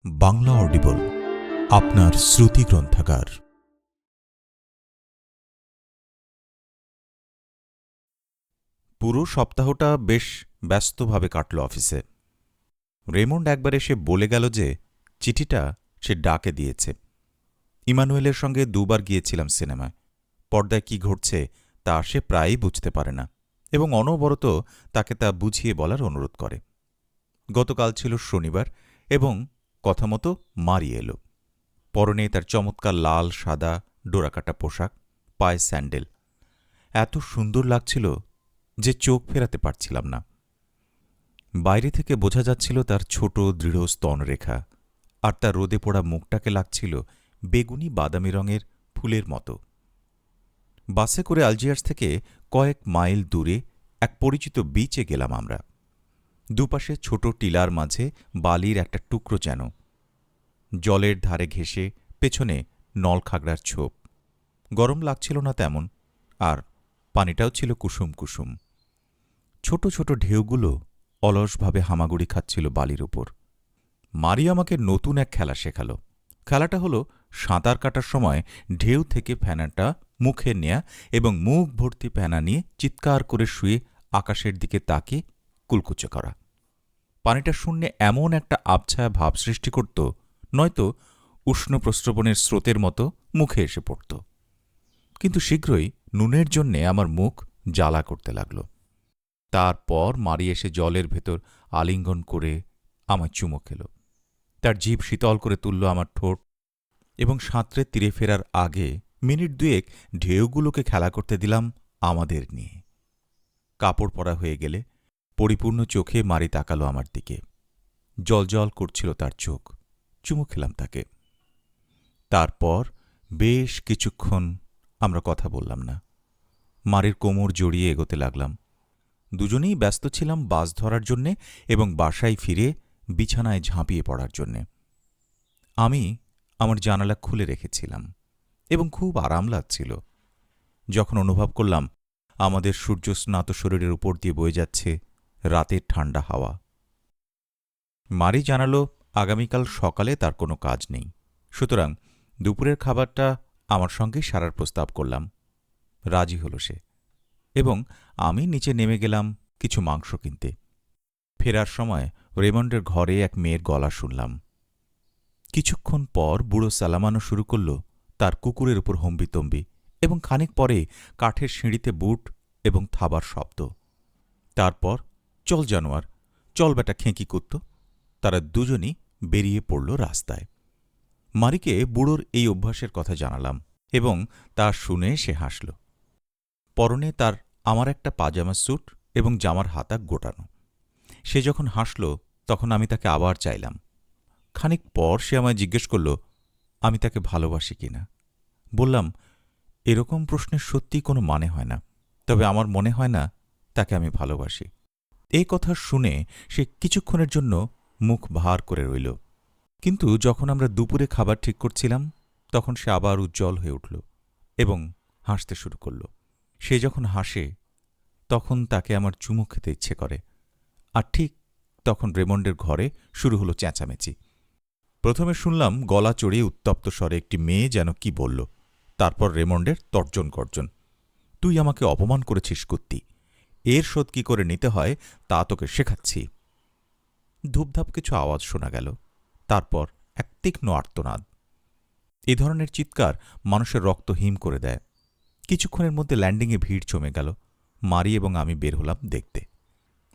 Bangla audible, আপনার শ্রুতি গ্রন্থাগার। পুরো সপ্তাহটা বেশ ব্যস্তভাবে কাটল অফিসে। রেমন্ড একবার এসে বলে গেল যে চিঠিটা সে ডাকে দিয়েছে। ইমানুয়েলের সঙ্গে দুবার গিয়েছিলাম সিনেমায়। পর্দায় কি ঘটছে তা সে প্রায়ই বুঝতে পারে না এবং অনবরত তাকে তা বুঝিয়ে বলার অনুরোধ করে। গতকাল ছিল শনিবার এবং কথা মতো মারি এলো। পরনে তার চমৎকার লাল সাদা ডোরাকাটা পোশাক, পায়ে স্যান্ডেল। এত সুন্দর লাগছিল যে চোখ ফেরাতে পারছিলাম না। বাইরে থেকে বোঝা যাচ্ছিল তার ছোট দৃঢ় স্তনরেখা, আর তার রোদে পোড়া মুখটাকে লাগছিল বেগুনি বাদামি রঙের ফুলের মতো। বাসে করে আলজিয়ার্স থেকে কয়েক মাইল দূরে এক পরিচিত বিচে গেলাম আমরা। দুপাশে ছোট টিলার মাঝে বালির একটা টুকরো যেন, জলের ধারে ঘেঁষে পেছনে নলখাগড়ার ছোপ। গরম লাগছিল না তেমন, আর পানিটাও ছিল কুসুম কুসুম। ছোট ছোট ঢেউগুলো অলসভাবে হামাগুড়ি খাচ্ছিল বালির উপর। মারি আমাকে নতুন এক খেলা শেখাল। খেলাটা হলো সাঁতার কাটার সময় ঢেউ থেকে ফেনাটা মুখে নেয়া এবং মুখ ভর্তি ফেনা নিয়ে চিৎকার করে শুয়ে আকাশের দিকে তাকিয়ে কুলকুচে করা। পানিটা শূন্যে এমন একটা আবছায়া ভাব সৃষ্টি করত, নয়তো উষ্ণ প্রস্রবণের স্রোতের মতো মুখে এসে পড়ত। কিন্তু শীঘ্রই নুনের জন্যে আমার মুখ জ্বালা করতে লাগল। তারপর মারি এসে জলের ভেতর আলিঙ্গন করে আমায় চুমো খেল। তার জিভ শীতল করে তুলল আমার ঠোঁট এবং সাঁতরে তীরে ফেরার আগে মিনিট দুয়েক ঢেউগুলোকে খেলা করতে দিলাম আমাদের নিয়ে। কাপড় পরা হয়ে গেলে পরিপূর্ণ চোখে মারি তাকালো আমার দিকে। জলজল করছিল তার চোখ। চুমু খেলাম তাকে। তারপর বেশ কিছুক্ষণ আমরা কথা বললাম না। মারির কোমর জড়িয়ে এগোতে লাগলাম। দুজনেই ব্যস্ত ছিলাম বাস ধরার জন্যে এবং বাসায় ফিরে বিছানায় ঝাঁপিয়ে পড়ার জন্যে। আমি আমার জানালা খুলে রেখেছিলাম এবং খুব আরাম লাগছিল যখন অনুভব করলাম আমাদের সূর্যস্নাত শরীরের উপর দিয়ে বয়ে যাচ্ছে রাতের ঠান্ডা হাওয়া। মারি জানালো আগামীকাল সকালে তার কোনো কাজ নেই, সুতরাং দুপুরের খাবারটা আমার সঙ্গেই সারার প্রস্তাব করলাম। রাজি হল সে, এবং আমি নিচে নেমে গেলাম কিছু মাংস কিনতে। ফেরার সময় রেমন্ডের ঘরে এক মেয়ের গলা শুনলাম। কিছুক্ষণ পর বুড়ো সালামানো শুরু করল তার কুকুরের উপর হম্বিতম্বি, এবং খানিক পরে কাঠের সিঁড়িতে বুট এবং থাবার শব্দ। তারপর চল জানোয়ার, চল বেটা খেঁকি কুত্তো। তারা দুজনই বেরিয়ে পড়ল রাস্তায়। মারিকে বুড়োর এই অভ্যাসের কথা জানালাম এবং তা শুনে সে হাসল। পরনে তার আমার একটা পাজামা স্যুট এবং জামার হাতা গোটানো। সে যখন হাসল তখন আমি তাকে আবার চাইলাম। খানিক পর সে আমায় জিজ্ঞেস করল আমি তাকে ভালোবাসি কিনা। বললাম, এরকম প্রশ্নের সত্যিই কোনো মানে হয় না, তবে আমার মনে হয় না তাকে আমি ভালোবাসি। এই কথা শুনে সে কিছুক্ষণের জন্য মুখ ভার করে রইল, কিন্তু যখন আমরা দুপুরে খাবার ঠিক করছিলাম তখন সে আবার উজ্জ্বল হয়ে উঠল এবং হাসতে শুরু করল। সে যখন হাসে তখন তাকে আমার চুমু খেতে ইচ্ছে করে। আর ঠিক তখন রেমন্ডের ঘরে শুরু হলো চেঁচামেচি। প্রথমে শুনলাম গলা চড়িয়ে উত্তপ্ত স্বরে একটি মেয়ে যেন কি বলল। তারপর রেমন্ডের তর্জন গর্জন। তুই আমাকে অপমান করেছিস কুত্তি, এর শোধ কি করে নিতে হয় তা তোকে শেখাচ্ছি। ধূপধাপ কিছু আওয়াজ শোনা গেল। তারপর এক তীক্ষ্ণ আর্তনাদ। এ ধরনের চিৎকার মানুষের রক্ত হিম করে দেয়। কিছুক্ষণের মধ্যে ল্যান্ডিংয়ে ভিড় জমে গেল। মারি এবং আমি বের হলাম দেখতে।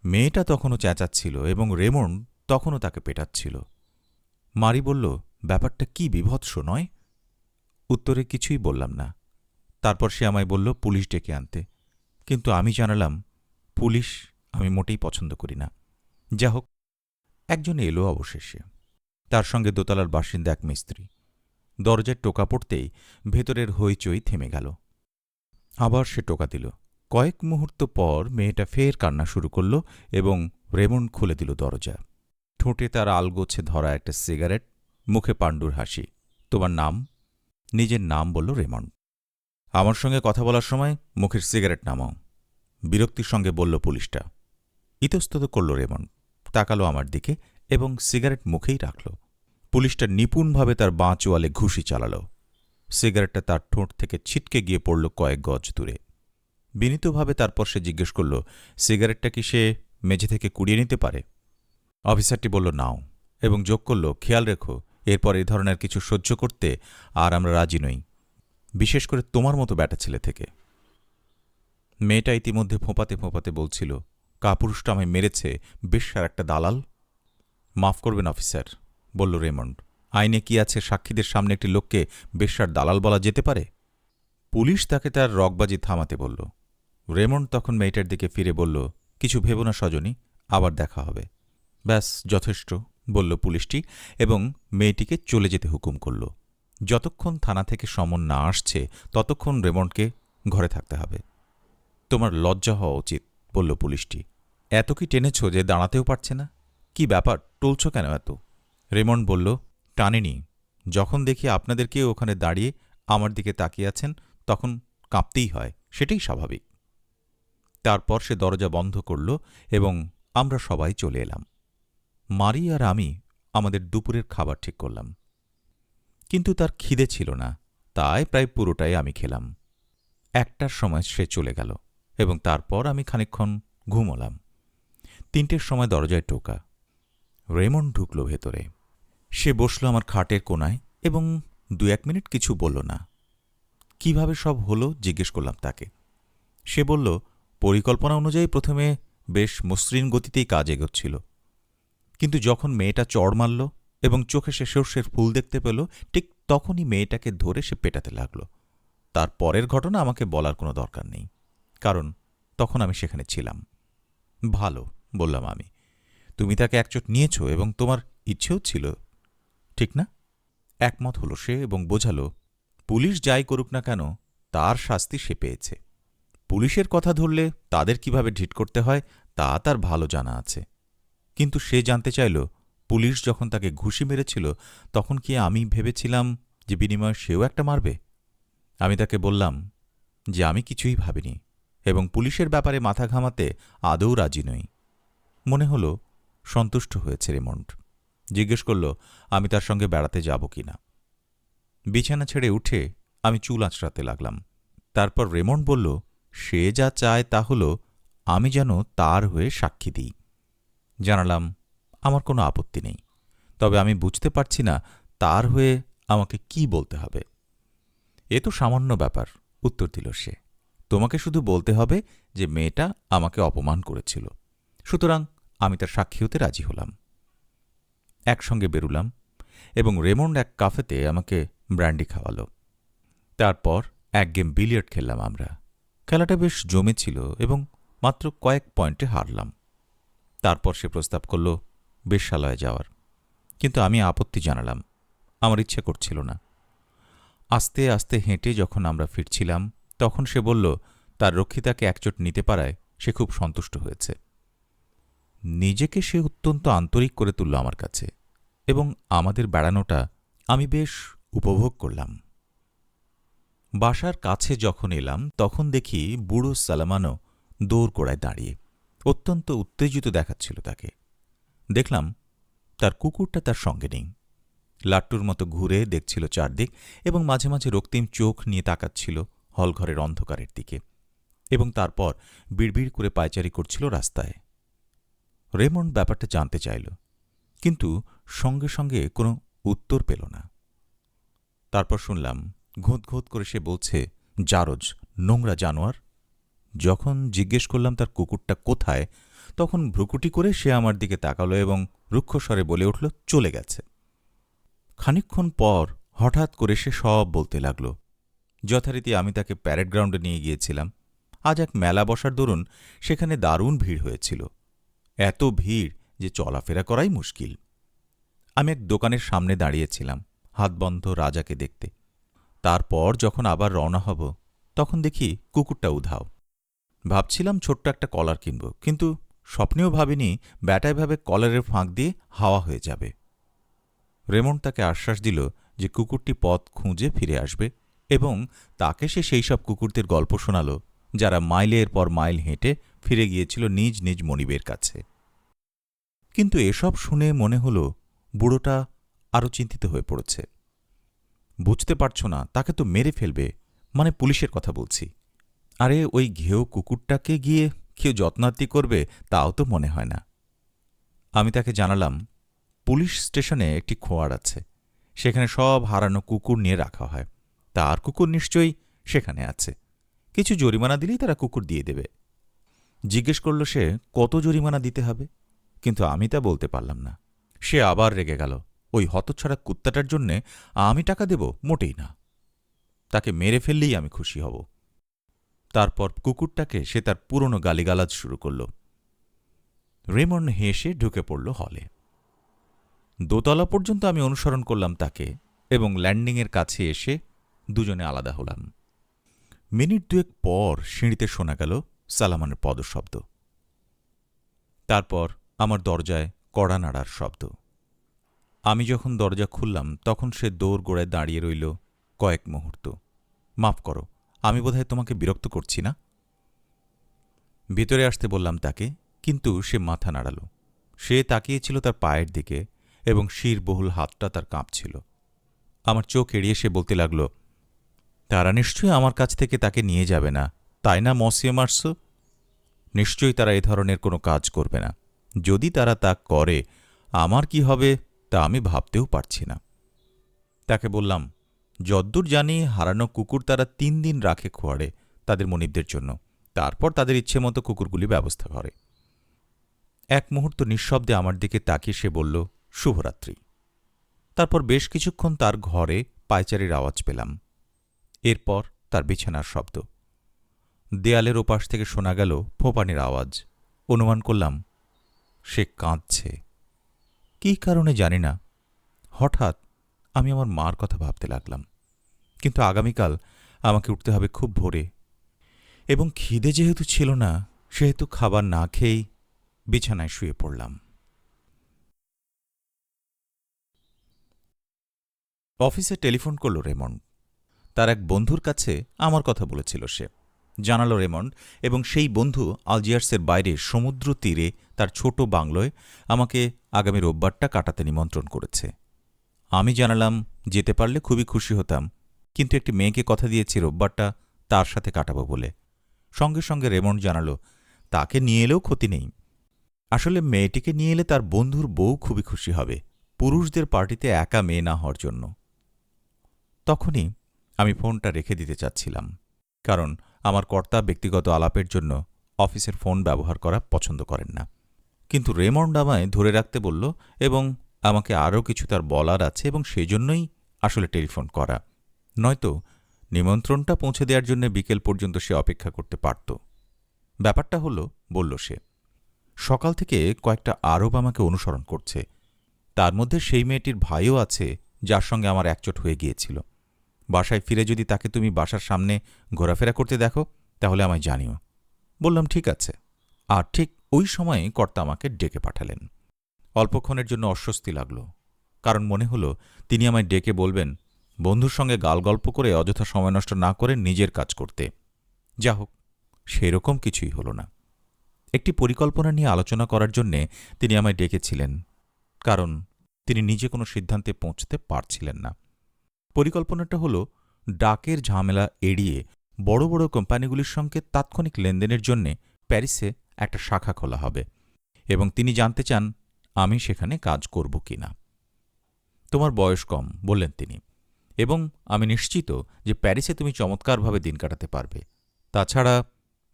মেয়েটা তখনও চেঁচাচ্ছিল এবং রেমন্ড তখনও তাকে পেটাচ্ছিল। মারি বলল, ব্যাপারটা কি বিভৎস নয়? উত্তরে কিছুই বললাম না। তারপর সে আমায় বলল পুলিশ ডেকে আনতে, কিন্তু আমি জানালাম পুলিশ আমি মোটেই পছন্দ করি না। যা হোক, একজন এলো অবশেষে। তার সঙ্গে দোতলার বাসিন্দা এক মিস্ত্রি। দরজায় টোকা পড়তেই ভেতরের হইচই থেমে গেল। আবার সে টোকা দিল। কয়েক মুহূর্ত পর মেয়েটা ফের কান্না শুরু করল এবং রেমন্ড খুলে দিল দরজা। ঠোঁটে তার আলগোছে ধরা একটা সিগারেট, মুখে পাণ্ডুর হাসি। তোমার নাম? নিজের নাম বলল রেমন্ড। আমার সঙ্গে কথা বলার সময় মুখের সিগারেট নামাও, বিরক্তির সঙ্গে বলল পুলিশটা। ইতস্তত করল রেমন্ড, তাকালো আমার দিকে এবং সিগারেট মুখেই রাখল। পুলিশটা নিপুণভাবে তার বাঁ চোয়ালে ঘুষি চালাল। সিগারেটটা তার ঠোঁট থেকে ছিটকে গিয়ে পড়ল কয়েক গজ দূরে। বিনীতভাবে তারপর সে জিজ্ঞেস করল, সিগারেটটা কি সে মেঝে থেকে কুড়িয়ে নিতে পারে? অফিসারটি বলল, নাও, এবং যোগ করল, খেয়াল রেখো, এরপর এই ধরনের কিছু সহ্য করতে আর আমরা রাজি নই, বিশেষ করে তোমার মতো ব্যাটা ছেলে থেকে। মেয়েটা ইতিমধ্যে ফোঁপাতে ফোঁপাতে বলছিল, কাপুরুষটা আমায় মেরেছে, বেশ্যার একটা দালাল। মাফ করবেন অফিসার, বলল রেমন্ড, আইনে কি আছে সাক্ষীদের সামনে একটি লোককে বেশ্যার দালাল বলা যেতে পারে? পুলিশ তাকে তার রগবাজি থামাতে বলল। রেমন্ড তখন মেয়েটার দিকে ফিরে বলল, কিছু ভেবো না সজনী, আবার দেখা হবে। ব্যাস যথেষ্ট, বলল পুলিশটি, এবং মেয়েটিকে চলে যেতে হুকুম করল। যতক্ষণ থানা থেকে সমন না আসছে ততক্ষণ রেমন্ডকে ঘরে থাকতে হবে। তোমার লজ্জা হওয়া উচিত, বলল পুলিশটি। এত কি টেনেছ যে দাঁড়াতেও পারছে না? কি ব্যাপার, টলছ কেন এত? রেমন্ড বলল, টানেনি। যখন দেখি আপনাদেরকে ওখানে দাঁড়িয়ে আমার দিকে তাকিয়ে আছেন তখন কাঁপতেই হয়, সেটাই স্বাভাবিক। তারপর সে দরজা বন্ধ করল এবং আমরা সবাই চলে এলাম। মারি আর আমি আমাদের দুপুরের খাবার ঠিক করলাম, কিন্তু তার খিদে ছিল না, তাই প্রায় পুরোটাই আমি খেলাম। 1টার সময় সে চলে গেল এবং তারপর আমি খানিকক্ষণ ঘুমোলাম। 3টের সময় দরজায় টোকা। রেমন্ড ঢুকল ভেতরে। সে বসল আমার খাটের কোনায় এবং 2-1 মিনিট কিছু বলল না। কিভাবে সব হলো জিজ্ঞেস করলাম তাকে। সে বলল, পরিকল্পনা অনুযায়ী প্রথমে বেশ মসৃণ গতিতেই কাজ এগোচ্ছিল, কিন্তু যখন মেয়েটা চড় মারল এবং চোখে সে সর্ষের ফুল দেখতে পেল, ঠিক তখনই মেয়েটাকে ধরে সে পেটাতে লাগল। তার পরের ঘটনা আমাকে বলার কোনো দরকার নেই, কারণ তখন আমি সেখানে ছিলাম। ভালো, বললাম আমি। তুমি তাকে একচোট নিয়েছ এবং তোমার ইচ্ছেও ছিল, ঠিক না? একমত হল সে এবং বোঝাল, পুলিশ যাই করুক না কেন তার শাস্তি সে পেয়েছে। পুলিশের কথা ধরলে তাদের কিভাবে ঢিট করতে হয় তা তার ভালো জানা আছে। কিন্তু সে জানতে চাইল, পুলিশ যখন তাকে ঘুষি মেরেছিল তখন কি আমি ভেবেছিলাম যে বিনিময়ে সেও একটা মারবে? আমি তাকে বললাম যে আমি কিছুই ভাবিনি এবং পুলিশের ব্যাপারে মাথা ঘামাতে আদৌ রাজি নই। মনে হল সন্তুষ্ট হয়েছে রেমন্ড। জিজ্ঞেস করল, আমি তার সঙ্গে বেড়াতে যাব কি না। বিছানা ছেড়ে উঠে আমি চুল আঁচড়াতে লাগলাম। তারপর রেমন্ড বলল, সে যা চায় তা হল আমি যেন তার হয়ে সাক্ষী দিই। জানালাম, আমার কোনো আপত্তি নেই, তবে আমি বুঝতে পারছি না তার হয়ে আমাকে কি বলতে হবে। এ তো সামান্য ব্যাপার, উত্তর দিল সে। তোমাকে শুধু বলতে হবে যে মেয়েটা আমাকে অপমান করেছিল, সুতরাং আমি তার সাক্ষী হতে রাজি হলাম। একসঙ্গে বেরুলাম এবং রেমন্ড এক কাফেতে আমাকে ব্র্যান্ডি খাওয়াল। তারপর এক গেম বিলিয়ার্ড খেললাম আমরা। খেলাটা বেশ জমেছিল এবং মাত্র কয়েক পয়েন্টে হারলাম। তারপর সে প্রস্তাব করল বেশ্যালয়ে যাওয়ার, কিন্তু আমি আপত্তি জানালাম, আমার ইচ্ছে করছিল না। আস্তে আস্তে হেঁটে যখন আমরা ফিরছিলাম তখন সে বলল, তার রক্ষিতাকে একচোট নিতে পারায় সে খুব সন্তুষ্ট হয়েছে। নিজেকে সে অত্যন্ত আন্তরিক করে তুলল আমার কাছে এবং আমাদের বেড়ানোটা আমি বেশ উপভোগ করলাম। বাসার কাছে যখন এলাম তখন দেখি বুড়ো সালামানও দোরগোড়ায় দাঁড়িয়ে অত্যন্ত উত্তেজিত দেখাচ্ছিল তাকে। দেখলাম তার কুকুরটা তার সঙ্গে নেই। লাট্টুর মতো ঘুরে দেখছিল চারদিক এবং মাঝে মাঝে রক্তিম চোখ নিয়ে তাকাচ্ছিল হলঘরের অন্ধকারের দিকে এবং তারপর বিড়বিড় করে পায়চারি করছিল রাস্তায়। রেমন্ড ব্যাপারটা জানতে চাইল, কিন্তু সঙ্গে সঙ্গে কোনো উত্তর পেল না। তারপর শুনলাম ঘোঁত ঘোঁত করে সে বলছে, জারজ, নোংরা জানোয়ার। যখন জিজ্ঞেস করলাম তার কুকুরটা কোথায়, তখন ভ্রুকুটি করে সে আমার দিকে তাকালো এবং রুক্ষস্বরে বলে উঠল, চলে গেছে। খানিকক্ষণ পর হঠাৎ করে সে সব বলতে লাগল। যথারীতি আমি তাকে প্যারেড গ্রাউন্ডে নিয়ে গিয়েছিলাম। আজ এক মেলা বসার দরুন সেখানে দারুণ ভিড় হয়েছিল, এত ভিড় যে চলাফেরা করাই মুশকিল। আমি এক দোকানের সামনে দাঁড়িয়েছিলাম হাতবন্ধ রাজাকে দেখতে। তারপর যখন আবার রওনা হব তখন দেখি কুকুরটা উধাও। ভাবছিলাম ছোট্ট একটা কলার কিনব, কিন্তু স্বপ্নেও ভাবিনি ব্যাটায় ভাবে কলারের ফাঁক দিয়ে হাওয়া হয়ে যাবে। রেমন্ড তাকে আশ্বাস দিল যে কুকুরটি পথ খুঁজে ফিরে আসবে এবং তাকে সে সেই সব কুকুরদের গল্প শোনাল যারা মাইলের পর মাইল হেঁটে ফিরে গিয়েছিল নিজ নিজ মনিবের কাছে। কিন্তু এসব শুনে মনে হল বুড়োটা আরও চিন্তিত হয়ে পড়েছে। বুঝতে পারছ না, তাকে তো মেরে ফেলবে, মানে পুলিশের কথা বলছি। আরে ওই ঘেউ কুকুরটাকে গিয়ে কেউ যত্নার্তি করবে তাও তো মনে হয় না। আমি তাকে জানালাম, পুলিশ স্টেশনে একটি খোয়াড় আছে, সেখানে সব হারানো কুকুর নিয়ে রাখা হয়। তার কুকুর নিশ্চয়ই সেখানে আছে, কিছু জরিমানা দিলেই তারা কুকুর দিয়ে দেবে। জিজ্ঞেস করল সে কত জরিমানা দিতে হবে, কিন্তু আমি তা বলতে পারলাম না। সে আবার রেগে গেল, ওই হতচ্ছাড়া কুত্তাটার জন্যে আমি টাকা দেব? মোটেই না, তাকে মেরে ফেললেই আমি খুশি হব। তারপর কুকুরটাকে সে তার পুরনো গালিগালাজ শুরু করল। রেমন্ড হেসে ঢুকে পড়ল হলে। দোতলা পর্যন্ত আমি অনুসরণ করলাম তাকে, এবং ল্যান্ডিংয়ের কাছে এসে দুজনে আলাদা হলাম। মিনিট দুয়েক পর সিঁড়িতে শোনা গেল সালামানের পদশব্দ। তারপর আমার দরজায় কড়া নাড়ার শব্দ। আমি যখন দরজা খুললাম তখন সে দৌড় গোড়ায় দাঁড়িয়ে রইল কয়েক মুহূর্ত। মাফ করো, আমি বোধহয় তোমাকে বিরক্ত করছি না? ভিতরে আসতে বললাম তাকে, কিন্তু সে মাথা নাড়াল। সে তাকিয়েছিল তার পায়ের দিকে, এবং শিরবহুল হাতটা তার কাঁপছিল। আমার চোখ এড়িয়ে সে বলতে লাগল, তারা নিশ্চয়ই আমার কাছ থেকে তাকে নিয়ে যাবে না, তাই না মসিয়ে মার্সো? নিশ্চয়ই তারা এ ধরনের কোনো কাজ করবে না। যদি তারা তা করে আমার কি হবে তা আমি ভাবতেও পারছি না। তাকে বললাম, যদ্দূর জানি হারানো কুকুর তারা 3 দিন রাখে খোয়াড়ে তাদের মনিবদের জন্য, তারপর তাদের ইচ্ছে মতো কুকুরগুলি ব্যবস্থা করে। এক মুহূর্ত নিঃশব্দে আমার দিকে তাকিয়ে সে বলল, শুভরাত্রি। তারপর বেশ কিছুক্ষণ তার ঘরে পায়চারির আওয়াজ পেলাম। এরপর তার বিছানার শব্দ। দেয়ালের ওপাশ থেকে শোনা গেল ফোঁপানির আওয়াজ। অনুমান করলাম সে কাঁদছে। কী কারণে জানি না, হঠাৎ আমি আমার মার কথা ভাবতে লাগলাম। কিন্তু আগামীকাল আমাকে উঠতে হবে খুব ভোরে, এবং খিদে যেহেতু ছিল না, সেহেতু খাবার না খেয়েই বিছানায় শুয়ে পড়লাম। অফিসে টেলিফোন করল রেমন্ড। তার এক বন্ধুর কাছে আমার কথা বলেছিল সে। জানালো রেমন্ড, এবং সেই বন্ধু আলজিয়ার্সের বাইরে সমুদ্র তীরে তার ছোট বাংলোয় আমাকে আগামী রোববারটা কাটাতে নিমন্ত্রণ করেছে। আমি জানালাম যেতে পারলে খুবই খুশি হতাম, কিন্তু একটি মেয়েকে কথা দিয়েছি রোববারটা তার সাথে কাটাবো বলে। সঙ্গে সঙ্গে রেমন্ড জানালো, তাকে নিয়ে এলেও ক্ষতি নেই। আসলে মেয়েটিকে নিয়ে এলে তার বন্ধুর বউ খুবই খুশি হবে, পুরুষদের পার্টিতে একা মেয়ে না হওয়ার জন্য। তখনই আমি ফোনটা রেখে দিতে চাচ্ছিলাম, কারণ আমার কর্তা ব্যক্তিগত আলাপের জন্য অফিসের ফোন ব্যবহার করা পছন্দ করেন না। কিন্তু রেমন্ড আমায় ধরে রাখতে বলল, এবং আমাকে আরও কিছু তার বলার আছে, এবং সেজন্যই আসলে টেলিফোন করা। নয়তো নিমন্ত্রণটা পৌঁছে দেওয়ার জন্য বিকেল পর্যন্ত সে অপেক্ষা করতে পারত। ব্যাপারটা হলো, বলল সে, সকাল থেকে কয়েকটা আরব আমাকে অনুসরণ করছে। তার মধ্যে সেই মেয়েটির ভাইও আছে যার সঙ্গে আমার একচোট হয়ে গিয়েছিল। বাসায় ফিরে যদি তাকে তুমি বাসার সামনে ঘোরাফেরা করতে দেখো তাহলে আমায় জানিও। বললাম ঠিক আছে। আর ঠিক ওই সময়ে কর্তা আমাকে ডেকে পাঠালেন। অল্পক্ষণের জন্য অস্বস্তি লাগল, কারণ মনে হলো তিনি আমায় ডেকে বলবেন বন্ধুর সঙ্গে গালগল্প করে অযথা সময় নষ্ট না করে নিজের কাজ করতে। যা হোক, সেরকম কিছুই হল না। একটি পরিকল্পনা নিয়ে আলোচনা করার জন্যে তিনি আমায় ডেকেছিলেন, কারণ তিনি নিজে কোনো সিদ্ধান্তে পৌঁছতে পারছিলেন না। পরিকল্পনাটা হল ডাকের ঝামেলা এড়িয়ে বড় বড় কোম্পানিগুলির সঙ্গে তাৎক্ষণিক লেনদেনের জন্যে প্যারিসে একটা শাখা খোলা হবে, এবং তিনি জানতে চান আমি সেখানে কাজ করব কি না। তোমার বয়স কম, বললেন তিনি, এবং আমি নিশ্চিত যে প্যারিসে তুমি চমৎকারভাবে দিন কাটাতে পারবে। তাছাড়া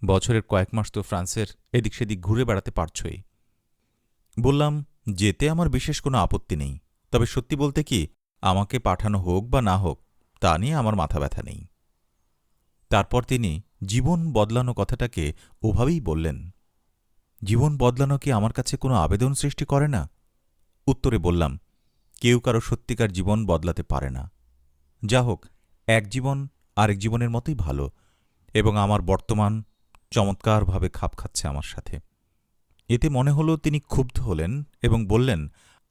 বছরের কয়েক মাস তো ফ্রান্সের এদিক সেদিক ঘুরে বেড়াতে পারছই। বললাম, যেতে আমার বিশেষ কোনো আপত্তি নেই, তবে সত্যি বলতে কি, আমাকে পাঠানো হোক বা না হোক তা নিয়ে আমার মাথা ব্যথা নেই। তারপর তিনি জীবন বদলানো কথাটাকে ওভাবেই বললেন। জীবন বদলানো কি আমার কাছে কোনো আবেদন সৃষ্টি করে না? উত্তরে বললাম, কেউ কারো সত্যিকার জীবন বদলাতে পারে না। যা হোক, এক জীবন আরেক জীবনের মতোই ভালো, এবং আমার বর্তমান চমৎকারভাবে খাপ খাচ্ছে আমার সাথে। এতে মনে হল তিনি ক্ষুব্ধ হলেন এবং বললেন,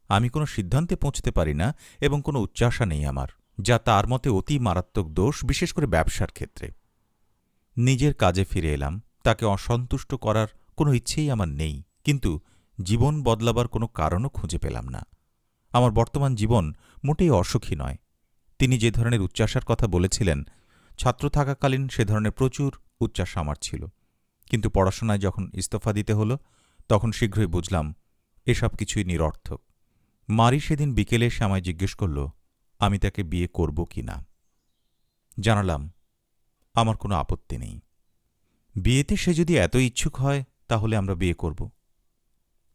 আমি কোনো সিদ্ধান্তে পৌঁছতে পারি না, এবং কোনো উচ্চাশা নেই আমার, যা তার মতে অতি মারাত্মক দোষ, বিশেষ করে ব্যবসার ক্ষেত্রে। নিজের কাজে ফিরে এলাম। তাকে অসন্তুষ্ট করার কোনো ইচ্ছেই আমার নেই, কিন্তু জীবন বদলাবার কোনো কারণও খুঁজে পেলাম না। আমার বর্তমান জীবন মোটেই অসুখী নয়। তিনি যে ধরনের উচ্চাসার কথা বলেছিলেন, ছাত্র থাকাকালীন সে ধরনের প্রচুর উচ্চাসা আমার ছিল। কিন্তু পড়াশোনায় যখন ইস্তফা দিতে হলো, তখন শীঘ্রই বুঝলাম এসব কিছুই নিরর্থক। মারি সেদিন বিকেলে এসে আমায় জিজ্ঞেস করল আমি তাকে বিয়ে করব কি না। জানালাম আমার কোনো আপত্তি নেই। বিয়েতে সে যদি এত ইচ্ছুক হয় তাহলে আমরা বিয়ে করব।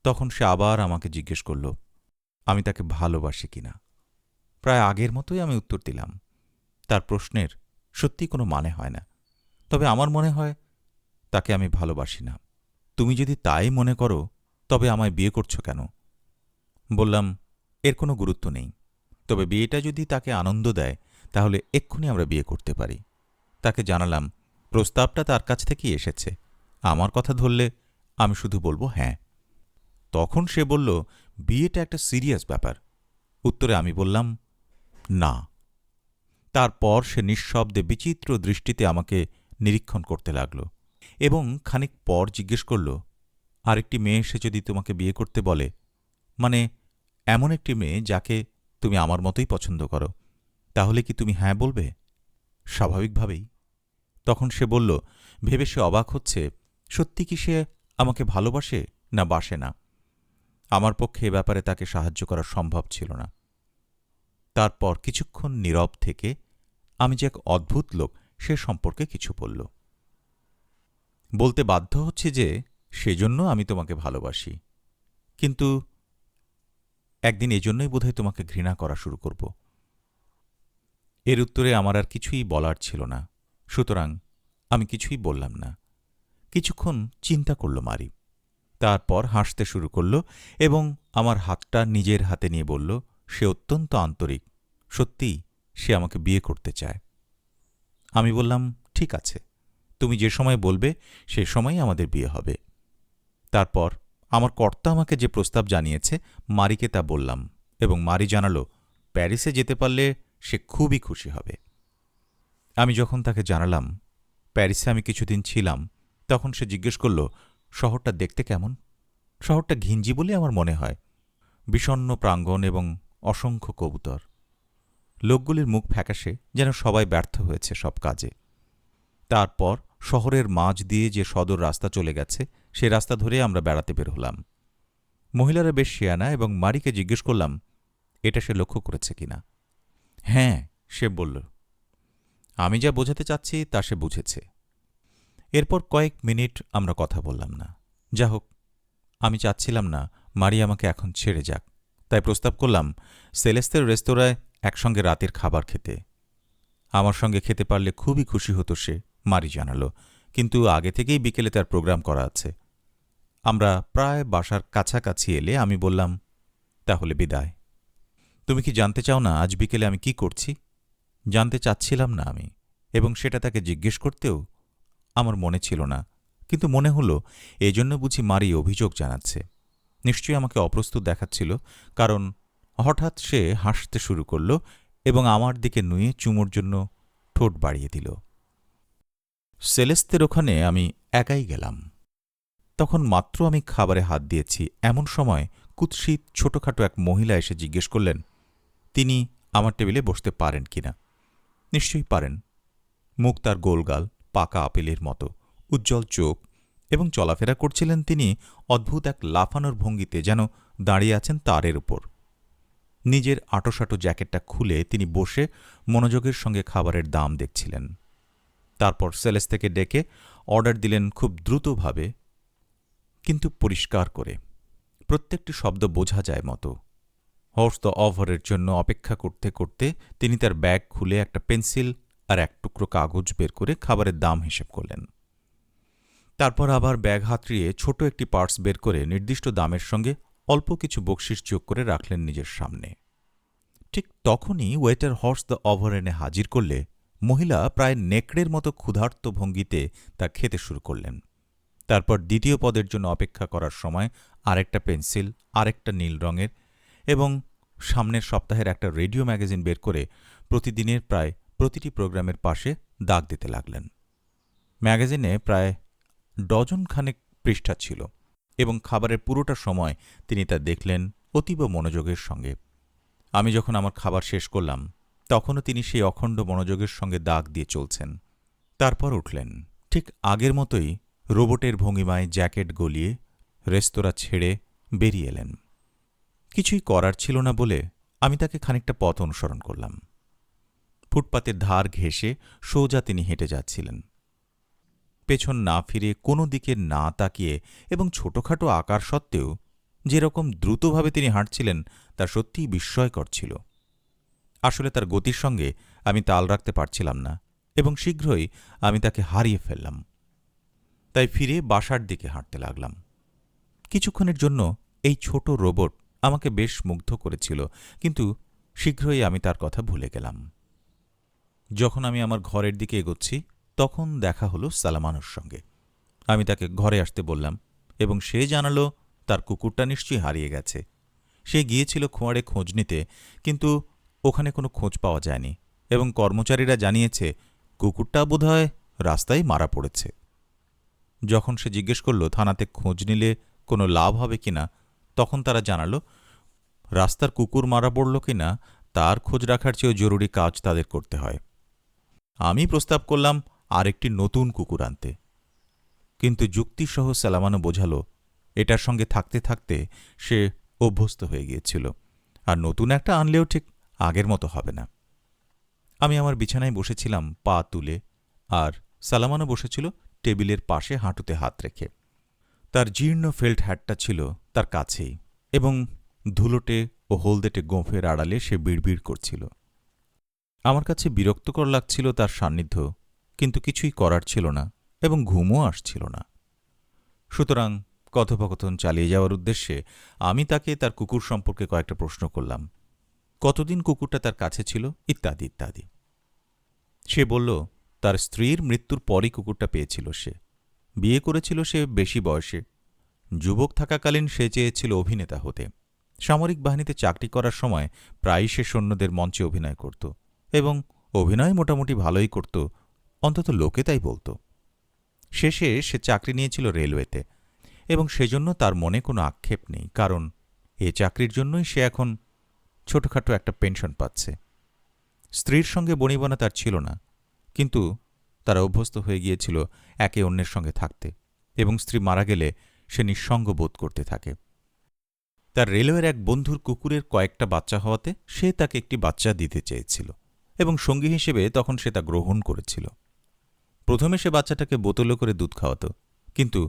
তখন সে আবার আমাকে জিজ্ঞেস করল আমি তাকে ভালোবাসি কিনা। প্রায় আগের মতোই আমি উত্তর দিলাম। তার প্রশ্নের সত্যি কোনো মানে হয় না, তবে আমার মনে হয় তাকে আমি ভালোবাসি না। তুমি যদি তাই মনে করো তবে আমায় বিয়ে করছো কেন? বললাম এর কোনো গুরুত্ব নেই, তবে বিয়েটা যদি তাকে আনন্দ দেয় তাহলে এক্ষুনি আমরা বিয়ে করতে পারি। তাকে জানালাম প্রস্তাবটা তার কাছ থেকেই এসেছে, আমার কথা ধরলে আমি শুধু বলবো হ্যাঁ। তখন সে বলল বিয়েটা একটা সিরিয়াস ব্যাপার। উত্তরে আমি বললাম না। তারপর সে নিঃশব্দে বিচিত্র দৃষ্টিতে আমাকে নিরীক্ষণ করতে লাগল এবং খানিক পর জিজ্ঞেস করল আরেকটি মেয়ে এসে যদি তোমাকে বিয়ে করতে বলে, মানে এমন একটি মেয়ে যাকে তুমি আমার মতোই পছন্দ করো, তাহলে কি তুমি হ্যাঁ বলবে? স্বাভাবিকভাবেই। তখন সে বলল, ভেবে সে অবাক হচ্ছে সত্যি কি সে আমাকে ভালোবাসে না বাসে না। আমার পক্ষে এ ব্যাপারে তাকে সাহায্য করা সম্ভব ছিল না। তারপর কিছুক্ষণ নীরব থেকে আমি যে এক অদ্ভুত লোক সে সম্পর্কে কিছু বলল। বলতে বাধ্য হচ্ছে যে সেজন্য আমি তোমাকে ভালোবাসি, কিন্তু একদিন এজন্যই বোধহয় তোমাকে ঘৃণা করা শুরু করব। এর উত্তরে আমার আর কিছুই বলার ছিল না, সুতরাং আমি কিছুই বললাম না। কিছুক্ষণ চিন্তা করল মারি, তারপর হাসতে শুরু করল এবং আমার হাতটা নিজের হাতে নিয়ে বলল সে অত্যন্ত আন্তরিক, সত্যিই সে আমাকে বিয়ে করতে চায়। আমি বললাম ঠিক আছে, তুমি যে সময় বলবে সে সময়ই আমাদের বিয়ে হবে। তারপর আমার কর্তা আমাকে যে প্রস্তাব জানিয়েছে মারিকে তা বললাম এবং মারি জানালো প্যারিসে যেতে পারলে সে খুবই খুশি হবে। আমি যখন তাকে জানালাম প্যারিসে আমি কিছুদিন ছিলাম, তখন সে জিজ্ঞেস করল শহরটা দেখতে কেমন? শহরটা ঘিঞ্জি বলে আমার মনে হয়। বিষণ্ন প্রাঙ্গণ এবং অসংখ্য কবুতর। লোকগুলির মুখ ফ্যাকাশে, যেন সবাই ব্যর্থ হয়েছে সব কাজে। তারপর শহরের মাঝ দিয়ে যে সদর রাস্তা চলে গেছে সে রাস্তা ধরে আমরা বেড়াতে বের হলাম। মহিলারা বেশ শেয়ানা এবং মারিকে জিজ্ঞেস করলাম এটা সে লক্ষ্য করেছে কিনা। হ্যাঁ, সে বলল। আমি যা বোঝাতে চাচ্ছি তা সে বুঝেছে। এরপর কয়েক মিনিট আমরা কথা বললাম না। যা হোক, আমি চাচ্ছিলাম না মারি আমাকে এখন ছেড়ে যাক, তাই প্রস্তাব করলাম সেলেস্তের রেস্তোরাঁয় একসঙ্গে রাতের খাবার খেতে। আমার সঙ্গে খেতে পারলে খুবই খুশি হতো সে, মারি জানাল, কিন্তু আগে থেকেই বিকেলে তার প্রোগ্রাম করা আছে। আমরা প্রায় বাসার কাছাকাছি এলে আমি বললাম তাহলে বিদায়। তুমি কি জানতে চাও না আজ বিকেলে আমি কি করছি? জানতে চাচ্ছিলাম না আমি, এবং সেটা তাকে জিজ্ঞেস করতেও আমার মনে ছিল না, কিন্তু মনে হল এজন্য বুঝি মারি অভিযোগ জানাচ্ছে। নিশ্চয়ই আমাকে অপ্রস্তুত দেখাচ্ছিল, কারণ হঠাৎ সে হাসতে শুরু করল এবং আমার দিকে নুয়ে চুমোর জন্য ঠোঁট বাড়িয়ে দিল। সেলেস্তের ওখানে আমি একাই গেলাম। তখন মাত্র আমি খাবারে হাত দিয়েছি, এমন সময় কুৎসিত ছোটখাটো এক মহিলা এসে জিজ্ঞেস করলেন তিনি আমার টেবিলে বসতে পারেন কিনা। নিশ্চয়ই পারেন। মুখ তার গোলগাল, পাকা আপেলের মতো, উজ্জ্বল চোখ, এবং চলাফেরা করছিলেন তিনি অদ্ভুত এক লাফানোর ভঙ্গিতে, যেন দাঁড়িয়ে আছেন তারের উপর। নিজের আঁটোসাঁটো জ্যাকেটটা খুলে তিনি বসে মনোযোগের সঙ্গে খাবারের দাম দেখছিলেন। তারপর সেলেস থেকে ডেকে অর্ডার দিলেন খুব দ্রুতভাবে, কিন্তু পরিষ্কার করে, প্রত্যেকটি শব্দ বোঝা যায় মতো। হর্স দ্য ওভারের জন্য অপেক্ষা করতে করতে তিনি তার ব্যাগ খুলে একটা পেন্সিল আর এক টুকরো কাগজ বের করে খাবারের দাম হিসেব করলেন। তারপর আবার ব্যাগ হাতড়িয়ে ছোট একটি পার্স বের করে নির্দিষ্ট দামের সঙ্গে অল্প কিছু বকশিস যোগ করে রাখলেন নিজের সামনে। ঠিক তখনই ওয়েটার হর্স দ্য ওভার এনে হাজির করলে মহিলা প্রায় নেকড়ের মতো ক্ষুধার্ত ভঙ্গিতে তা খেতে শুরু করলেন। তারপর দ্বিতীয় পদের জন্য অপেক্ষা করার সময় আরেকটা পেন্সিল, আরেকটা নীল রঙের এবং সামনের সপ্তাহের একটা রেডিও ম্যাগাজিন বের করে প্রতিদিনের প্রায় প্রতিটি প্রোগ্রামের পাশে দাগ দিতে লাগলেন। ম্যাগাজিনে প্রায় ডজনখানেক পৃষ্ঠা ছিল এবং খাবারের পুরোটা সময় তিনি তা দেখলেন অতীব মনোযোগের সঙ্গে। আমি যখন আমার খাবার শেষ করলাম তখনও তিনি সেই অখণ্ড মনোযোগের সঙ্গে দাগ দিয়ে চলছেন। তারপর উঠলেন, ঠিক আগের মতোই রোবটের ভঙ্গিমায় জ্যাকেট গলিয়ে রেস্তোরাঁ ছেড়ে বেরিয়ে এলেন। কিছুই করার ছিল না বলে আমি তাকে খানিকটা পথ অনুসরণ করলাম। ফুটপাতের ধার ঘেঁষে সোজা তিনি হেঁটে যাচ্ছিলেন, পেছন না ফিরে কোনো দিকে না তাকিয়ে, এবং ছোটখাটো আকার সত্ত্বেও যেরকম দ্রুতভাবে তিনি হাঁটছিলেন তা সত্যিই বিস্ময়কর ছিল। আসলে তার গতির সঙ্গে আমি তাল রাখতে পারছিলাম না, এবং শীঘ্রই আমি তাকে হারিয়ে ফেললাম। তাই ফিরে বাসার দিকে হাঁটতে লাগলাম। কিছুক্ষণের জন্য এই ছোট রোবট আমাকে বেশ মুগ্ধ করেছিল, কিন্তু শীঘ্রই আমি তার কথা ভুলে গেলাম। যখন আমি আমার ঘরের দিকে এগোচ্ছি তখন দেখা হলো সালামানোর সঙ্গে। আমি তাকে ঘরে আসতে বললাম, এবং সে জানালো তার কুকুরটা নিশ্চয়ই হারিয়ে গেছে। সে গিয়েছিল খোঁয়াড়ে খোঁজ নিতে, কিন্তু ওখানে কোনো খোঁজ পাওয়া যায়নি, এবং কর্মচারীরা জানিয়েছে কুকুরটা বোধহয় রাস্তায় মারা পড়েছে। যখন সে জিজ্ঞেস করল থানাতে খোঁজ নিলে কোনো লাভ হবে কিনা, তখন তারা জানালো রাস্তার কুকুর মারা পড়ল কিনা তার খোঁজ রাখার চেয়েও জরুরি কাজ তাদের করতে হয়। আমি প্রস্তাব করলাম আরেকটি নতুন কুকুর আনতে, কিন্তু যুক্তিসহ সালামানো বোঝাল এটার সঙ্গে থাকতে থাকতে সে অভ্যস্ত হয়ে গিয়েছিল, আর নতুন একটা আনলেও ঠিক আগের মতো হবে না। আমি আমার বিছানায় বসেছিলাম পা তুলে, আর সালামানো বসেছিল টেবিলের পাশে হাঁটুতে হাত রেখে। তার জীর্ণ ফেল্ট হ্যাটটা ছিল তার কাছেই, এবং ধুলোটে ও হলদেটে গোঁফের আড়ালে সে বিড়বিড় করছিল। আমার কাছে বিরক্তকর লাগছিল তার সান্নিধ্য, কিন্তু কিছুই করার ছিল না, এবং ঘুমও আসছিল না। সুতরাং কথোপকথন চালিয়ে যাওয়ার উদ্দেশ্যে আমি তাকে তার কুকুর সম্পর্কে কয়েকটা প্রশ্ন করলাম, কতদিন কুকুরটা তার কাছে ছিল, ইত্যাদি ইত্যাদি। সে বলল তার স্ত্রীর মৃত্যুর পরই কুকুরটা পেয়েছিল সে। বিয়ে করেছিল সে বেশি বয়সে। যুবক থাকাকালীন সে চেয়েছিল অভিনেতা হতে। সামরিক বাহিনীতে চাকরি করার সময় প্রায়ই সে সৈন্যদের মঞ্চে অভিনয় করত, এবং অভিনয় মোটামুটি ভালোই করত, অন্তত লোকে তাই বলত। শেষে সে চাকরি নিয়েছিল রেলওয়েতে, এবং সেজন্য তার মনে কোনো আক্ষেপ নেই, কারণ এ চাকরির জন্যই সে এখন ছোটখাটো একটা পেনশন পাচ্ছে। স্ত্রীর সঙ্গে বনিবনা তার ছিল না, কিন্তু তারা অভ্যস্ত হয়ে গিয়েছিল একে অন্যের সঙ্গে থাকতে, এবং স্ত্রী মারা গেলে সে নিঃসঙ্গ বোধ করতে থাকে। তার রেলওয়ের এক বন্ধুর কুকুরের কয়েকটা বাচ্চা হওয়াতে সে তাকে একটি বাচ্চা দিতে চেয়েছিল, এবং সঙ্গী হিসেবে তখন সে তা গ্রহণ করেছিল। প্রথমে সে বাচ্চাটাকে বোতলে করে দুধ খাওয়াত, কিন্তু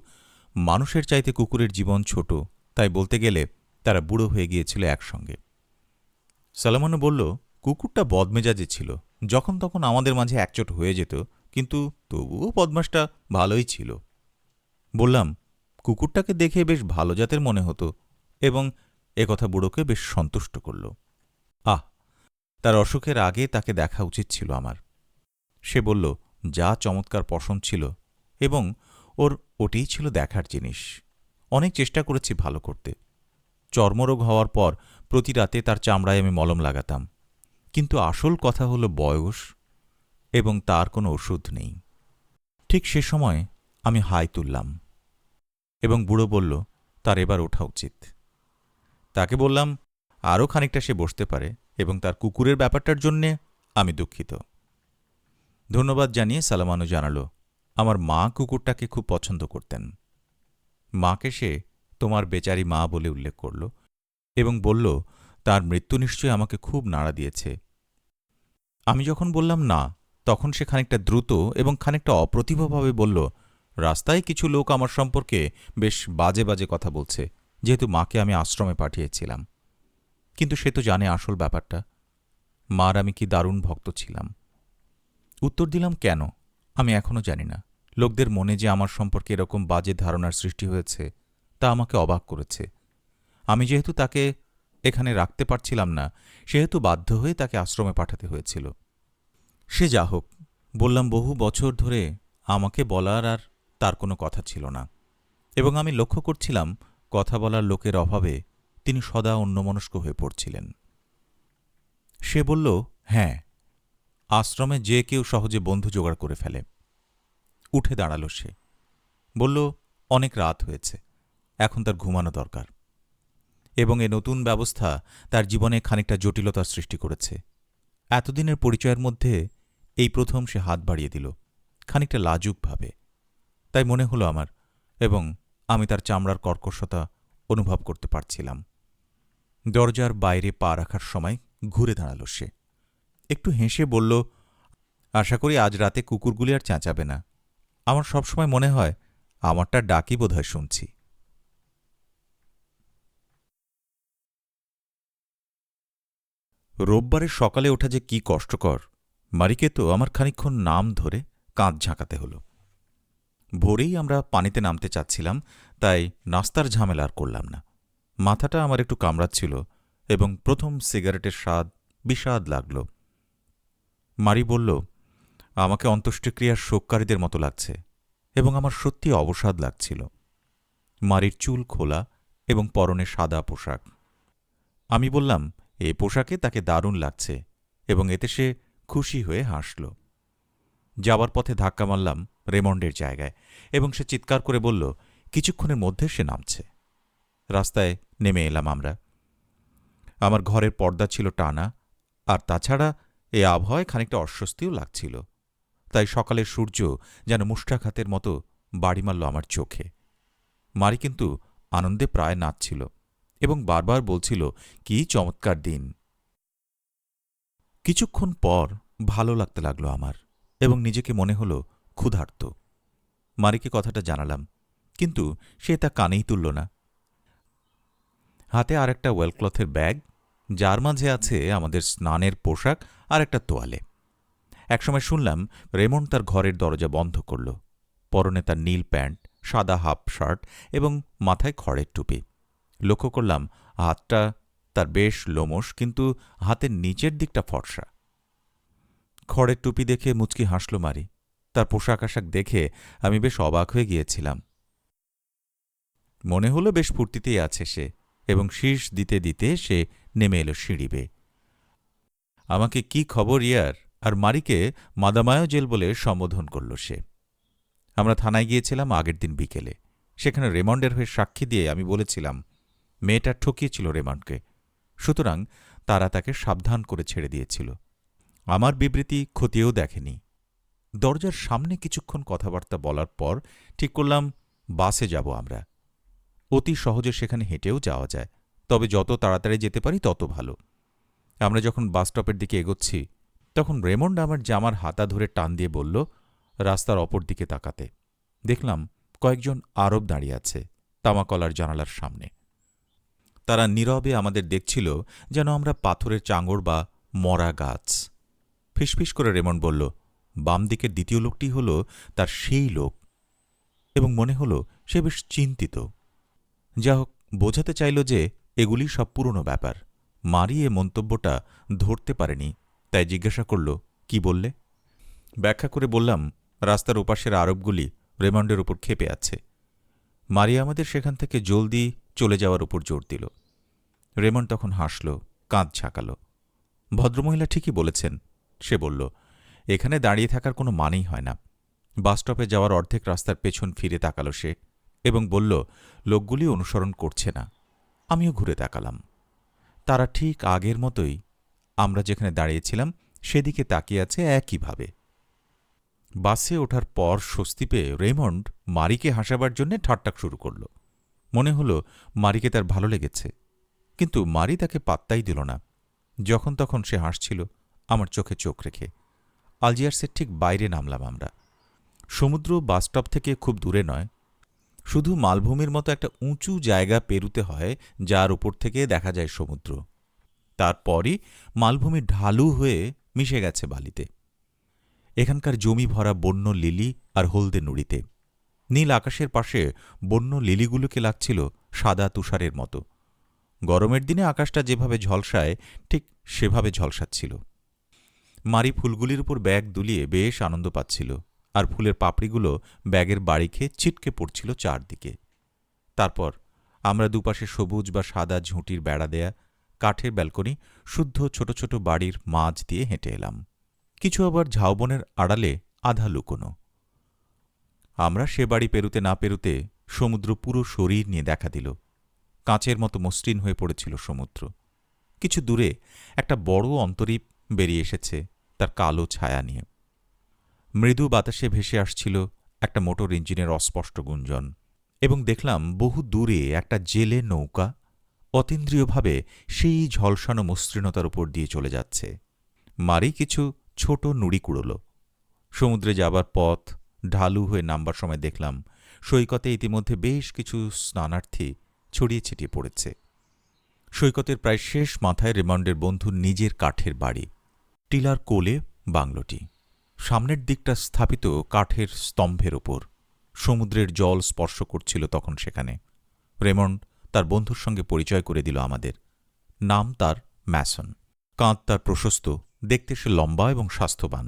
মানুষের চাইতে কুকুরের জীবন ছোট, তাই বলতে গেলে তারা বুড়ো হয়ে গিয়েছিল একসঙ্গে। সালামানো বলল কুকুরটা বদমেজাজে ছিল, যখন তখন আমাদের মাঝে একচোট হয়ে যেত, কিন্তু তবুও বদমাসটা ভালোই ছিল। বললাম কুকুরটাকে দেখে বেশ ভালো জাতের মনে হতো, এবং একথা বুড়োকে বেশ সন্তুষ্ট করল। তার অসুখের আগে তাকে দেখা উচিত ছিল আমার। সে বলল যা চমৎকার পছন্দ ছিল, এবং ওর ওটাই ছিল দেখার জিনিস। অনেক চেষ্টা করেছি ভালো করতে। চর্মরোগ হওয়ার পর প্রতি রাতে তার চামড়ায় আমি মলম লাগাতাম, কিন্তু আসল কথা হলো বয়স, এবং তার কোনো ওষুধ নেই। ঠিক সে সময় আমি হাই তুললাম, এবং বুড়ো বলল তার এবার ওঠা উচিত। তাকে বললাম আরও খানিকটা সে বসতে পারে, এবং তার কুকুরের ব্যাপারটার জন্যে আমি দুঃখিত। ধন্যবাদ জানিয়ে সালামানো জানাল আমার মা কুকুরটাকে খুব পছন্দ করতেন। মাকে সে তোমার বেচারি মা বলে উল্লেখ করল, এবং বলল তার মৃত্যু নিশ্চয়ই আমাকে খুব নাড়া দিয়েছে। আমি যখন বললাম না, তখন সে খানিকটা দ্রুত এবং খানিকটা অপ্রতিভভাবে বলল রাস্তায় কিছু লোক আমার সম্পর্কে বেশ বাজে বাজে কথা বলছে, যেহেতু মাকে আমি আশ্রমে পাঠিয়েছিলাম। কিন্তু সে তো জানে আসল ব্যাপারটা, মার আমি কি দারুণ ভক্ত ছিলাম। উত্তর দিলাম কেন আমি এখনও জানি না। লোকদের মনে যে আমার সম্পর্কে এরকম বাজে ধারণার সৃষ্টি হয়েছে তা আমাকে অবাক করেছে। আমি যেহেতু তাকে এখানে রাখতে পারছিলাম না, সেহেতু বাধ্য হয়ে তাকে আশ্রমে পাঠাতে হয়েছিল। সে যা হোক, বললাম বহু বছর ধরে আমাকে বলার আর তার কোনো কথা ছিল না, এবং আমি লক্ষ্য করছিলাম কথা বলার লোকের অভাবে তিনি সদা অন্যমনস্ক হয়ে পড়ছিলেন। সে বলল হ্যাঁ, আশ্রমে যে কেউ সহজে বন্ধু জোগাড় করে ফেলে। উঠে দাঁড়াল সে, বলল অনেক রাত হয়েছে, এখন তার ঘুমানো দরকার। এবং এ নতুন ব্যবস্থা তার জীবনে খানিকটা জটিলতার সৃষ্টি করেছে। এতদিনের পরিচয়ের মধ্যে এই প্রথম সে হাত বাড়িয়ে দিল, খানিকটা লাজুকভাবে। তাই মনে হলো আমার, এবং আমি তার চামড়ার কর্কশতা অনুভব করতে পারছিলাম। দরজার বাইরে পা রাখার সময় ঘুরে দাঁড়াল সে, একটু হেসে বলল, আশা করি আজ রাতে কুকুরগুলি আর চেঁচাবে না। আমার সবসময় মনে হয় আমারটা ডাকি বোধহয় শুনছি। রোববারের সকালে ওঠা যে কি কষ্টকর! মারিকে তো আমার খানিকক্ষণ নাম ধরে কাঁধ ঝাঁকাতে হল। ভোরেই আমরা পানিতে নামতে চাচ্ছিলাম, তাই নাস্তার ঝামেলা আর করলাম না। মাথাটা আমার একটু কামড়াচ্ছিল এবং প্রথম সিগারেটের স্বাদ বিষাদ লাগল। মারি বলল, আমাকে অন্ত্যেষ্টিক্রিয়ার শোককারীদের মতো লাগছে, এবং আমার সত্যি অবসাদ লাগছিল। মারির চুল খোলা এবং পরনে সাদা পোশাক। আমি বললাম, এ পোশাকে তাকে দারুণ লাগছে, এবং এতে সে খুশি হয়ে হাসল। যাবার পথে ধাক্কা মারলাম রেমন্ডের জায়গায়, এবং সে চিৎকার করে বলল, কিছুক্ষণের মধ্যে সে নামছে। রাস্তায় নেমে এলাম আমরা। আমার ঘরের পর্দা ছিল টানা, আর তাছাড়া এ আবহাওয়ায় খানিকটা অস্বস্তিও লাগছিল। তাই সকালের সূর্য যেন মুষ্ঠাঘাতের মতো বাড়ি মারল আমার চোখে। মারি কিন্তু আনন্দে প্রায় নাচছিল এবং বারবার বলছিল, কি চমৎকার দিন। কিছুক্ষণ পর ভালো লাগতে লাগলো আমার, এবং নিজেকে মনে হল ক্ষুধার্ত। মারিকে কথাটা জানালাম, কিন্তু সে তা কানেই তুলল না। হাতে আর একটা ওয়েলক্লথের ব্যাগ, যার মাঝে আছে আমাদের স্নানের পোশাক আর একটা তোয়ালে। একসময় শুনলাম রেমন্ড তার ঘরের দরজা বন্ধ করল। পরনে তার নীল প্যান্ট, সাদা হাফ শার্ট এবং মাথায় খড়ের টুপি। লক্ষ্য করলাম হাতটা তার বেশ লোমশ, কিন্তু হাতের নিচের দিকটা ফর্সা। খড়ের টুপি দেখে মুচকি হাসল মারি। তার পোশাক আশাক দেখে আমি বেশ অবাক হয়ে গিয়েছিলাম। মনে হলো বেশ ফুর্তিতেই আছে সে, এবং শীষ দিতে দিতে সে নেমে এলো সিঁড়ি বেয়ে। আমাকে কি খবর ইয়ার, আর মারিকে মাদামায়োজেল বলে সম্বোধন করল সে। আমরা থানায় গিয়েছিলাম আগের দিন বিকেলে। সেখানে রেমন্ডের হয়ে সাক্ষী দিয়ে আমি বলেছিলাম মেয়েটা ঠকিয়েছিল রেমন্ডকে, সুতরাং তারা তাকে সাবধান করে ছেড়ে দিয়েছিল। আমার বিবৃতি খতিয়েও দেখেনি। দরজার সামনে কিছুক্ষণ কথাবার্তা বলার পর ঠিক করলাম বাসে যাব আমরা। অতি সহজে সেখানে হেঁটেও যাওয়া যায়, তবে যত তাড়াতাড়ি যেতে পারি তত ভালো। আমরা যখন বাসস্টপের দিকে এগোচ্ছি, তখন রেমন্ড আমার জামার হাতা ধরে টান দিয়ে বলল, রাস্তার অপর দিকে তাকাতে। দেখলাম কয়েকজন আরব দাঁড়িয়ে আছে তামাকলার জানালার সামনে। তারা নীরবে আমাদের দেখছিল যেন আমরা পাথরের চাঙড় বা মরা গাছ। ফিসফিস করে রেমন্ড বলল, বাম দিকের দ্বিতীয় লোকটি হল তার সেই লোক, এবং মনে হল সে বেশ চিন্তিত। যা হোক, বোঝাতে চাইল যে এগুলি সব পুরনো ব্যাপার। মারি এ মন্তব্যটা ধরতে পারেনি, তাই জিজ্ঞাসা করল, কি বললে? ব্যাখ্যা করে বললাম, রাস্তার ওপাশের আরবগুলি রেমন্ডের উপর ক্ষেপে আছে। মারি আমাদের সেখান থেকে জলদি চলে যাওয়ার উপর জোর দিল। রেমন্ড তখন হাসল, কাঁধ ঝাঁকাল। ভদ্রমহিলা ঠিকই বলেছেন, সে বলল, এখানে দাঁড়িয়ে থাকার কোনো মানেই হয় না। বাসস্টপে যাওয়ার অর্ধেক রাস্তার পেছন ফিরে তাকাল সে, এবং বলল, লোকগুলি অনুসরণ করছে না। আমিও ঘুরে তাকালাম। তারা ঠিক আগের মতোই আমরা যেখানে দাঁড়িয়েছিলাম সেদিকে তাকিয়ে আছে একইভাবে। বাসে ওঠার পর স্বস্তি পেয়ে রেমন্ড মারিকে হাসাবার জন্যে ঠাট্টা শুরু করল। মনে হল মারিকে তার ভালো লেগেছে, কিন্তু মারি তাকে পাত্তাই দিল না। যখন তখন সে হাসছিল আমার চোখে চোখ রেখে। আলজিয়ার্সের ঠিক বাইরে নামলাম আমরা। সমুদ্র বাসস্টপ থেকে খুব দূরে নয়, শুধু মালভূমির মতো একটা উঁচু জায়গা পেরুতে হয়, যার উপর থেকে দেখা যায় সমুদ্র। তারপরই মালভূমি ঢালু হয়ে মিশে গেছে বালিতে। এখানকার জমি ভরা বন্য লিলি আর হলদে নুড়িতে। নীল আকাশের পাশে বন্য লিলিগুলোকে লাগছিল সাদা তুষারের মতো। গরমের দিনে আকাশটা যেভাবে ঝলসায়, ঠিক সেভাবে ঝলসাচ্ছিল। মারি ফুলগুলির উপর ব্যাগ দুলিয়ে বেশ আনন্দ পাচ্ছিল, আর ফুলের পাপড়িগুলো ব্যাগের বাড়ি খেয়ে ছিটকে পড়ছিল চারদিকে। তারপর আমরা দুপাশে সবুজ বা সাদা ঝুঁটির বেড়া দেয়া কাঠের ব্যালকনি, শুদ্ধ ছোট ছোট বাড়ির মাঝ দিয়ে হেঁটে এলাম। কিছু আবার ঝাউবনের আড়ালে আধা লুকোনো। আমরা সে বাড়ি পেরুতে না পেরুতে সমুদ্র পুরো শরীর নিয়ে দেখা দিল। কাঁচের মতো মসৃণ হয়ে পড়েছিল সমুদ্র। কিছু দূরে একটা বড় অন্তরীপ বেরিয়ে এসেছে তার কালো ছায়া নিয়ে। মৃদু বাতাসে ভেসে আসছিল একটা মোটর ইঞ্জিনের অস্পষ্ট গুঞ্জন, এবং দেখলাম বহু দূরে একটা জেলে নৌকা অতীন্দ্রিয়ভাবে সেই ঝলসানো মসৃণতার উপর দিয়ে চলে যাচ্ছে। মারি কিছু ছোট নুড়ি কুড়োল। সমুদ্রে যাবার পথ ঢালু হয়ে নামবার সময় দেখলাম সৈকতে ইতিমধ্যে বেশ কিছু স্নানার্থী ছড়িয়ে ছিটিয়ে পড়েছে। সৈকতের প্রায় শেষ মাথায় রেমন্ডের বন্ধুর নিজের কাঠের বাড়ি, টিলার কোলে বাংলোটি। সামনের দিকটা স্থাপিত কাঠের স্তম্ভের ওপর। সমুদ্রের জল স্পর্শ করছিল তখন সেখানে। রেমন্ড তার বন্ধুর সঙ্গে পরিচয় করে দিল আমাদের। নাম তার ম্যাসন। কাঁধ তার প্রশস্ত, দেখতে সে লম্বা এবং স্বাস্থ্যবান।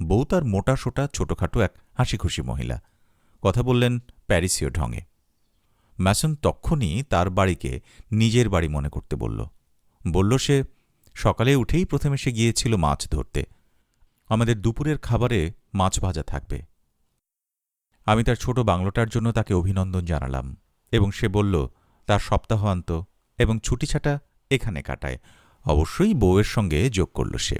বউ তার মোটা সোটা ছোটখাটো এক হাসিখুশি মহিলা। কথা বললেন প্যারিসীয় ঢঙে। ম্যাসন তক্ষুনি তার বাড়িকে নিজের বাড়ি মনে করতে বলল সে সকালে উঠেই প্রথমে সে গিয়েছিল মাছ ধরতে। আমাদের দুপুরের খাবারে মাছ ভাজা থাকবে। আমি তার ছোট বাংলোটার জন্য তাকে অভিনন্দন জানালাম, এবং সে বলল তার সপ্তাহান্ত এবং ছুটিছাটা এখানে কাটায়। অবশ্যই বউয়ের সঙ্গে যোগ করল সে।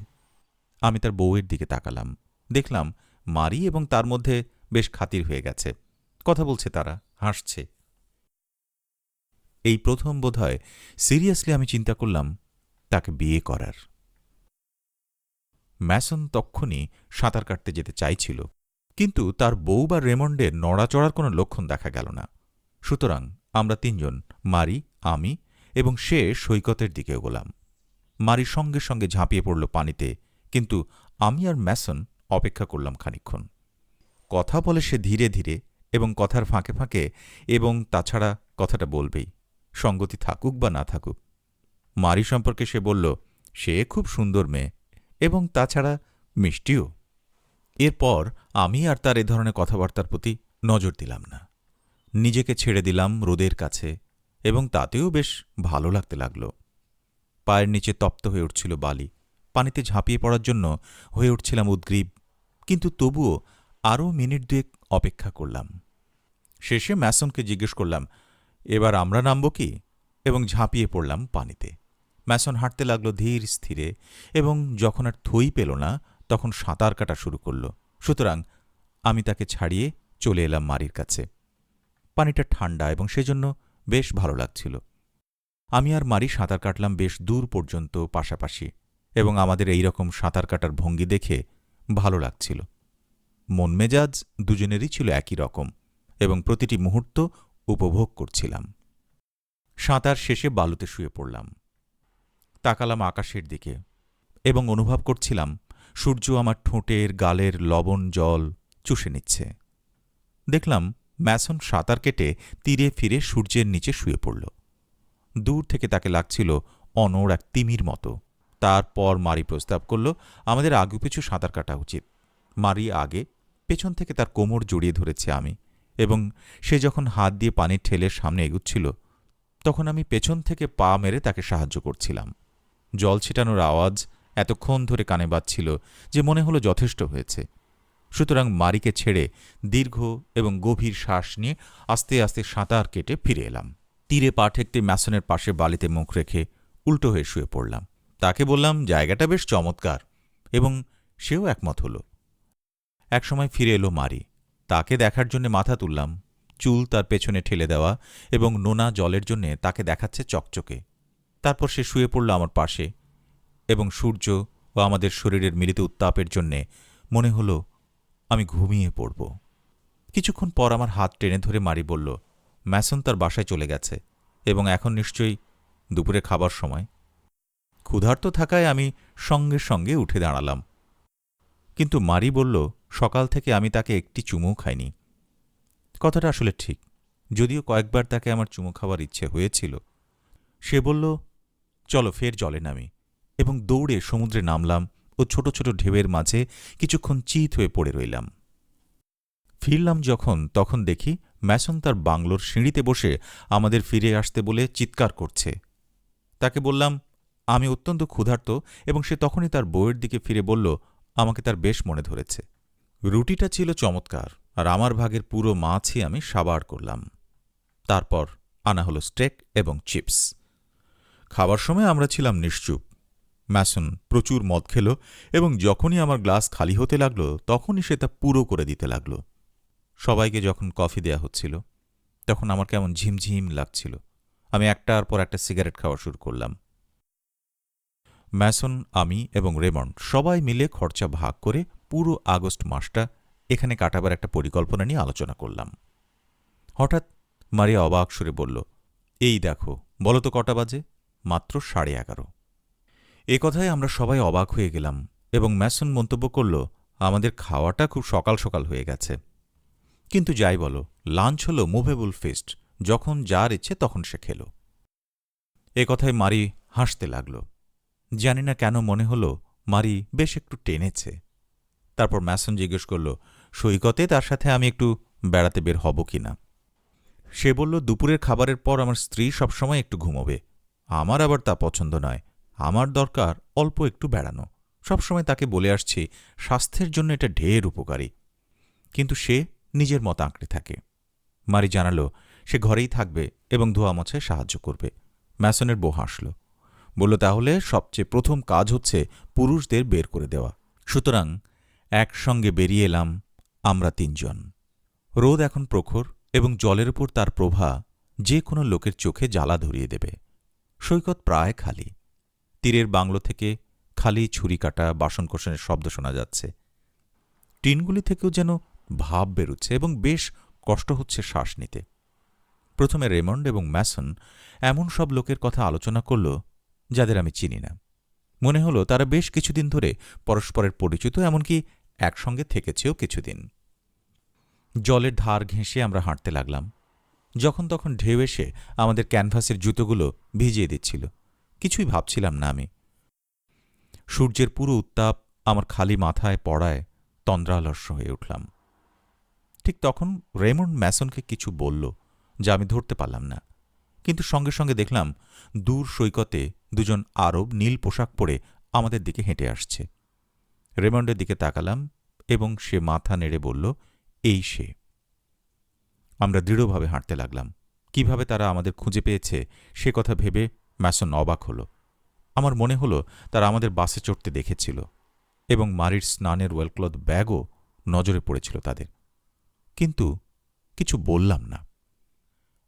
আমি তার বউয়ের দিকে তাকালাম, দেখলাম মারি এবং তার মধ্যে বেশ খাতির হয়ে গেছে। কথা বলছে, তারা হাসছে। এই প্রথম বোধহয় সিরিয়াসলি আমি চিন্তা করলাম তাকে বিয়ে করার। ম্যাসন তক্ষুনি সাঁতার কাটতে যেতে চাইছিল, কিন্তু তার বউ বা রেমন্ডের নড়াচড়ার কোনো লক্ষণ দেখা গেল না। সুতরাং আমরা তিনজন, মারি, আমি এবং সে সৈকতের দিকে এগোলাম। মারি সঙ্গে সঙ্গে ঝাঁপিয়ে পড়ল পানিতে, কিন্তু আমি আর ম্যাসন অপেক্ষা করলাম খানিকক্ষণ। কথা বলে সে ধীরে ধীরে এবং কথার ফাঁকে ফাঁকে, এবং তাছাড়া কথাটা বলবেই, সঙ্গতি থাকুক বা না থাকুক। মারি সম্পর্কে সে বলল সে খুব সুন্দর মেয়ে এবং তাছাড়া মিষ্টিও। এরপর আমি আর তার এ ধরনের কথাবার্তার প্রতি নজর দিলাম না। নিজেকে ছেড়ে দিলাম রোদের কাছে, এবং তাতেও বেশ ভালো লাগতে লাগল। পায়ের নিচে তপ্ত হয়ে উঠছিল বালি। পানিতে ঝাঁপিয়ে পড়ার জন্য হয়ে উঠছিলাম উদ্গ্রীব, কিন্তু তবুও আরও মিনিট দুয়েক অপেক্ষা করলাম। শেষে ম্যাসনকে জিজ্ঞেস করলাম, এবার আমরা নামব কি? এবং ঝাঁপিয়ে পড়লাম পানিতে। ম্যাসন হাঁটতে লাগল ধীর স্থিরে, এবং যখন আর থই পেল না তখন সাঁতার কাটা শুরু করল। সুতরাং আমি তাকে ছাড়িয়ে চলে এলাম মারির কাছে। পানিটা ঠান্ডা এবং সেজন্য বেশ ভালো লাগছিল। আমি আর মারি সাঁতার কাটলাম বেশ দূর পর্যন্ত পাশাপাশি, এবং আমাদের এই রকম সাঁতার কাটার ভঙ্গি দেখে ভালো লাগছিল। মন মেজাজ দুজনেরই ছিল একই রকম, এবং প্রতিটি মুহূর্ত উপভোগ করছিলাম। সাঁতার শেষে বালুতে শুয়ে পড়লাম। তাকালাম আকাশের দিকে, এবং অনুভব করছিলাম সূর্য আমার ঠোঁটের গালের লবণ জল চুষে নিচ্ছে। দেখলাম ম্যাসন সাঁতার কেটে তীরে ফিরে সূর্যের নিচে শুয়ে পড়ল। দূর থেকে তাকে লাগছিল অনড় এক তিমির মতো। তারপর মারি প্রস্তাব করল আমাদের আগুপিছু সাঁতার কাটা উচিত। মারি আগে, পেছন থেকে তার কোমর জড়িয়ে ধরেছে আমি, এবং সে যখন হাত দিয়ে পানির ঠেলে সামনে এগুচ্ছিল তখন আমি পেছন থেকে পা মেরে তাকে সাহায্য করছিলাম। জল ছিটানোর আওয়াজ এতক্ষণ ধরে কানে বাজছিল যে মনে হলো যথেষ্ট হয়েছে। সুতরাং মারিকে ছেড়ে দীর্ঘ এবং গভীর শ্বাস নিয়ে আস্তে আস্তে সাঁতার কেটে ফিরে এলাম। তীরে পা ঠেকতে ম্যাসনের পাশে বালিতে মুখ রেখে উল্টো হয়ে শুয়ে পড়লাম। তাকে বললাম জায়গাটা বেশ চমৎকার, এবং সেও একমত হল। একসময় ফিরে এলো মারি। তাকে দেখার জন্য মাথা তুললাম। চুল তার পেছনে ঠেলে দেওয়া এবং নোনা জলের জন্যে তাকে দেখাচ্ছে চকচকে। তারপর সে শুয়ে পড়ল আমার পাশে, এবং সূর্য ও আমাদের শরীরের মিলিত উত্তাপের জন্যে মনে হল আমি ঘুমিয়ে পড়ব। কিছুক্ষণ পর আমার হাত টেনে ধরে মারি বলল, ম্যাসন তার বাসায় চলে গেছে, এবং এখন নিশ্চয়ই দুপুরে খাবার সময়। ক্ষুধার্ত থাকায় আমি সঙ্গে সঙ্গে উঠে দাঁড়ালাম। কিন্তু মারি বলল সকাল থেকে আমি তাকে একটি চুমু খাইনি। কথাটা আসলে ঠিক, যদিও কয়েকবার তাকে আমার চুমু খাওয়ার ইচ্ছে হয়েছিল। সে বলল, চলো ফের জলে নামি, এবং দৌড়ে সমুদ্রে নামলাম ও ছোট ছোট ঢেউয়ের মাঝে কিছুক্ষণ চিত হয়ে পড়ে রইলাম। ফিরলাম যখন, তখন দেখি ম্যাসন তার বাংলোর সিঁড়িতে বসে আমাদের ফিরে আসতে বলে চিৎকার করছে। তাকে বললাম আমি অত্যন্ত ক্ষুধার্ত, এবং সে তখনই তার বউয়ের দিকে ফিরে বলল আমাকে তার বেশ মনে ধরেছে। রুটিটা ছিল চমৎকার, আর আমার ভাগের পুরো মাছই আমি সাবাড় করলাম। তারপর আনা হলো স্টেক এবং চিপস। খাবার সময় আমরা ছিলাম নিশ্চুপ। ম্যাসন প্রচুর মদ খেল এবং যখনই আমার গ্লাস খালি হতে লাগল তখনই সে তা পুরো করে দিতে লাগল। সবাইকে যখন কফি দেয়া হচ্ছিল তখন আমার কেমন ঝিমঝিম লাগছিল। আমি একটার পর একটা সিগারেট খাওয়া শুরু করলাম। ম্যাসন, আমি এবং রেমন্ড সবাই মিলে খরচা ভাগ করে পুরো আগস্ট মাসটা এখানে কাটাবার একটা পরিকল্পনা নিয়ে আলোচনা করলাম। হঠাৎ মারিয়া অবাক সুরে বলল, এই দেখো, বলো তো কটা বাজে? মাত্র 11:30। এ কথায় আমরা সবাই অবাক হয়ে গেলাম এবং ম্যাসন মন্তব্য করল, আমাদের খাওয়াটা খুব সকাল সকাল হয়ে গেছে। কিন্তু যাই বলো, লাঞ্চ হল মুভেবল ফিস্ট, যখন যার ইচ্ছে তখন সে খেল। এ কথায় মারি হাসতে লাগল। জানি না কেন মনে হল মারি বেশ একটু টেনেছে। তারপর ম্যাসন জিজ্ঞেস করল, সৈকতে তার সাথে আমি একটু বেড়াতে বের হব কি না। সে বলল, দুপুরের খাবারের পর আমার স্ত্রী সবসময় একটু ঘুমোবে, আমার আবার তা পছন্দ নয়। আমার দরকার অল্প একটু বেড়ানো। সবসময় তাকে বলে আসছি স্বাস্থ্যের জন্য এটা ঢের উপকারী, কিন্তু সে নিজের মত আঁকড়ে থাকে। মারি জানাল সে ঘরেই থাকবে এবং ধোয়া মোছায় সাহায্য করবে। ম্যাসনের বউ হাসল, বলল, তাহলে সবচেয়ে প্রথম কাজ হচ্ছে পুরুষদের বের করে দেওয়া। সুতরাং একসঙ্গে বেরিয়ে এলাম আমরা 3 জন। রোদ এখন প্রখর এবং জলের উপর তার প্রভা যে কোনো লোকের চোখে জ্বালা ধরিয়ে দেবে। সৈকত প্রায় খালি। তীরের বাংলো থেকে খালি ছুরি কাটা বাসনকোসনের শব্দ শোনা যাচ্ছে। টিনগুলি থেকেও যেন ভাব বেরুচ্ছে এবং বেশ কষ্ট হচ্ছে শ্বাস নিতে। প্রথমে রেমন্ড এবং ম্যাসন এমন সব লোকের কথা আলোচনা করল যাদের আমি চিনি না। মনে হল তারা বেশ কিছুদিন ধরে পরস্পরের পরিচিত, এমনকি একসঙ্গে থেকেছেও কিছুদিন। জলের ধার ঘেঁষে আমরা হাঁটতে লাগলাম। যখন তখন ঢেউ এসে আমাদের ক্যানভাসের জুতোগুলো ভিজিয়ে দিচ্ছিল। কিছুই ভাবছিলাম না আমি। সূর্যের পুরো উত্তাপ আমার খালি মাথায় পড়ায় তন্দ্রালস্য হয়ে উঠলাম। ঠিক তখন রেমন্ড ম্যাসনকে কিছু বলল, যা আমি ধরতে পারলাম না, কিন্তু সঙ্গে সঙ্গে দেখলাম দূর সৈকতে 2 জন আরব নীল পোশাক পরে আমাদের দিকে হেঁটে আসছে। রেমন্ডের দিকে তাকালাম এবং সে মাথা নেড়ে বলল, এই সে। আমরা দৃঢ়ভাবে হাঁটতে লাগলাম। কিভাবে তারা আমাদের খুঁজে পেয়েছে সে কথা ভেবে ম্যাসন অবাক হল। আমার মনে হল তারা আমাদের বাসে চড়তে দেখেছিল এবং মারির স্নানের ওয়েলক্লথ ব্যাগও নজরে পড়েছিল তাদের। কিন্তু কিছু বললাম না।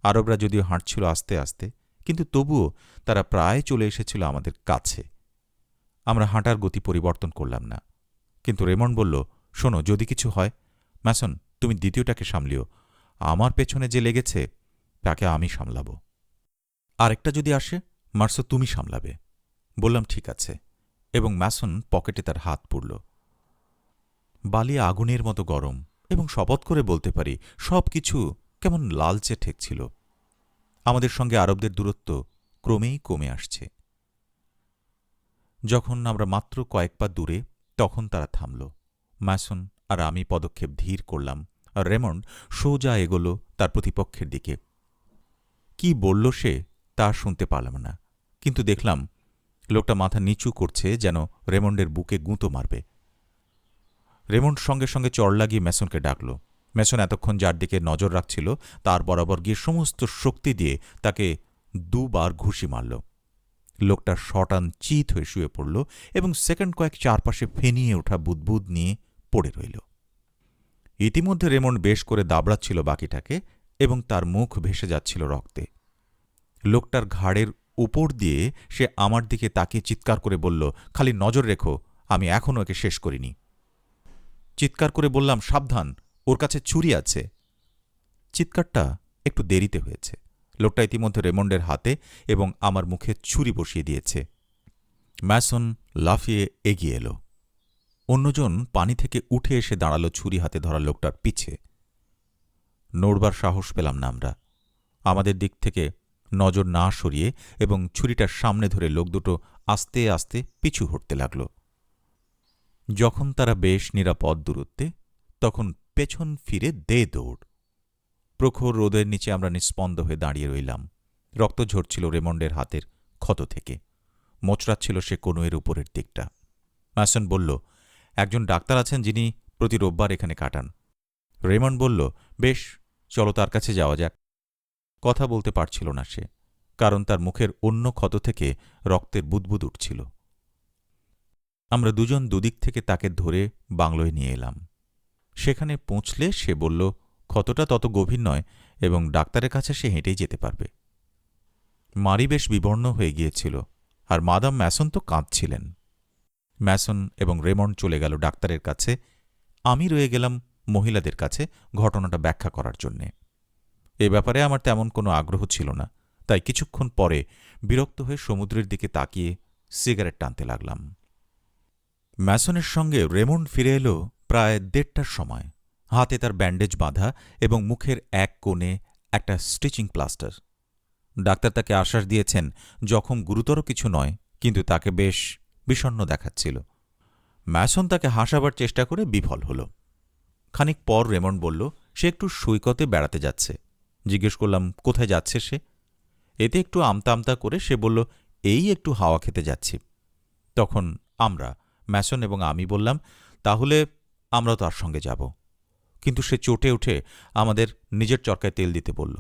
আরবরা যদিও হাঁটছিল আস্তে আস্তে, কিন্তু তবুও তারা প্রায় চলে এসেছিল আমাদের কাছে। আমরা হাঁটার গতি পরিবর্তন করলাম না। কিন্তু রেমন্ড বলল, শোনো, যদি কিছু হয়, ম্যাসন তুমি দ্বিতীয়টাকে সামলিও। আমার পেছনে যে লেগেছে তাকে আমি সামলাব। আরেকটা যদি আসে, মার্সো তুমি সামলাবে। বললাম, ঠিক আছে, এবং ম্যাসন পকেটে তার হাত পুরল। বালি আগুনের মতো গরম এবং শপথ করে বলতে পারি সব কিছু কেমন লালচে ঠেকছিল। আমাদের সঙ্গে আরবদের দূরত্ব ক্রমেই কমে আসছে। যখন আমরা মাত্র কয়েক পা দূরে, তখন তারা থামল। ম্যাসন আর আমি পদক্ষেপ ধীর করলাম, আর রেমন্ড সোজা এগোল তার প্রতিপক্ষের দিকে। কি বলল সে তা শুনতে পারলাম না, কিন্তু দেখলাম লোকটা মাথা নিচু করছে, যেন রেমন্ডের বুকে গুঁতো মারবে। রেমন্ড সঙ্গে সঙ্গে চড় লাগিয়ে ম্যাসনকে ডাকল। ম্যাসন এতক্ষণ যার দিকে নজর রাখছিল তার বরাবর গিয়ে সমস্ত শক্তি দিয়ে তাকে 2 বার ঘুষি মারল। লোকটা শটান চিত হয়ে শুয়ে পড়ল এবং সেকেন্ড কয়েক চারপাশে ফেনিয়ে ওঠা বুদবুদ নিয়ে পড়ে রইল। ইতিমধ্যে রেমন্ড বেশ করে দাবড়াচ্ছিল বাকিটাকে এবং তার মুখ ভেসে যাচ্ছিল রক্তে। লোকটার ঘাড়ের উপর দিয়ে সে আমার দিকে তাকিয়ে চিৎকার করে বলল, খালি নজর রেখো, আমি এখনও একে শেষ করিনি। চিৎকার করে বললাম, সাবধান, ওর কাছে ছুরি আছে। চিৎকারটা একটু দেরিতে হয়েছে। লোকটা ইতিমধ্যে রেমন্ডের হাতে এবং আমার মুখে ছুরি বসিয়ে দিয়েছে। ম্যাসন লাফিয়ে এগিয়ে এলো। অন্যজন পানি থেকে উঠে এসে দাঁড়াল ছুরি হাতে ধরা লোকটার পিছে। নড়বার সাহস পেলাম না আমরা। আমাদের দিক থেকে নজর না সরিয়ে এবং ছুরিটার সামনে ধরে লোক দুটো আস্তে আস্তে পিছু হটতে লাগল। যখন তারা বেশ নিরাপদ দূরত্বে, তখন পেছন ফিরে দে দৌড়। প্রখর রোদের নিচে আমরা নিস্পন্দ হয়ে দাঁড়িয়ে রইলাম। রক্ত ঝরছিল রেমন্ডের হাতের ক্ষত থেকে। মোচড়াচ্ছিল সে কনুয়ের উপরের দিকটা। ম্যাসন বলল, একজন ডাক্তার আছেন যিনি প্রতি রোববার এখানে কাটান। রেমন্ড বলল, বেশ, চলো তার কাছে যাওয়া যাক। কথা বলতে পারছিল না সে, কারণ তার মুখের অন্য ক্ষত থেকে রক্তের বুদবুদ উঠছিল। আমরা দুজন দুদিক থেকে তাকে ধরে বাংলোয় নিয়ে এলাম। সেখানে পৌঁছলে সে বলল ক্ষতটা তত গভীর নয় এবং ডাক্তারের কাছে সে হেঁটেই যেতে পারবে। মারি বেশ বিবর্ণ হয়ে গিয়েছিল, আর মাদাম ম্যাসন তো কাঁদছিলেন। ম্যাসন এবং রেমন্ড চলে গেল ডাক্তারের কাছে। আমি রয়ে গেলাম মহিলাদের কাছে ঘটনাটা ব্যাখ্যা করার জন্যে। এ ব্যাপারে আমার তেমন কোনো আগ্রহ ছিল না, তাই কিছুক্ষণ পরে বিরক্ত হয়ে সমুদ্রের দিকে তাকিয়ে সিগারেট টানতে লাগলাম। ম্যাসনের সঙ্গে রেমন্ড ফিরে এলো প্রায় 1:30টার সময়। হাতে তার ব্যান্ডেজ বাঁধা এবং মুখের এক কোণে একটা স্টিচিং প্লাস্টার। ডাক্তার তাকে আশ্বাস দিয়েছেন জখম গুরুতর কিছু নয়, কিন্তু তাকে বেশ বিষণ্ণ দেখাচ্ছিল। ম্যাসন তাকে হাসাবার চেষ্টা করে বিফল হল। খানিক পর রেমন্ড বলল সে একটু সৈকতে বেড়াতে যাচ্ছে। জিজ্ঞেস করলাম কোথায় যাচ্ছে সে। এতে একটু আমতা আমতা করে সে বলল এই একটু হাওয়া খেতে যাচ্ছি। তখন আমরা, ম্যাসন এবং আমি বললাম তাহলে আমরাও তার সঙ্গে যাব। কিন্তু সে চটে উঠে আমাদের নিজের চরকায় তেল দিতে বলল।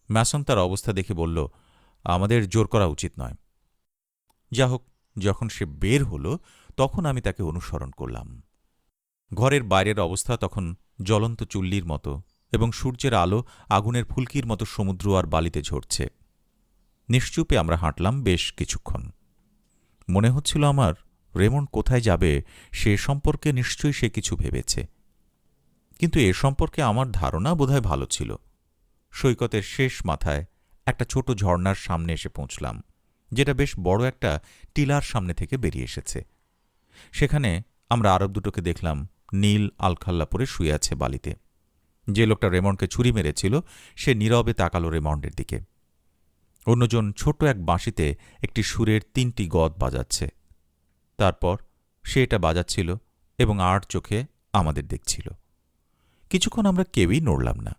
ম্যাসন তার অবস্থা দেখে বলল আমাদের জোর করা উচিত নয়। যা হোক, যখন সে বের হল তখন আমি তাকে অনুসরণ করলাম। ঘরের বাইরের অবস্থা তখন জ্বলন্ত চুল্লির মতো এবং সূর্যের আলো আগুনের ফুলকির মতো সমুদ্র আর বালিতে ঝরছে। নিশ্চুপে আমরা হাঁটলাম বেশ কিছুক্ষণ। মনে হচ্ছিল আমার রেমন্ড কোথায় যাবে সে সম্পর্কে নিশ্চয়ই সে কিছু ভেবেছে, কিন্তু এ সম্পর্কে আমার ধারণা বোধহয় ভালো ছিল। সৈকতের শেষ মাথায় একটা ছোট ঝর্ণার সামনে এসে পৌঁছলাম, যেটা বেশ বড় একটা টিলার সামনে থেকে বেরিয়ে এসেছে। সেখানে আমরা আরব দুটোকে দেখলাম নীল আলখাল্লা পরে শুয়ে আছে বালিতে। যে লোকটা রেমন্ডকে ছুরি মেরেছিল সে নীরবে তাকালো রেমন্ডের দিকে। অন্যজন ছোট এক বাঁশিতে একটি সুরের 3টি গদ বাজাচ্ছে। তারপর সে এটা বাজাচ্ছিল এবং আড় চোখে আমাদের দেখছিল। কিছুক্ষণ আমরা কেউই নড়লাম না,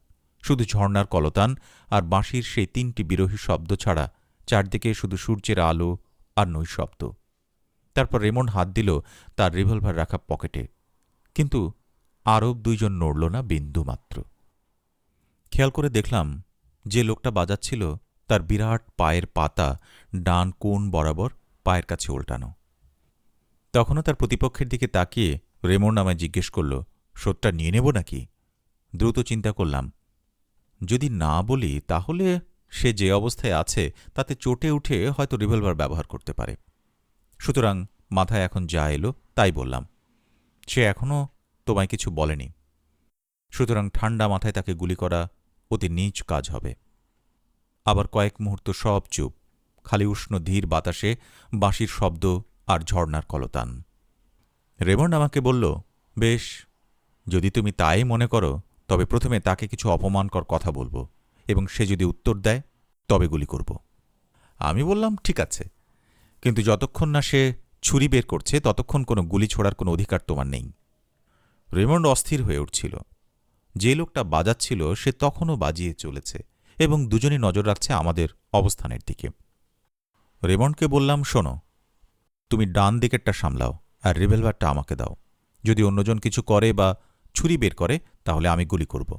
শুধু ঝর্ণার কলতান আর বাঁশির সেই 3টি বিরোহী শব্দ ছাড়া চারদিকে শুধু সূর্যের আলো আর নৈশব্দ। তারপর রেমন্ড হাত দিল তার রিভলভার রাখা পকেটে, কিন্তু আরব দুইজন নড়ল না বিন্দুমাত্র। খেয়াল করে দেখলাম যে লোকটা বাজাচ্ছিল তার বিরাট পায়ের পাতা ডান কোণ বরাবর পায়ের কাছে উল্টানো। তখনও তার প্রতিপক্ষের দিকে তাকিয়ে রেমন্ড আমায় জিজ্ঞেস করল শোধটা নিয়ে নেব নাকি। দ্রুত চিন্তা করলাম যদি না বলি তাহলে সে যে অবস্থায় আছে তাতে চটে উঠে হয়তো রিভলভার ব্যবহার করতে পারে। সুতরাং মাথায় এখন যা এলো তাই বললাম। সে এখনও তোমায় কিছু বলেনি, সুতরাং ঠান্ডা মাথায় তাকে গুলি করা অতি নীচ কাজ হবে। আবার কয়েক মুহূর্ত সব চুপ, খালি উষ্ণ ধীর বাতাসে বাঁশির শব্দ আর ঝর্ণার কলতান। রেমন্ড আমাকে বলল বেশ, যদি তুমি তাই মনে করো তবে প্রথমে তাকে কিছু অপমানকর কথা বলবো এবং সে যদি উত্তর দেয় তবে গুলি করব। আমি বললাম ঠিক আছে, কিন্তু যতক্ষণ না সে ছুরি বের করছে ততক্ষণ কোনো গুলি ছোড়ার কোনো অধিকার তোমার নেই। রেমন্ড অস্থির হয়ে উঠছিল। যে লোকটা বাজাচ্ছিল সে তখনও বাজিয়ে চলেছে এবং দুজনই নজর রাখছে আমাদের অবস্থানের দিকে। রেমন্ডকে বললাম শোনো, তুমি ডান দিকেরটা সামলাও আর রিভলভারটা আমাকে দাও। যদি অন্যজন কিছু করে বা ছুরি বের করে তাহলে আমি গুলি করব।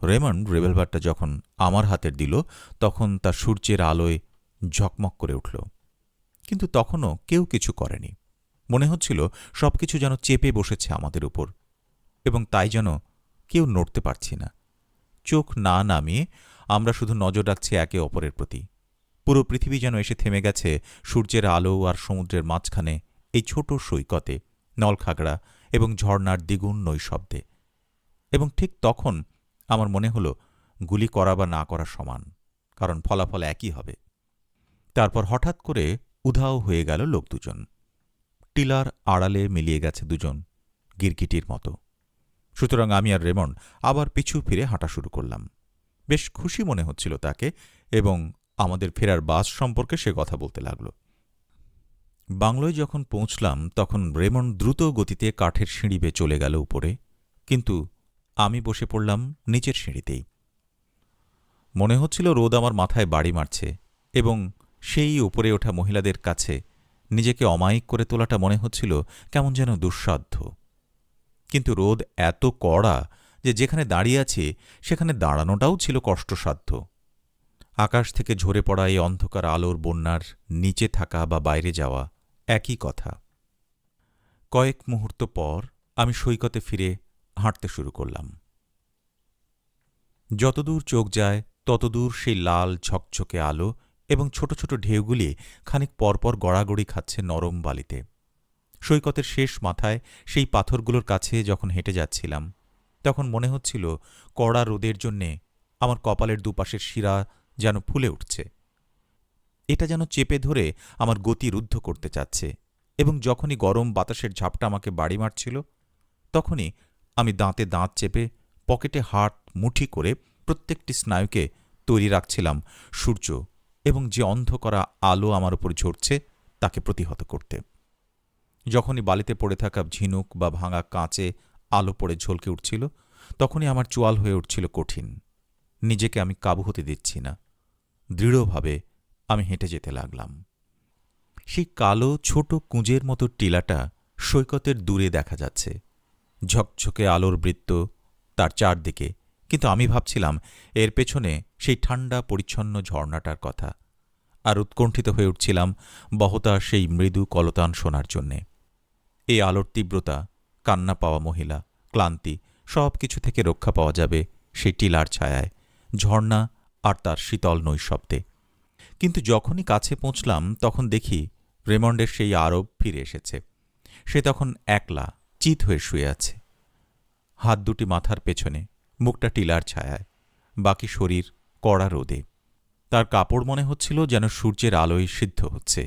রেমন্ড রিভলভারটা যখন আমার হাতের দিল তখন তার সূর্যের আলোয় ঝকমক করে উঠল, কিন্তু তখনও কেউ কিছু করেনি। মনে হচ্ছিল সবকিছু যেন চেপে বসেছে আমাদের উপর, এবং তাই যেন কেউ নড়তে পারছি না। চোখ না নামিয়ে আমরা শুধু নজর রাখছি একে অপরের প্রতি। পুরো পৃথিবী যেন এসে থেমে গেছে সূর্যের আলো আর সমুদ্রের মাঝখানে এই ছোট সৈকতে, নলখাগড়া এবং ঝর্ণার দ্বিগুণ নৈশব্দে। এবং ঠিক তখন আমার মনে হল গুলি করা বা না করা সমান, কারণ ফলাফল একই হবে। তারপর হঠাৎ করে উধাও হয়ে গেল লোক দুজন। টিলার আড়ালে মিলিয়ে গেছে দুজন গিরগিটির মতো। সুতরাং আমি আর রেমন্ড আবার পিছু ফিরে হাঁটা শুরু করলাম। বেশ খুশি মনে হচ্ছিল তাকে, এবং আমাদের ফেরার বাস সম্পর্কে সে কথা বলতে লাগল। বাংলোয় যখন পৌঁছলাম তখন রেমন্ড দ্রুত গতিতে কাঠের সিঁড়ি বেয়ে চলে গেল উপরে, কিন্তু আমি বসে পড়লাম নিচের সিঁড়িতেই। মনে হচ্ছিল রোদ আমার মাথায় বাড়ি মারছে, এবং সেই উপরে ওঠা মহিলাদের কাছে নিজেকে অমায়িক করে তোলাটা মনে হচ্ছিল কেমন যেন দুঃসাধ্য। কিন্তু রোদ এত কড়া যে যেখানে দাঁড়িয়ে আছি সেখানে দাঁড়ানোটাও ছিল কষ্টসাধ্য, আকাশ থেকে ঝরে পড়া এই অন্ধকার আলোর বন্যার নিচে থাকা বা বাইরে যাওয়া একই কথা। কয়েক মুহূর্ত পর আমি সৈকতে ফিরে হাঁটতে শুরু করলাম। যতদূর চোখ যায় ততদূর সেই লাল ঝকঝকে আলো এবং ছোট ছোট ঢেউগুলি খানিক পরপর গড়াগড়ি খাচ্ছে নরম বালিতে। সৈকতের শেষ মাথায় সেই পাথরগুলোর কাছে যখন হেঁটে যাচ্ছিলাম, তখন মনে হচ্ছিল কড়া রোদের জন্যে আমার কপালের দুপাশের শিরা যেন ফুলে উঠছে। এটা যেন চেপে ধরে আমার গতি রুদ্ধ করতে চাচ্ছে, এবং যখনই গরম বাতাসের ঝাপটা আমাকে বাড়ি মারছিল, তখনই আমি দাঁতে দাঁত চেপে পকেটে হাত মুঠি করে প্রত্যেকটি স্নায়ুকে তৈরি রাখছিলাম সূর্য এবং যে অন্ধ করা আলো আমার উপর ঝরছে তাকে প্রতিহত করতে। যখনই বালিতে পড়ে থাকা ঝিনুক বা ভাঙা কাঁচে আলো পড়ে ঝলকে উঠছিল, তখনই আমার চোয়াল হয়ে উঠছিল কঠিন। নিজেকে আমি কাবু হতে দিচ্ছি না। দৃঢ়ভাবে আমি হেঁটে যেতে লাগলাম। সেই কালো ছোট কুঁজের মতো টিলাটা সৈকতের দূরে দেখা যাচ্ছে, ঝকঝকে আলোর বৃত্ত তার চারদিকে, কিন্তু আমি ভাবছিলাম এর পেছনে সেই ঠান্ডা পরিচ্ছন্ন ঝর্ণাটার কথা, আর উৎকণ্ঠিত হয়ে উঠছিলাম বহতা সেই মৃদু কলতান শোনার জন্যে। এই আলোর তীব্রতা, কান্না পাওয়া মহিলা, ক্লান্তি সব কিছু থেকে রক্ষা পাওয়া যাবে সেই টিলার ছায়ায়, ঝর্ণা আর তার শীতল নৈশব্দে। কিন্তু যখনই কাছে পৌঁছলাম তখন দেখি রেমন্ডের সেই আরব ফিরে এসেছে। সে তখন একলা চিত হয়ে শুয়ে আছে, হাত দুটি মাথার পেছনে, মুখটা টিলার ছায়ায়, বাকি শরীর কড়া রোদে। তার কাপড় মনে হচ্ছিল যেন সূর্যের আলোয় সিদ্ধ হচ্ছে।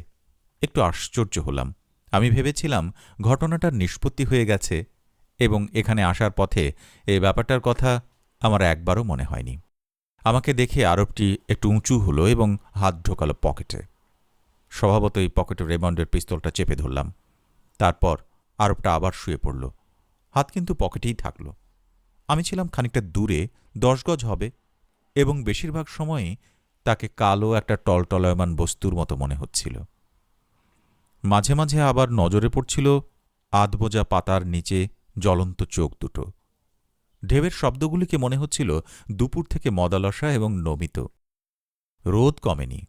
একটু আশ্চর্য হলাম। আমি ভেবেছিলাম ঘটনাটার নিষ্পত্তি হয়ে গেছে, এবং এখানে আসার পথে এই ব্যাপারটার কথা আমার একবারও মনে হয়নি। আমাকে দেখে আরবটি একটু উঁচু হলো এবং হাত ঢোকালো পকেটে। স্বভাবতই পকেটে রেমন্ডের পিস্তলটা চেপে ধরলাম। তারপর আরবটা আবার শুয়ে পড়ল, হাত কিন্তু পকেটেই থাকল। আমি ছিলাম খানিকটা দূরে, 10 গজ হবে, এবং বেশিরভাগ সময়ই তাকে কালো একটা টলটলয়মান বস্তুর মতো মনে হচ্ছিল। মাঝে মাঝে আবার নজরে পড়ছিল আধবোজা পাতার নিচে জ্বলন্ত চোখ দুটো। ঢেউয়ের শব্দগুলিকে মনে হচ্ছিল দুপুর থেকে মদালসা এবং নমিত। রোদ কমেনি,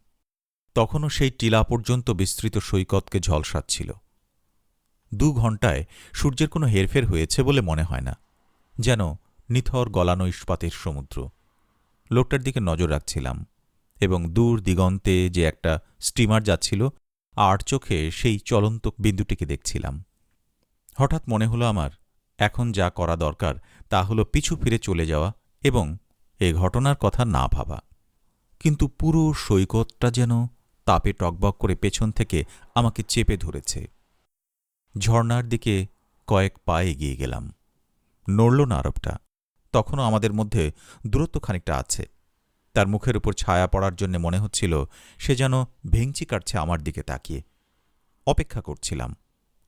তখনও সেই টিলা পর্যন্ত বিস্তৃত সৈকতকে ঝলসাচ্ছিল। 2 ঘণ্টায় সূর্যের কোনো হেরফের হয়েছে বলে মনে হয় না, যেন নিথর গলানো ইস্পাতের সমুদ্র। লোকটার দিকে নজর রাখছিলাম, এবং দূর দিগন্তে যে একটা স্টিমার যাচ্ছিল আর চোখে সেই চলন্ত বিন্দুটিকে দেখছিলাম। হঠাৎ মনে হলো আমার এখন যা করা দরকার তা হলো পিছু ফিরে চলে যাওয়া এবং এ ঘটনার কথা না ভাবা। কিন্তু পুরো সৈকতটা যেন তাপে টকবক করে পেছন থেকে আমাকে চেপে ধরেছে। ঝর্ণার দিকে কয়েক পা এগিয়ে গেলাম। নড়ল না আরবটা। তখনও আমাদের মধ্যে দূরত্ব খানিকটা আছে। তার মুখের উপর ছায়া পড়ার জন্য মনে হচ্ছিল সে যেন ভেঙচি কাটছে আমার দিকে তাকিয়ে। অপেক্ষা করছিলাম।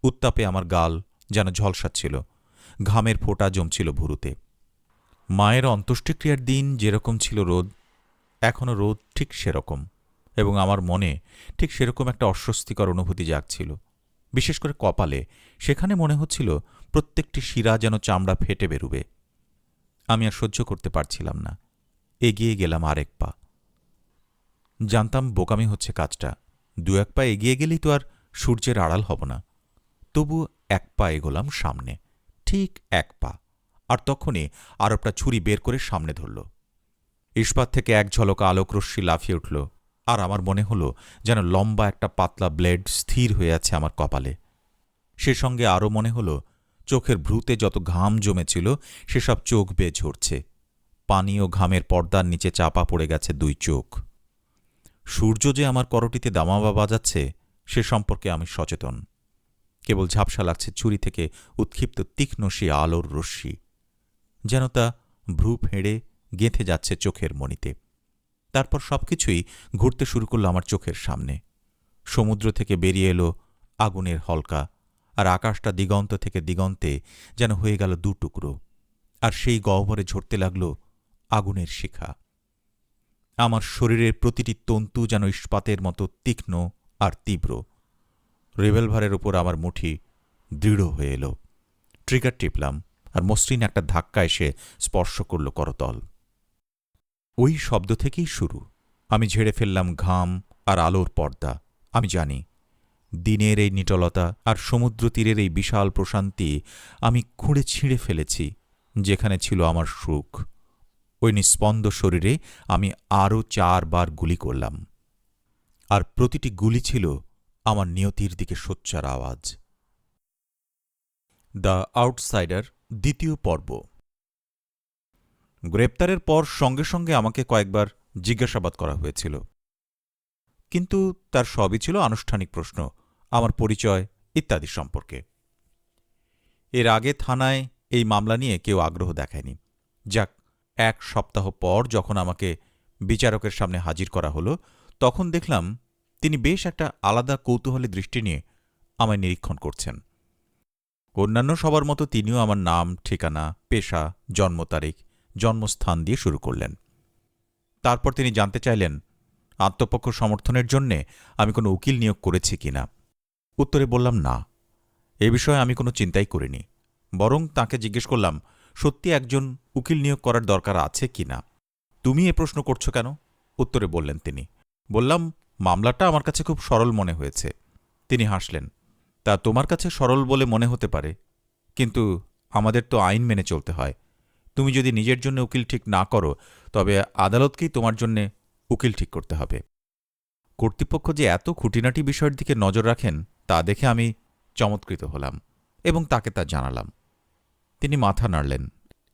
উত্তাপে আমার গাল যেন ঝলসাচ্ছিল, ঘামের ফোঁটা জমছিল ভুরুতে। মায়ের অন্ত্যেষ্টিক্রিয়ার দিন যেরকম ছিল রোদ, এখনও রোদ ঠিক সেরকম, এবং আমার মনে ঠিক সেরকম একটা অস্বস্তিকর অনুভূতি জাগছিল, বিশেষ করে কপালে। সেখানে মনে হচ্ছিল প্রত্যেকটি শিরা যেন চামড়া ফেটে বেরুবে। আমি আর সহ্য করতে পারছিলাম না। এগিয়ে গেলাম আরেক পা। জানতাম বোকামি হচ্ছে কাজটা, 2-1 পা এগিয়ে গেলেই তো আর সূর্যের আড়াল হব না। তবু 1 পা এগোলাম সামনে, ঠিক 1 পা, আর তখনই আরবটা ছুরি বের করে সামনে ধরল। ইস্পাত থেকে এক ঝলক আলোকরশ্মি লাফিয়ে উঠল, আর আমার মনে হল যেন লম্বা একটা পাতলা ব্লেড স্থির হয়ে আছে আমার কপালে। সে সঙ্গে আরও মনে হল চোখের ভ্রুতে যত ঘাম জমেছিল সেসব চোখ বেয়ে ঝরছে। পানি ও ঘামের পর্দার নিচে চাপা পড়ে গেছে 2 চোখ। সূর্য যে আমার করটিতে দামামা বাজাচ্ছে সে সম্পর্কে আমি সচেতন। কেবল ঝাপসা লাগছে ছুরি থেকে উৎক্ষিপ্ত তীক্ষ্ণ সে আলোর রশ্মি, যেন তা ভ্রু ফেঁড়ে গেঁথে যাচ্ছে চোখের মণিতে। তারপর সবকিছুই ঘুরতে শুরু করল আমার চোখের সামনে। সমুদ্র থেকে বেরিয়ে এলো আগুনের হলকা, আর আকাশটা দিগন্ত থেকে দিগন্তে যেন হয়ে গেল 2 টুকরো, আর সেই গহ্বরে ঝরতে লাগল আগুনের শিখা। আমার শরীরের প্রতিটি তন্তু যেন ইস্পাতের মতো তীক্ষ্ণ আর তীব্র। রিভলভারের উপর আমার মুঠি দৃঢ় হয়ে এলো। ট্রিগার টিপলাম, আর মসৃণ একটা ধাক্কা এসে স্পর্শ করল করতল। ওই শব্দ থেকেই শুরু। আমি ঝেড়ে ফেললাম ঘাম আর আলোর পর্দা। আমি জানি, দিনের এই নিটলতা আর সমুদ্র তীরের এই বিশাল প্রশান্তি আমি খুঁড়ে ছিঁড়ে ফেলেছি, যেখানে ছিল আমার সুখ। ওই নিস্পন্দ শরীরে আমি আরও 4 বার গুলি করলাম, আর প্রতিটি গুলি ছিল আমার নিয়তির দিকে সোচ্চার আওয়াজ। দ্য আউটসাইডার দ্বিতীয় পর্ব। গ্রেপ্তারের পর সঙ্গে সঙ্গে আমাকে কয়েকবার জিজ্ঞাসাবাদ করা হয়েছিল, কিন্তু তার সবই ছিল আনুষ্ঠানিক প্রশ্ন, আমার পরিচয় ইত্যাদি সম্পর্কে। এর আগে থানায় এই মামলা নিয়ে কেউ আগ্রহ দেখায়নি। যাক, 1 সপ্তাহ পর যখন আমাকে বিচারকের সামনে হাজির করা হলো, তখন দেখলাম তিনি বেশ একটা আলাদা কৌতূহলী দৃষ্টি নিয়ে আমায় নিরীক্ষণ করছেন। অন্যান্য সবার মতো তিনিও আমার নাম, ঠিকানা, পেশা, জন্ম তারিখ, জন্মস্থান দিয়ে শুরু করলেন। তারপর তিনি জানতে চাইলেন আত্মপক্ষ সমর্থনের জন্যে আমি কোনো উকিল নিয়োগ করেছি কিনা। উত্তরে বললাম না, এ বিষয়ে আমি কোনো চিন্তাই করিনি। বরং তাকে জিজ্ঞেস করলাম, সত্যি একজন উকিল নিয়োগ করার দরকার আছে কিনা। তুমি এ প্রশ্ন করছো কেন? উত্তরে বললেন তিনি। বললাম, মামলাটা আমার কাছে খুব সরল মনে হয়েছে। তিনি হাসলেন। তা তোমার কাছে সরল বলে মনে হতে পারে, কিন্তু আমাদের তো আইন মেনে চলতে হয়। তুমি যদি নিজের জন্য উকিল ঠিক না করো, তবে আদালতকেই তোমার জন্যে উকিল ঠিক করতে হবে। কর্তৃপক্ষ যে এত খুঁটিনাটি বিষয়ের দিকে নজর রাখেন, তা দেখে আমি চমৎকৃত হলাম এবং তাকে তা জানালাম। তিনি মাথা নাড়লেন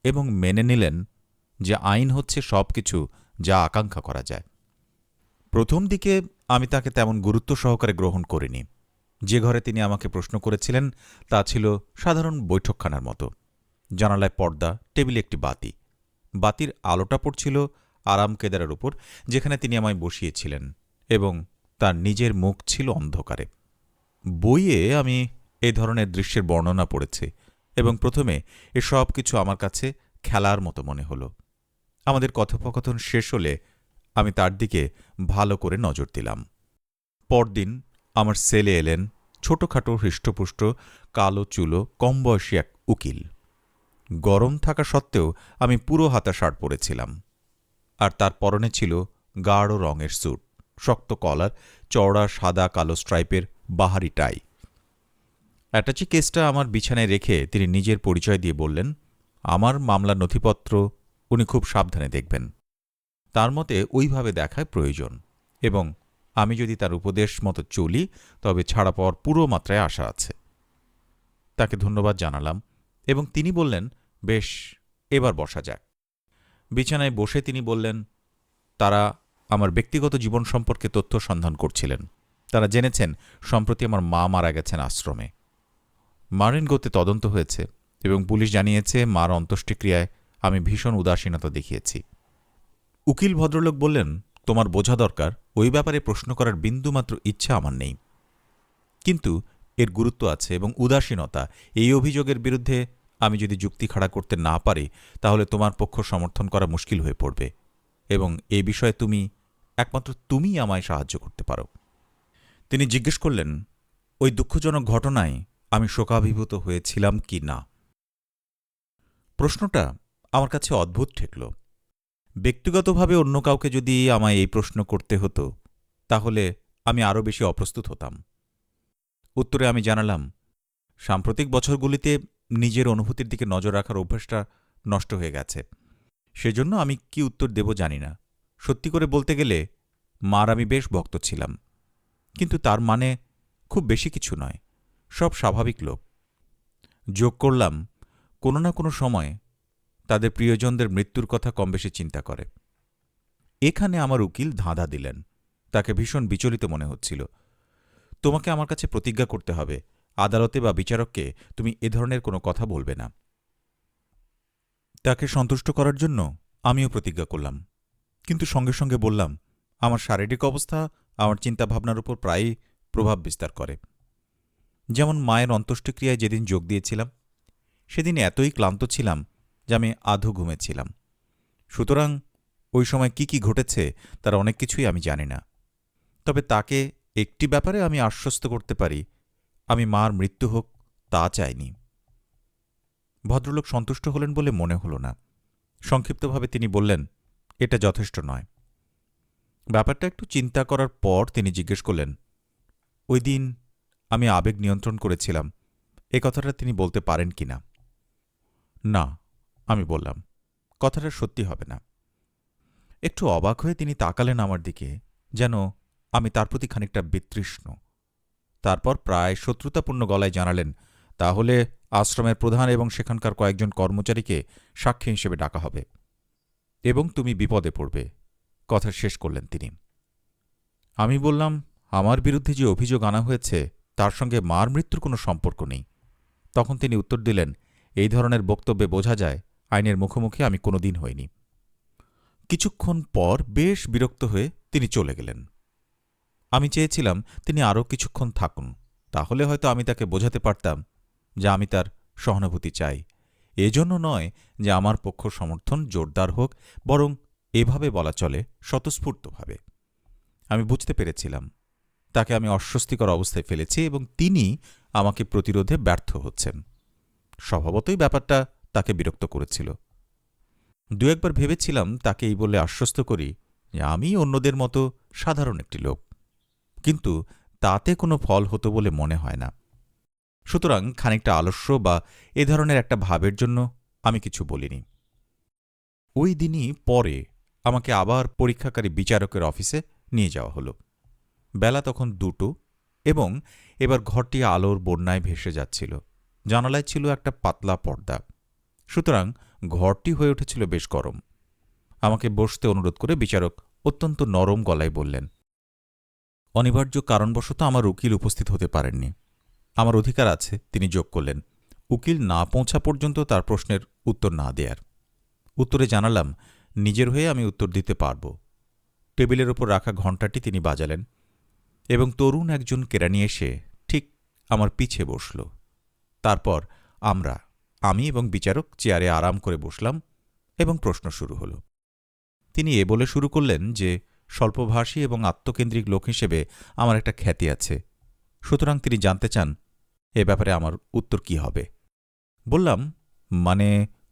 এবং মেনে নিলেন যে আইন হচ্ছে সব কিছু যা আকাঙ্ক্ষা করা যায়। প্রথম দিকে আমি তাকে তেমন গুরুত্ব সহকারে গ্রহণ করিনি। যে ঘরে তিনি আমাকে প্রশ্ন করেছিলেন তা ছিল সাধারণ বৈঠকখানার মতো। জানালায় পর্দা, টেবিলে একটি বাতি। বাতির আলোটা পড়ছিল আরাম কেদারের উপর, যেখানে তিনি আমায় বসিয়েছিলেন, এবং তার নিজের মুখ ছিল অন্ধকারে। বইয়ে আমি এ ধরনের দৃশ্যের বর্ণনা পড়েছি, এবং প্রথমে এসব কিছু আমার কাছে খেলার মতো মনে হল। আমাদের কথোপকথন শেষ হলে আমি তার দিকে ভালো করে নজর দিলাম। পরদিন আমার সেলে এলেন ছোটখাটো হৃষ্টপুষ্ট কালো চুলো কম বয়সী এক উকিল। গরম থাকা সত্ত্বেও আমি পুরো হাতা শার্ট পরেছিলাম, আর তার পরনে ছিল গাঢ় রঙের স্যুট, শক্ত কলার, চওড়া সাদা কালো স্ট্রাইপের বাহারি টাই। অ্যাটাচি কেসটা আমার বিছানায় রেখে তিনি নিজের পরিচয় দিয়ে বললেন, আমার মামলার নথিপত্র উনি খুব সাবধানে দেখবেন। তার মতে ওইভাবে দেখায় প্রয়োজন, এবং আমি যদি তার উপদেশ মতো চলি তবে ছাড়া পাওয়ার পুরো মাত্রায় আশা আছে। তাকে ধন্যবাদ জানালাম এবং তিনি বললেন, বেশ, এবার বসা যাক। বিছানায় বসে তিনি বললেন, তারা আমার ব্যক্তিগত জীবন সম্পর্কে তথ্য সন্ধান করছিলেন। তারা জেনেছেন সম্প্রতি আমার মা মারা গেছেন আশ্রমে। মারিনগোতে তদন্ত হয়েছে এবং পুলিশ জানিয়েছে মার অন্ত্যেষ্টিক্রিয়ায় আমি ভীষণ উদাসীনতা দেখিয়েছি। উকিল ভদ্রলোক বললেন, তোমার বোঝা দরকার ওই ব্যাপারে প্রশ্ন করার বিন্দুমাত্র ইচ্ছা আমার নেই, কিন্তু এর গুরুত্ব আছে, এবং উদাসীনতা এই অভিযোগের বিরুদ্ধে আমি যদি যুক্তি খাড়া করতে না পারি তাহলে তোমার পক্ষ সমর্থন করা মুশকিল হয়ে পড়বে, এবং এই বিষয়ে একমাত্র তুমিই আমায় সাহায্য করতে পারো। তিনি জিজ্ঞেস করলেন, ওই দুঃখজনক ঘটনায় আমি শোকাভিভূত হয়েছিলাম কি না। প্রশ্নটা আমার কাছে অদ্ভুত ঠেকল। ব্যক্তিগতভাবে অন্য কাউকে যদি আমায় এই প্রশ্ন করতে হতো তাহলে আমি আরও বেশি অপ্রস্তুত হতাম। উত্তরে আমি জানালাম, সাম্প্রতিক বছরগুলিতে নিজের অনুভূতির দিকে নজর রাখার অভ্যাসটা নষ্ট হয়ে গেছে। সেজন্য আমি কি উত্তর দেব জানি না। সত্যি করে বলতে গেলে মার আমি বেশ ভক্ত ছিলাম, কিন্তু তার মানে খুব বেশি কিছু নয়, সব স্বাভাবিক লোক। যোগ করলাম, কোনো না কোনো সময় তাদের প্রিয়জনদের মৃত্যুর কথা কম বেশি চিন্তা করে। এখানে আমার উকিল ধাঁধা দিলেন। তাকে ভীষণ বিচলিত মনে হচ্ছিল। তোমাকে আমার কাছে প্রতিজ্ঞা করতে হবে, আদালতে বা বিচারককে তুমি এ ধরনের কোনো কথা বলবে না। তাকে সন্তুষ্ট করার জন্য আমিও প্রতিজ্ঞা করলাম, কিন্তু সঙ্গে সঙ্গে বললাম, আমার শারীরিক অবস্থা আমার চিন্তাভাবনার উপর প্রায়ই প্রভাব বিস্তার করে। যেমন মায়ের অন্ত্যেষ্টিক্রিয়ায় যেদিন যোগ দিয়েছিলাম, সেদিন এতই ক্লান্ত ছিলাম যে আমি আধো ঘুমেছিলাম। সুতরাং ওই সময় কি ঘটেছে তার অনেক কিছুই আমি জানি না। তবে তাকে একটি ব্যাপারে আমি আশ্বস্ত করতে পারি, আমি মার মৃত্যু হোক তা চাইনি। ভদ্রলোক সন্তুষ্ট হলেন বলে মনে হল না। সংক্ষিপ্তভাবে তিনি বললেন, এটা যথেষ্ট নয়। ব্যাপারটা একটু চিন্তা করার পর তিনি জিজ্ঞেস করলেন, ওই দিন আমি আবেগ নিয়ন্ত্রণ করেছিলাম, এ কথাটা তিনি বলতে পারেন কি না? না, আমি বললাম, কথাটা সত্যি হবে না। একটু অবাক হয়ে তিনি তাকালেন আমার দিকে, যেন আমি তার প্রতি খানিকটা বিতৃষ্ণ। তারপর প্রায় শত্রুতাপূর্ণ গলায় জানালেন, তাহলে আশ্রমের প্রধান এবং সেখানকার কয়েকজন কর্মচারীকে সাক্ষী হিসেবে ডাকা হবে এবং তুমি বিপদে পড়বে। কথা শেষ করলেন তিনি। আমি বললাম, আমার বিরুদ্ধে যে অভিযোগ আনা হয়েছে তার সঙ্গে মার মৃত্যুর কোনো সম্পর্ক নেই। তখন তিনি উত্তর দিলেন, এই ধরনের বক্তব্যে বোঝা যায় আইনের মুখোমুখি আমি কোনোদিন হইনি। কিছুক্ষণ পর বেশ বিরক্ত হয়ে তিনি চলে গেলেন। আমি চেয়েছিলাম তিনি আরও কিছুক্ষণ থাকুন, তাহলে হয়তো আমি তাকে বোঝাতে পারতাম যে আমি তার সহানুভূতি চাই। এজন্য নয় যে আমার পক্ষ সমর্থন জোরদার হোক, বরং এভাবে বলা চলে স্বতঃস্ফূর্তভাবে। আমি বুঝতে পেরেছিলাম তাকে আমি অস্বস্তিকর অবস্থায় ফেলেছি এবং তিনি আমাকে প্রতিরোধে ব্যর্থ হচ্ছেন। স্বভাবতই ব্যাপারটা তাকে বিরক্ত করেছিল। দু একবার ভেবেছিলাম তাকে এই বলে আশ্বস্ত করি যে আমি অন্যদের মতো সাধারণ একটি লোক, কিন্তু তাতে কোনো ফল হতো বলে মনে হয় না। সুতরাং খানিকটা আলস্য বা এ ধরনের একটা ভাবের জন্য আমি কিছু বলিনি। ওই দিনই পরে আমাকে আবার পরীক্ষাকারী বিচারকের অফিসে নিয়ে যাওয়া হলো। বেলা তখন 2টো এবং এবার ঘরটি আলোর বন্যায় ভেসে যাচ্ছিল। জানালায় ছিল একটা পাতলা পর্দা, সুতরাং ঘরটি হয়ে উঠেছিল বেশ গরম। আমাকে বসতে অনুরোধ করে বিচারক অত্যন্ত নরম গলায় বললেন, অনিবার্য কারণবশত আমার উকিল উপস্থিত হতে পারেননি। আমার অধিকার আছে, তিনি যোগ করলেন, উকিল না পৌঁছা পর্যন্ত তার প্রশ্নের উত্তর না দেয়ার। উত্তরে জানালাম নিজের হয়ে আমি উত্তর দিতে পারব। টেবিলের ওপর রাখা ঘণ্টাটি তিনি বাজালেন এবং তরুণ একজন কেরানি এসে ঠিক আমার পিছে বসল। তারপর আমি এবং বিচারক চেয়ারে আরাম করে বসলাম এবং প্রশ্ন শুরু হল। তিনি এ বলে শুরু করলেন যে স্বল্পভাষী এবং আত্মকেন্দ্রিক লোক হিসেবে আমার একটা খ্যাতি আছে, সুতরাং তিনি জানতে চান এ ব্যাপারে আমার উত্তর কি হবে। বললাম, মানে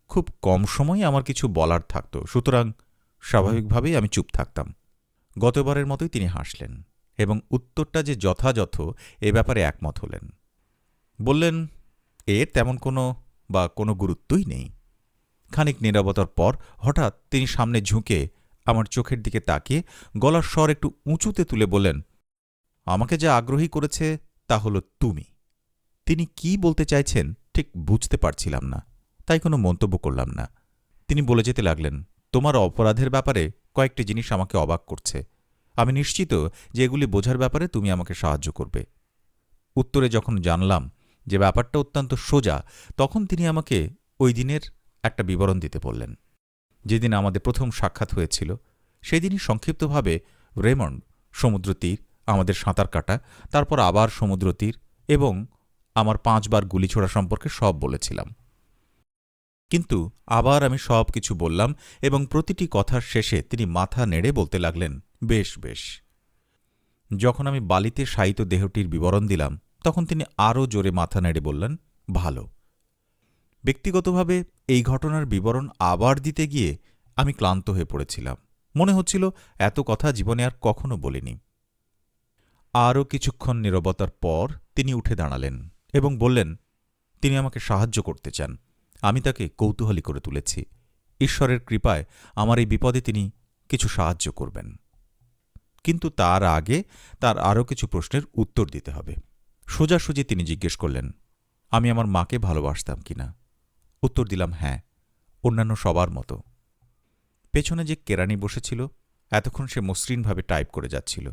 খুব কম সময়ে আমার কিছু বলার থাকত, সুতরাং স্বাভাবিকভাবেই আমি চুপ থাকতাম। গতবারের মতোই তিনি হাসলেন এবং উত্তরটা যে যথাযথ এ ব্যাপারে একমত হলেন। বললেন, এর তেমন কোনো গুরুত্বই নেই। খানিক নীরবতার পর হঠাৎ তিনি সামনে ঝুঁকে আমার চোখের দিকে তাকিয়ে গলার স্বর একটু উঁচুতে তুলে বললেন, আমাকে যা আগ্রহী করেছে তা হল তুমি। তিনি কি বলতে চাইছেন ঠিক বুঝতে পারছিলাম না, তাই কোনো মন্তব্য করলাম না। তিনি বলে যেতে লাগলেন, তোমার অপরাধের ব্যাপারে কয়েকটি জিনিস আমাকে অবাক করছে। আমি নিশ্চিত যে এগুলি বোঝার ব্যাপারে তুমি আমাকে সাহায্য করবে। উত্তরে যখন জানলাম যে ব্যাপারটা অত্যন্ত সোজা, তখন তিনি আমাকে ওই দিনের একটা বিবরণ দিতে বললেন। যেদিন আমাদের প্রথম সাক্ষাৎ হয়েছিল সেদিনই সংক্ষিপ্তভাবে রেমন্ড, সমুদ্র তীর, আমাদের সাঁতার কাটা, তারপর আবার সমুদ্র তীর এবং আমার 5 বার গুলি ছোড়া সম্পর্কে সব বলেছিলাম। কিন্তু আবার আমি সব কিছু বললাম এবং প্রতিটি কথার শেষে তিনি মাথা নেড়ে বলতে লাগলেন, বেশ বেশ। যখন আমি বালিতে শায়িত দেহটির বিবরণ দিলাম তখন তিনি আরও জোরে মাথা নেড়ে বললেন, ভালো। ব্যক্তিগতভাবে এই ঘটনার বিবরণ আবার দিতে গিয়ে আমি ক্লান্ত হয়ে পড়েছিলাম। মনে হচ্ছিল এত কথা জীবনে আর কখনো বলিনি। আরও কিছুক্ষণ নীরবতার পর তিনি উঠে দাঁড়ালেন এবং বললেন, তিনি আমাকে সাহায্য করতে চান। আমি তাকে কৌতূহলী করে তুলেছি। ঈশ্বরের কৃপায় আমার এই বিপদে তিনি কিছু সাহায্য করবেন, কিন্তু তার আগে তার আরও কিছু প্রশ্নের উত্তর দিতে হবে। সোজাসুজি তিনি জিজ্ঞেস করলেন, আমি আমার মাকে ভালোবাসতাম কিনা। উত্তর দিলাম, হ্যাঁ, অন্যান্য সবার মতো। পেছনে যে কেরানি বসেছিল এতক্ষণ সে মসৃণভাবে টাইপ করে যাচ্ছিল,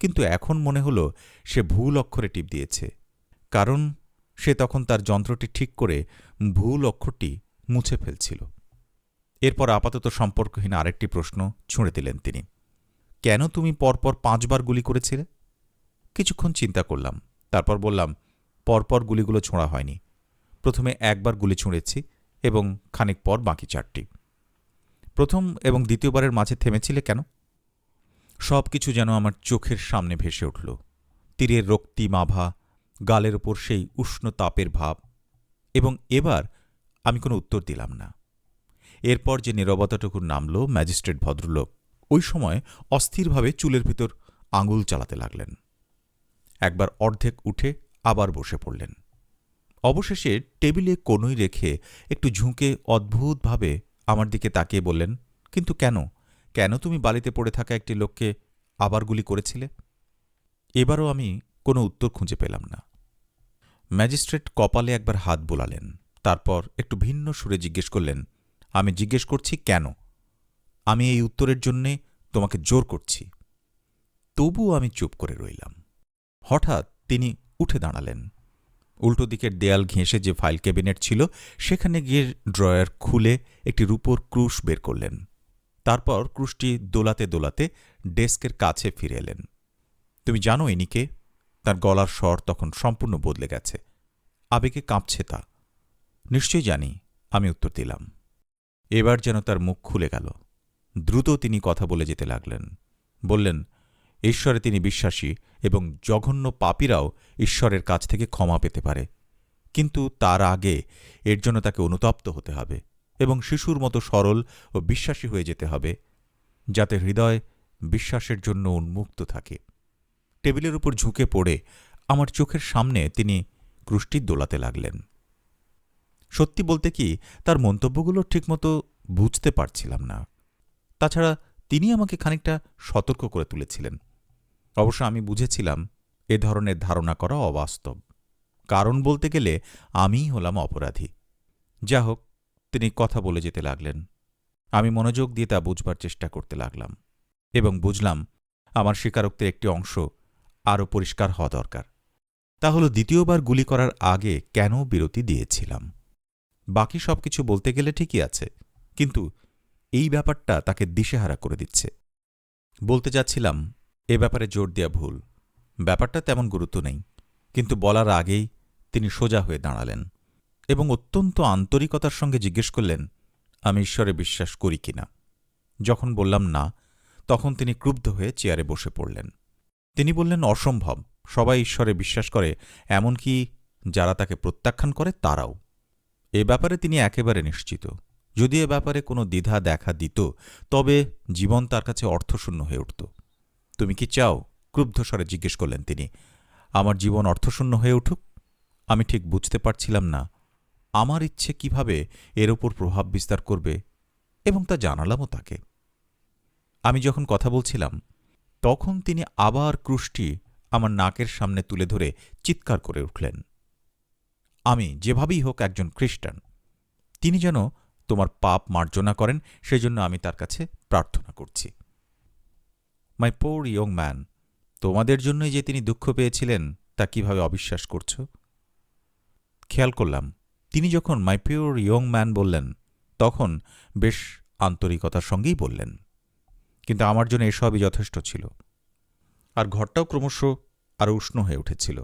কিন্তু এখন মনে হল সে ভুল অক্ষরে টিপ দিয়েছে, কারণ সে তখন তার যন্ত্রটি ঠিক করে ভুল অক্ষরটি মুছে ফেলছিল। এরপর আপাতত সম্পর্কহীন আরেকটি প্রশ্ন ছুঁড়ে দিলেন তিনি, কেন তুমি পরপর 5 বার গুলি করেছিলে? কিছুক্ষণ চিন্তা করলাম, তারপর বললাম, পরপর গুলিগুলো ছোঁড়া হয়নি। প্রথমে 1 বার গুলি ছুঁড়েছি এবং খানিক পর বাকি 4টি। প্রথম এবং দ্বিতীয়বারের মাঝে থেমেছিলে কেন? সব কিছু যেন আমার চোখের সামনে ভেসে উঠল। তীরের রক্তিম আভা, গালের ওপর সেই উষ্ণ তাপের ভাব। এবং এবার আমি কোনো উত্তর দিলাম না। এরপর যে নীরবতাটুকু নামল, ম্যাজিস্ট্রেট ভদ্রলোক ওই সময় অস্থিরভাবে চুলের ভিতর আঙুল চালাতে লাগলেন। একবার অর্ধেক উঠে আবার বসে পড়লেন। অবশেষে টেবিলে কোনোই রেখে একটু ঝুঁকে অদ্ভুতভাবে আমার দিকে তাকিয়ে বললেন, কিন্তু কেন কেন তুমি বালিতে পড়ে থাকা একটি লোককে আবার গুলি করেছিলে? এবারও আমি কোনো উত্তর খুঁজে পেলাম না। ম্যাজিস্ট্রেট কপালে একবার হাত বোলালেন, তারপর একটু ভিন্ন সুরে জিজ্ঞেস করলেন, আমি জিজ্ঞেস করছি কেন? আমি এই উত্তরের জন্যে তোমাকে জোর করছি। তবুও আমি চুপ করে রইলাম। হঠাৎ তিনি উঠে দাঁড়ালেন। উল্টো দিকের দেয়াল ঘেঁষে যে ফাইল ক্যাবিনেট ছিল সেখানে গিয়ে ড্রয়ার খুলে একটি রূপোর ক্রুশ বের করলেন। তারপর ক্রুশটি দোলাতে দোলাতে ডেস্কের কাছে ফিরে এলেন। তুমি জানো ইনি কে? তার গলার স্বর তখন সম্পূর্ণ বদলে গেছে, আবেগে কাঁপছে তা। নিশ্চয়ই জানি, আমি উত্তর দিলাম। এবার যেন তার মুখ খুলে গেল। দ্রুত তিনি কথা বলে যেতে লাগলেন। বললেন, ঈশ্বরে তিনি বিশ্বাসী এবং জঘন্য পাপীরাও ঈশ্বরের কাছ থেকে ক্ষমা পেতে পারে, কিন্তু তার আগে এর জন্য তাকে অনুতপ্ত হতে হবে এবং শিশুর মতো সরল ও বিশ্বাসী হয়ে যেতে হবে, যাতে হৃদয় বিশ্বাসের জন্য উন্মুক্ত থাকে। টেবিলের উপর ঝুঁকে পড়ে আমার চোখের সামনে তিনি ক্রুশটি দোলাতে লাগলেন। সত্যি বলতে কি, তার মন্তব্যগুলো ঠিকমতো বুঝতে পারছিলাম না। তাছাড়া তিনি আমাকে খানিকটা সতর্ক করে তুলেছিলেন। অবশ্য আমি বুঝেছিলাম এ ধরনের ধারণা করা অবাস্তব। কারণ বলতে গেলে আমিই হলাম অপরাধী। যা হোক, তিনি কথা বলে যেতে লাগলেন। আমি মনোযোগ দিয়ে তা বুঝবার চেষ্টা করতে লাগলাম এবং বুঝলাম আমার স্বীকারোক্তির একটি অংশ আরও পরিষ্কার হওয়া দরকার। তা হল দ্বিতীয়বার গুলি করার আগে কেন বিরতি দিয়েছিলাম। বাকি সবকিছু বলতে গেলে ঠিকই আছে, কিন্তু এই ব্যাপারটা তাকে দিশেহারা করে দিচ্ছে। বলতে যাচ্ছিলাম, এ ব্যাপারে জোর দেয়া ভুল। ব্যাপারটা তেমন গুরুত্ব নেই, কিন্তু বলার আগেই তিনি সোজা হয়ে দাঁড়ালেন এবং অত্যন্ত আন্তরিকতার সঙ্গে জিজ্ঞেস করলেন, আমি ঈশ্বরে বিশ্বাস করি কিনা। যখন বললাম না, তখন তিনি ক্রুব্ধ হয়ে চেয়ারে বসে পড়লেন। তিনি বললেন, অসম্ভব, সবাই ঈশ্বরে বিশ্বাস করে, এমনকি যারা তাকে প্রত্যাখ্যান করে তারাও। এ ব্যাপারে তিনি একেবারে নিশ্চিত। যদি এ ব্যাপারে কোনো দ্বিধা দেখা দিত, তবে জীবন তার কাছে অর্থশূন্য হয়ে উঠত। তুমি কি চাও? ক্রুব্ধ স্বরে জিজ্ঞেস করলেন তিনি। আমার জীবন অর্থশূন্য হয়ে উঠুক? আমি ঠিক বুঝতে পারছিলাম না আমার ইচ্ছে কিভাবে এর ওপর প্রভাব বিস্তার করবে, এবং তা জানালামও তাকে। আমি যখন কথা বলছিলাম, তখন তিনি আবার ক্রুশটি আমার নাকের সামনে তুলে ধরে চিৎকার করে উঠলেন, আমি যেভাবেই হোক একজন খ্রিস্টান। তিনি যেন তোমার পাপ মার্জনা করেন, সেজন্য আমি তার কাছে প্রার্থনা করছি। মাই পোর ইয়ং ম্যান, তোমাদের জন্যই যে তিনি দুঃখ পেয়েছিলেন তা কিভাবে অবিশ্বাস করছ? খেয়াল করলাম তিনি যখন মাই পিওর ইয়ং ম্যান বললেন, তখন বেশ আন্তরিকতার সঙ্গেই বললেন, কিন্তু আমার জন্য এসবই যথেষ্ট ছিল। আর ঘরটাও ক্রমশ আরও উষ্ণ হয়ে উঠেছিল।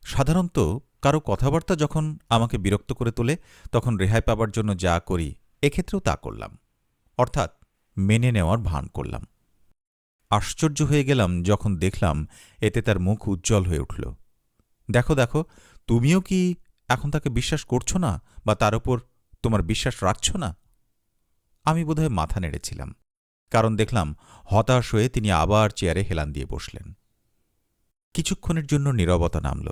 সাধারণত কারো কথাবার্তা যখন আমাকে বিরক্ত করে তোলে, তখন রেহাই পাবার জন্য যা করি, এক্ষেত্রেও তা করলাম, অর্থাৎ মেনে নেওয়ার ভান করলাম। আশ্চর্য হয়ে গেলাম যখন দেখলাম এতে তার মুখ উজ্জ্বল হয়ে উঠল। দেখো দেখো, তুমিও কি এখন তাকে বিশ্বাস করছো না, বা তার উপর তোমার বিশ্বাস রাখছ না? আমি বোধহয় মাথা নেড়েছিলাম, কারণ দেখলাম হতাশ হয়ে তিনি আবার চেয়ারে হেলান দিয়ে বসলেন। কিছুক্ষণের জন্য নীরবতা নামল।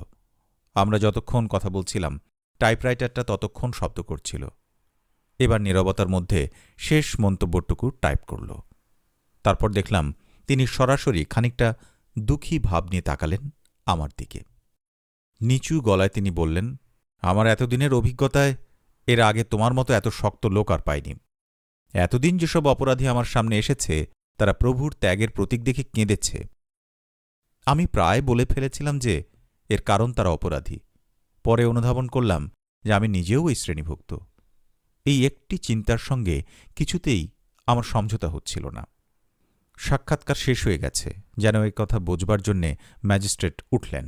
আমরা যতক্ষণ কথা বলছিলাম, টাইপরাইটারটা ততক্ষণ শব্দ করছিল। এবার নীরবতার মধ্যে শেষ মন্তব্যটুকু টাইপ করল। তারপর দেখলাম তিনি সরাসরি খানিকটা দুঃখী ভাব নিয়ে তাকালেন আমার দিকে। নিচু গলায় তিনি বললেন, আমার এতদিনের অভিজ্ঞতায় এর আগে তোমার মতো এত শক্ত লোক আর পাইনি। এতদিন যেসব অপরাধী আমার সামনে এসেছে, তারা প্রভুর ত্যাগের প্রতীক দেখে কেঁদেছে। আমি প্রায় বলে ফেলেছিলাম যে এর কারণ তারা অপরাধী। পরে অনুধাবন করলাম যে আমি নিজেও এই শ্রেণীভুক্ত। এই একটি চিন্তার সঙ্গে কিছুতেই আমার সমঝোতা হচ্ছিল না। সাক্ষাৎকার শেষ হয়ে গেছে যেন এই কথা বোঝবার জন্যে ম্যাজিস্ট্রেট উঠলেন।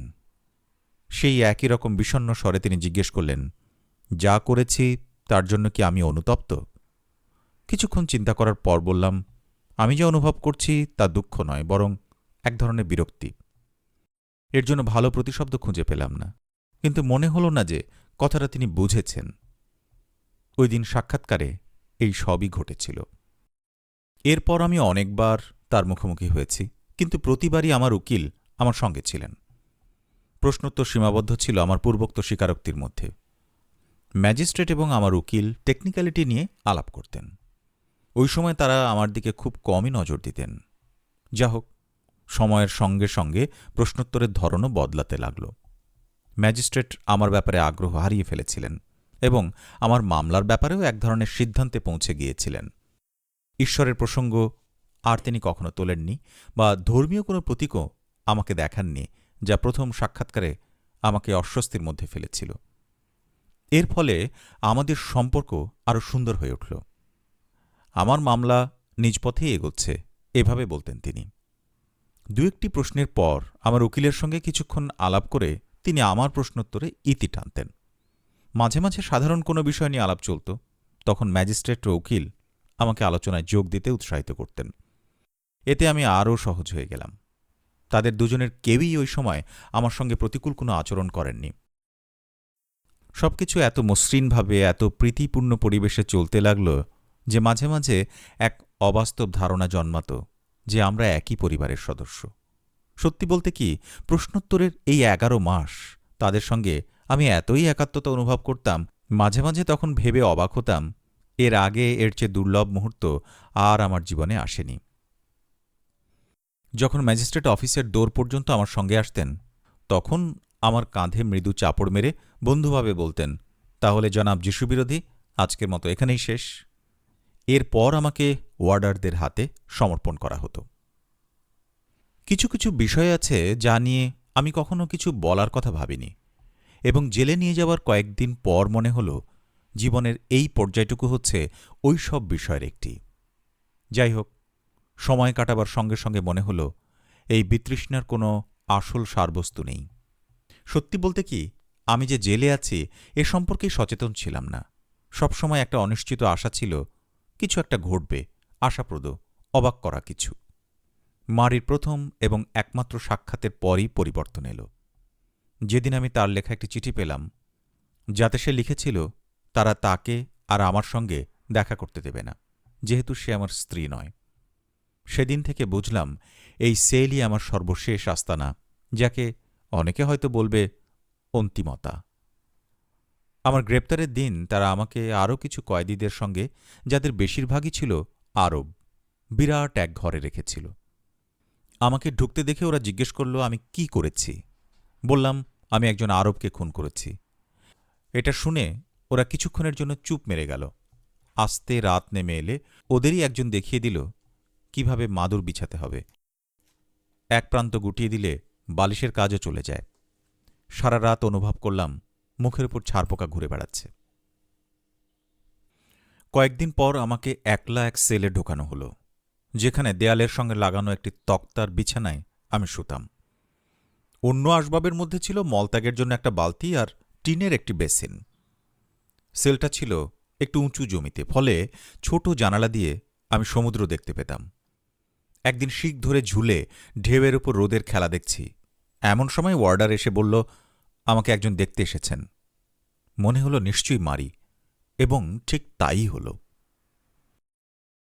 সেই একই রকম বিষণ্ণ স্বরে তিনি জিজ্ঞেস করলেন, যা করেছি তার জন্য কি আমি অনুতপ্ত? কিছুক্ষণ চিন্তা করার পর বললাম, আমি যা অনুভব করছি তা দুঃখ নয়, বরং এক ধরনের বিরক্তি। এর জন্য ভালো প্রতিশব্দ খুঁজে পেলাম না, কিন্তু মনে হল না যে কথাটা তিনি বুঝেছেন। ওই দিন সাক্ষাৎকারে এই সবই ঘটেছিল। এরপর আমি অনেকবার তার মুখোমুখি হয়েছি, কিন্তু প্রতিবারই আমার উকিল আমার সঙ্গে ছিলেন। প্রশ্নোত্তর সীমাবদ্ধ ছিল আমার পূর্বোক্ত স্বীকারোক্তির মধ্যে। ম্যাজিস্ট্রেট এবং আমার উকিল টেকনিক্যালিটি নিয়ে আলাপ করতেন। ওই সময় তারা আমার দিকে খুব কমই নজর দিতেন। যা হোক, সময়ের সঙ্গে সঙ্গে প্রশ্নোত্তরের ধরনও বদলাতে লাগল। ম্যাজিস্ট্রেট আমার ব্যাপারে আগ্রহ হারিয়ে ফেলেছিলেন এবং আমার মামলার ব্যাপারেও এক ধরনের সিদ্ধান্তে পৌঁছে গিয়েছিলেন। ঈশ্বরের প্রসঙ্গ আর তিনি কখনো তোলেননি, বা ধর্মীয় কোনো প্রতীকও আমাকে দেখাননি, যা প্রথম সাক্ষাৎকারে আমাকে অস্বস্তির মধ্যে ফেলেছিল। এর ফলে আমাদের সম্পর্ক আরও সুন্দর হয়ে উঠল। আমার মামলা নিজ পথেই এগোচ্ছে, এভাবে বলতেন তিনি। দু একটি প্রশ্নের পর আমার উকিলের সঙ্গে কিছুক্ষণ আলাপ করে তিনি আমার প্রশ্নোত্তরে ইতি টানতেন। মাঝে মাঝে সাধারণ কোনো বিষয় নিয়ে আলাপ চলত, তখন ম্যাজিস্ট্রেট ও উকিল আমাকে আলোচনায় যোগ দিতে উৎসাহিত করতেন। এতে আমি আরও সহজ হয়ে গেলাম। তাদের দুজনের কেউই ওই সময় আমার সঙ্গে প্রতিকূল কোনো আচরণ করেননি। সবকিছু এত মসৃণভাবে, এত প্রীতিপূর্ণ পরিবেশে চলতে লাগল যে মাঝে মাঝে এক অবাস্তব ধারণা জন্মাত যে আমরা একই পরিবারের সদস্য। সত্যি বলতে কি, প্রশ্নোত্তরের এই 11 মাস তাদের সঙ্গে আমি এতই একাত্মতা অনুভব করতাম, মাঝে মাঝে তখন ভেবে অবাক হতাম এর আগে এর চেয়ে দুর্লভ মুহূর্ত আর আমার জীবনে আসেনি। যখন ম্যাজিস্ট্রেট অফিসের দৌড় পর্যন্ত আমার সঙ্গে আসতেন, তখন আমার কাঁধে মৃদু চাপড় মেরে বন্ধুভাবে বলতেন, তাহলে জনাব যিশুবিরোধী, আজকের মতো এখানেই শেষ। এরপর আমাকে ওয়ার্ডারদের হাতে সমর্পণ করা হতো। কিছু কিছু বিষয় আছে যা নিয়ে আমি কখনো কিছু বলার কথা ভাবিনি, এবং জেলে নিয়ে যাওয়ার কয়েকদিন পর মনে হল জীবনের এই পর্যায়টুকু হচ্ছে ওই সব বিষয়ের একটি। যাই হোক, সময় কাটাবার সঙ্গে সঙ্গে মনে হল এই বিতৃষ্ণার কোনো আসল সারবস্তু নেই। সত্যি বলতে কি, আমি যে জেলে আছি এ সম্পর্কেই সচেতন ছিলাম না। সবসময় একটা অনিশ্চিত আশা ছিল কিছু একটা ঘটবে, আশাপ্রদ, অবাক করা কিছু। মারির প্রথম এবং একমাত্র সাক্ষাতের পরই পরিবর্তন এলো। যেদিন আমি তার লেখা একটি চিঠি পেলাম, যাতে সে লিখেছিল তারা তাকে আর আমার সঙ্গে দেখা করতে দেবে না, যেহেতু সে আমার স্ত্রী নয়। সেদিন থেকে বুঝলাম এই সেলই আমার সর্বশেষ আস্তানা, যাকে অনেকে হয়তো বলবে অন্তিমতা। আমার গ্রেপ্তারের দিন তারা আমাকে আরও কিছু কয়েদিদের সঙ্গে, যাদের বেশিরভাগই ছিল আরব, বিরাট এক ঘরে রেখেছিল। আমাকে ঢুকতে দেখে ওরা জিজ্ঞেস করল আমি কি করেছি। বললাম আমি একজন আরবকে খুন করেছি। এটা শুনে ওরা কিছুক্ষণের জন্য চুপ মেরে গেল। আস্তে রাত নেমে এলে ওদেরই একজন দেখিয়ে দিল কিভাবে মাদুর বিছাতে হবে। এক প্রান্ত গুটিয়ে দিলে বালিশের কাজও চলে যায়। সারা রাত অনুভব করলাম মুখের উপর ছারপোকা ঘুরে বেড়াচ্ছে। কয়েকদিন পর আমাকে একলা এক সেলে ঢোকানো হলো, যেখানে দেয়ালের সঙ্গে লাগানো একটি তক্তার বিছানায় আমি শুতাম। অন্য আসবাবের মধ্যে ছিল মলত্যাগের জন্য একটা বালতি আর টিনের একটি বেসিন। সেলটা ছিল একটু উঁচু জমিতে, ফলে ছোট জানালা দিয়ে আমি সমুদ্র দেখতে পেতাম। একদিন শিক ধরে ঝুলে ঢেউয়ের উপর রোদের খেলা দেখছি, এমন সময় ওয়ার্ডার এসে বলল আমাকে একজন দেখতে এসেছেন। মনে হলো নিশ্চয়ই মারি, এবং ঠিক তাই হল।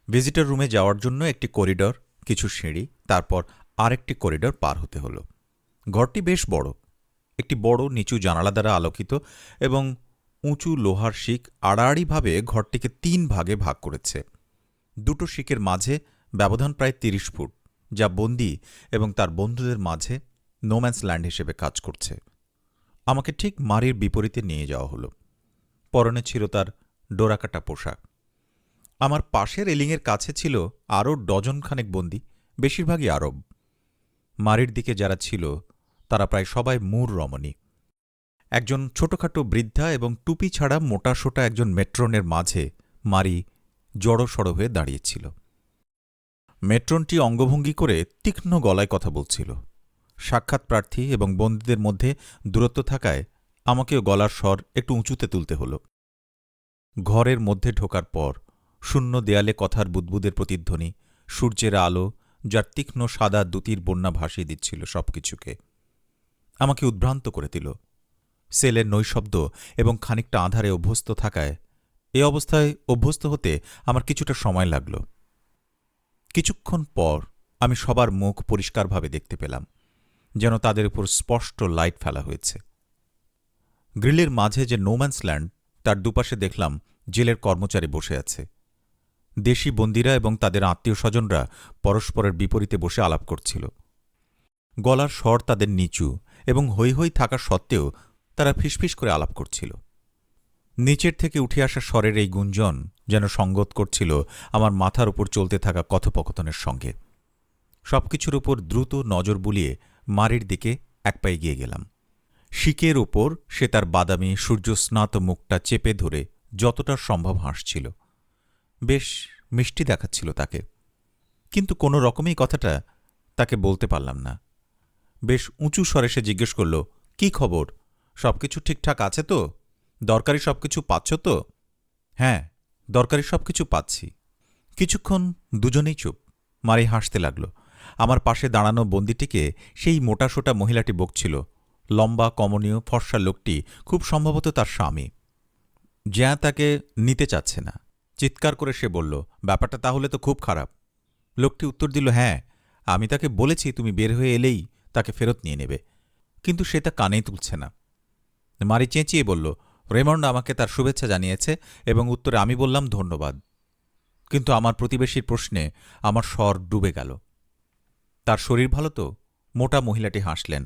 ভিজিটর রুমে যাওয়ার জন্য একটি করিডর, কিছু সিঁড়ি, তারপর আরেকটি করিডর পার হতে হল। ঘরটি বেশ বড়, একটি বড় নিচু জানালা দ্বারা আলোকিত, এবং উঁচু লোহার শিক আড়াআড়িভাবে ঘরটিকে 3 ভাগে ভাগ করেছে। দুটো শিকের মাঝে ব্যবধান প্রায় 30 ফুট, যা বন্দী এবং তার বন্ধুদের মাঝে নোম্যান্স ল্যান্ড হিসেবে কাজ করছে। আমাকে ঠিক মারির বিপরীতে নিয়ে যাওয়া হলো। পরনে ছিল তার ডোরাকাটা পোশাক। আমার পাশের রেলিংয়ের কাছে ছিল আরও ডজনখানেক বন্দী, বেশিরভাগই আরব। মারির দিকে যারা ছিল তারা প্রায় সবাই মূর রমণী। একজন ছোটখাটো বৃদ্ধা এবং টুপি ছাড়া মোটাসোটা একজন মেট্রনের মাঝে মারি জড়সড় হয়ে দাঁড়িয়েছিল। মেট্রনটি অঙ্গভঙ্গি করে তীক্ষ্ণ গলায় কথা বলছিল। সাক্ষাৎ প্রার্থী এবং বন্দীদের মধ্যে দূরত্ব থাকায় আমাকেও গলার স্বর একটু উঁচুতে তুলতে হল। ঘরের মধ্যে ঢোকার পর শূন্য দেয়ালে কথার বুদবুদের প্রতিধ্বনি, সূর্যের আলো যার তীক্ষ্ণ সাদা দ্যুতির বন্যা ভাসিয়ে দিচ্ছিল সবকিছুকে, আমাকে উদ্ভ্রান্ত করে দিল। সেলের নৈশব্দ এবং খানিকটা আঁধারে অভ্যস্ত থাকায় এ অবস্থায় অভ্যস্ত হতে আমার কিছুটা সময় লাগল। কিছুক্ষণ পর আমি সবার মুখ পরিষ্কারভাবে দেখতে পেলাম, যেন তাদের উপর স্পষ্ট লাইট ফেলা হয়েছে। গ্রিলের মাঝে যে নোম্যান্স ল্যান্ড, তার দুপাশে দেখলাম জেলের কর্মচারী বসে আছে। দেশি বন্দীরা এবং তাদের আত্মীয় স্বজনরা পরস্পরের বিপরীতে বসে আলাপ করছিল। গলার স্বর তাদের নিচু এবং হৈ হৈ থাকা সত্ত্বেও তারা ফিসফিস করে আলাপ করছিল। নিচের থেকে উঠে আসা স্বরের এই গুঞ্জন যেন সঙ্গত করছিল আমার মাথার উপর চলতে থাকা কথোপকথনের সঙ্গে। সবকিছুর উপর দ্রুত নজর বুলিয়ে মারির দিকে এক পায়ে গিয়ে গেলাম। শিকের ওপর সে তার বাদামি সূর্যস্নাত মুখটা চেপে ধরে যতটা সম্ভব হাসছিল। বেশ মিষ্টি দেখাচ্ছিল তাকে, কিন্তু কোনো রকমেই কথাটা তাকে বলতে পারলাম না। বেশ উঁচু স্বরে সে জিজ্ঞেস করল, কি খবর? সবকিছু ঠিকঠাক আছে তো? দরকারি সবকিছু পাচ্ছ তো? হ্যাঁ, দরকারি সবকিছু পাচ্ছি। কিছুক্ষণ দুজনেই চুপ। মারি হাসতে লাগল। আমার পাশে দাঁড়ানো বন্দিটিকে সেই মোটাসোটা মহিলাটি বকছিল। লম্বা কমনীয় ফর্সা লোকটি খুব সম্ভবত তার স্বামী। জ্যা তাকে নিতে চাচ্ছে না। চিৎকার করে সে বলল, ব্যাপারটা তাহলে তো খুব খারাপ। লোকটি উত্তর দিল, হ্যাঁ, আমি তাকে বলেছি তুমি বের হয়ে এলেই তাকে ফেরত নিয়ে নেবে, কিন্তু সে তা কানেই তুলছে না। মারি চেঁচিয়ে বলল, রেমন্ড আমাকে তার শুভেচ্ছা জানিয়েছে এবং উত্তরে আমি বললাম ধন্যবাদ। কিন্তু আমার প্রতিবেশীর প্রশ্নে আমার স্বর ডুবে গেল। তার শরীর ভালো তো? মোটা মহিলাটি হাসলেন।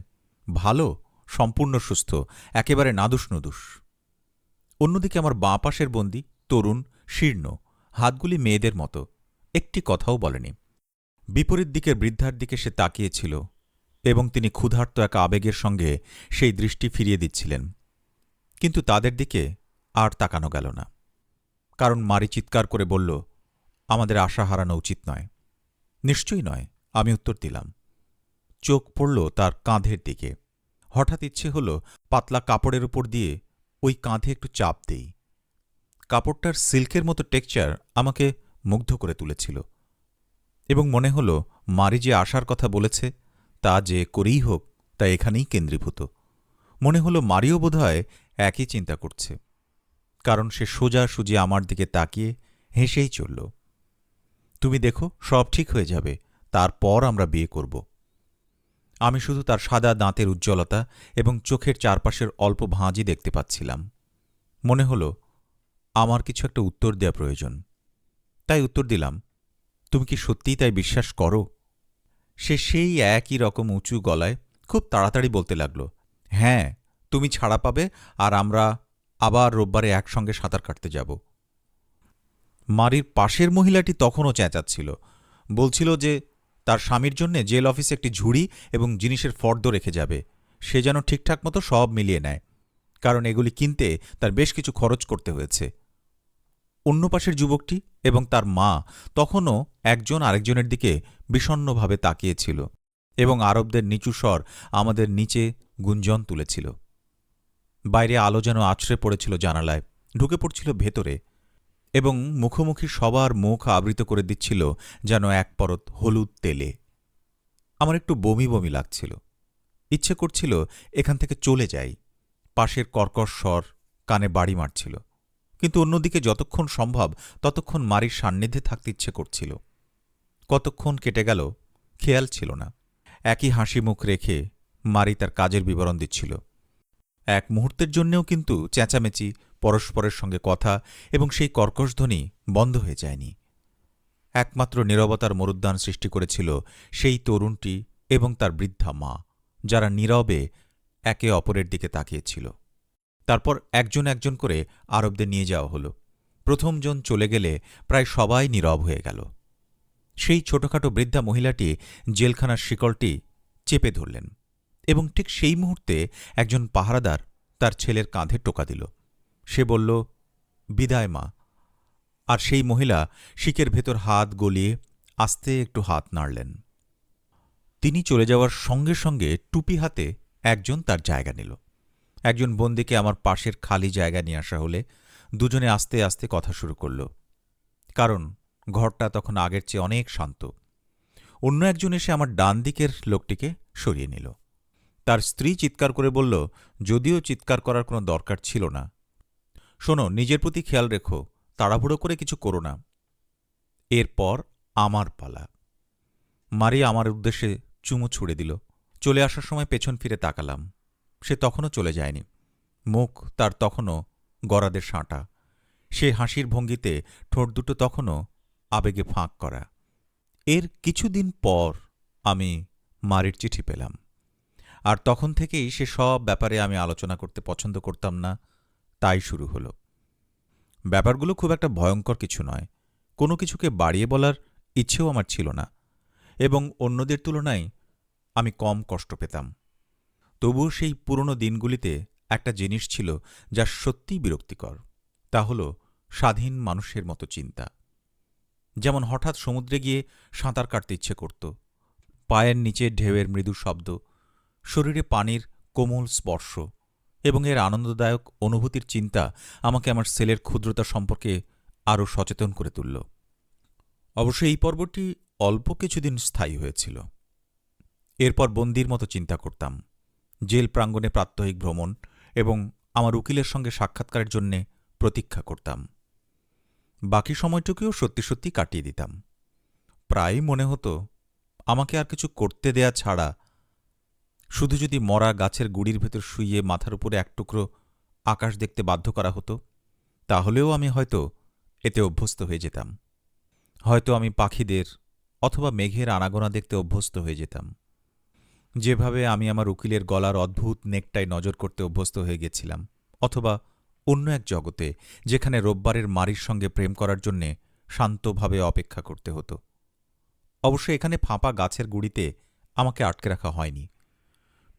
ভালো, সম্পূর্ণ সুস্থ, একেবারে নাদুস নুদুস। অন্যদিকে আমার বাঁ পাশের বন্দী তরুণ, শীর্ণ, হাতগুলি মেয়েদের মতো, একটি কথাও বলেনি। বিপরীত দিকের বৃদ্ধার দিকে সে তাকিয়েছিল এবং তিনি ক্ষুধার্ত এক আবেগের সঙ্গে সেই দৃষ্টি ফিরিয়ে দিচ্ছিলেন। কিন্তু তাদের দিকে আর তাকানো গেল না, কারণ মারি চিৎকার করে বলল, আমাদের আশা হারানো উচিত নয়। নিশ্চয়ই নয়, আমি উত্তর দিলাম। চোখ পড়ল তার কাঁধের দিকে। হঠাৎ ইচ্ছে হল পাতলা কাপড়ের উপর দিয়ে ওই কাঁধে একটু চাপ দেই। কাপড়টার সিল্কের মতো টেক্সচার আমাকে মুগ্ধ করে তুলেছিল এবং মনে হল মারি যে আশার কথা বলেছে তা যে করেই হোক তা এখানেই কেন্দ্রীভূত। মনে হল মারিও বোধহয় একই চিন্তা করছে, কারণ সে সোজাসুজি আমার দিকে তাকিয়ে হেসেই চলল। তুমি দেখো, সব ঠিক হয়ে যাবে, তারপর আমরা বিয়ে করব। আমি শুধু তার সাদা দাঁতের উজ্জ্বলতা এবং চোখের চারপাশের অল্প ভাঁজই দেখতে পাচ্ছিলাম। মনে হল আমার কিছু একটা উত্তর দেওয়া প্রয়োজন। তাই উত্তর দিলাম, তুমি কি সত্যিই তাই বিশ্বাস করো? সে সেই একই রকম উঁচু গলায় খুব তাড়াতাড়ি বলতে লাগল, হ্যাঁ, তুমি ছাড়া পাবে আর আমরা আবার রোববারে একসঙ্গে সাঁতার কাটতে যাব। মারির পাশের মহিলাটি তখনও চেঁচাচ্ছিল, বলছিল যে তার স্বামীর জন্যে জেল অফিসে একটি ঝুড়ি এবং জিনিসের ফর্দ রেখে যাবে। সে যেন ঠিকঠাক মতো সব মিলিয়ে নেয়, কারণ এগুলি কিনতে তার বেশ কিছু খরচ করতে হয়েছে। অন্য পাশের যুবকটি এবং তার মা তখনও একজন আরেকজনের দিকে বিষণ্নভাবে তাকিয়েছিল এবং আরবদের নিচু স্বর আমাদের নিচে গুঞ্জন তুলেছিল। বাইরে আলো যেন আছড়ে পড়েছিল জানালায়, ঢুকে পড়ছিল ভেতরে এবং মুখোমুখি সবার মুখ আবৃত করে দিচ্ছিল যেন এক পরত হলুদ তেলে। আমার একটু বমি বমি লাগছিল। ইচ্ছে করছিল এখান থেকে চলে যাই। পাশের কর্কশ স্বর কানে বাড়ি মারছিল, কিন্তু অন্যদিকে যতক্ষণ সম্ভব ততক্ষণ মারির সান্নিধ্যে থাকতে ইচ্ছে করছিল। কতক্ষণ কেটে গেল খেয়াল ছিল না। একই হাসি মুখ রেখে মারি তার কাজের বিবরণ দিচ্ছিল। এক মুহূর্তের জন্যেও কিন্তু চেঁচামেচি, পরস্পরের সঙ্গে কথা এবং সেই কর্কশধ্বনি বন্ধ হয়ে যায়নি। একমাত্র নীরবতার মরুদ্যান সৃষ্টি করেছিল সেই তরুণটি এবং তার বৃদ্ধা মা, যারা নীরবে একে অপরের দিকে তাকিয়েছিল। তারপর একজন একজন করে আরবদের নিয়ে যাওয়া হল। প্রথম জন চলে গেলে প্রায় সবাই নীরব হয়ে গেল। সেই ছোটখাটো বৃদ্ধা মহিলাটি জেলখানার শিকলটি চেপে ধরলেন এবং ঠিক সেই মুহূর্তে একজন পাহারাদার তার ছেলের কাঁধে টোকা দিল। সে বলল, বিদায় মা। আর সেই মহিলা শিকের ভেতর হাত গলিয়ে আস্তে একটু হাত নাড়লেন। তিনি চলে যাওয়ার সঙ্গে সঙ্গে টুপি হাতে একজন তার জায়গা নিল। একজন বন্দীকে আমার পাশের খালি জায়গা নিয়ে আসা হলে দুজনে আস্তে আস্তে কথা শুরু করল, কারণ ঘরটা তখন আগের চেয়ে অনেক শান্ত। অন্য একজন এসে আমার ডান দিকের লোকটিকে সরিয়ে নিল। তার স্ত্রী চিৎকার করে বলল, যদিও চিৎকার করার কোনো দরকার ছিল না। শোনো, নিজের প্রতি খেয়াল রেখো, তাড়াহুড়ো করে কিছু করো না। এরপর আমার পালা। মারি আমার উদ্দেশ্যে চুমু ছুঁড়ে দিল। চলে আসার সময় পেছন ফিরে তাকালাম। সে তখনও চলে যায়নি। মুখ তার তখনও গরাদের সাঁটা। সে হাসির ভঙ্গিতে ঠোঁট দুটো তখনও আবেগে ফাঁক করা। এর কিছুদিন পর আমি মারির চিঠি পেলাম। আর তখন থেকেই সে সব ব্যাপারে আমি আলোচনা করতে পছন্দ করতাম না। তাই শুরু হল। ব্যাপারগুলো খুব একটা ভয়ঙ্কর কিছু নয়। কোনো কিছুকে বাড়িয়ে বলার ইচ্ছেও আমার ছিল না, এবং অন্যদের তুলনায় আমি কম কষ্ট পেতাম। তবুও সেই পুরনো দিনগুলিতে একটা জিনিস ছিল যা সত্যিই বিরক্তিকর। তা হল স্বাধীন মানুষের মতো চিন্তা। যেমন হঠাৎ সমুদ্রে গিয়ে সাঁতার কাটতে ইচ্ছে করত। পায়ের নিচে ঢেউয়ের মৃদু শব্দ, শরীরে পানির কোমল স্পর্শ এবং এর আনন্দদায়ক অনুভূতির চিন্তা আমাকে আমার সেলের ক্ষুদ্রতা সম্পর্কে আরও সচেতন করে তুলল। অবশ্য এই পর্বটি অল্প কিছুদিন স্থায়ী হয়েছিল। এরপর বন্দির মতো চিন্তা করতাম। জেল প্রাঙ্গণে প্রাত্যহিক ভ্রমণ এবং আমার উকিলের সঙ্গে সাক্ষাৎকারের জন্যে প্রতীক্ষা করতাম। বাকি সময়টুকুও সত্যি সত্যি কাটিয়ে দিতাম। প্রায়ই মনে হতো আমাকে আর কিছু করতে দেয়া ছাড়া শুধু যদি মরা গাছের গুড়ির ভেতর শুইয়ে মাথার উপরে এক টুকরো আকাশ দেখতে বাধ্য করা হতো, তাহলেও আমি হয়তো এতে অভ্যস্ত হয়ে যেতাম। হয়তো আমি পাখিদের অথবা মেঘের আনাগোনা দেখতে অভ্যস্ত হয়ে যেতাম, যেভাবে আমি আমার উকিলের গলার অদ্ভুত নেকটায় নজর করতে অভ্যস্ত হয়ে গেছিলাম। অথবা অন্য এক জগতে, যেখানে রোববারের মারির সঙ্গে প্রেম করার জন্যে শান্তভাবে অপেক্ষা করতে হতো। অবশ্য এখানে ফাঁপা গাছের গুড়িতে আমাকে আটকে রাখা হয়নি।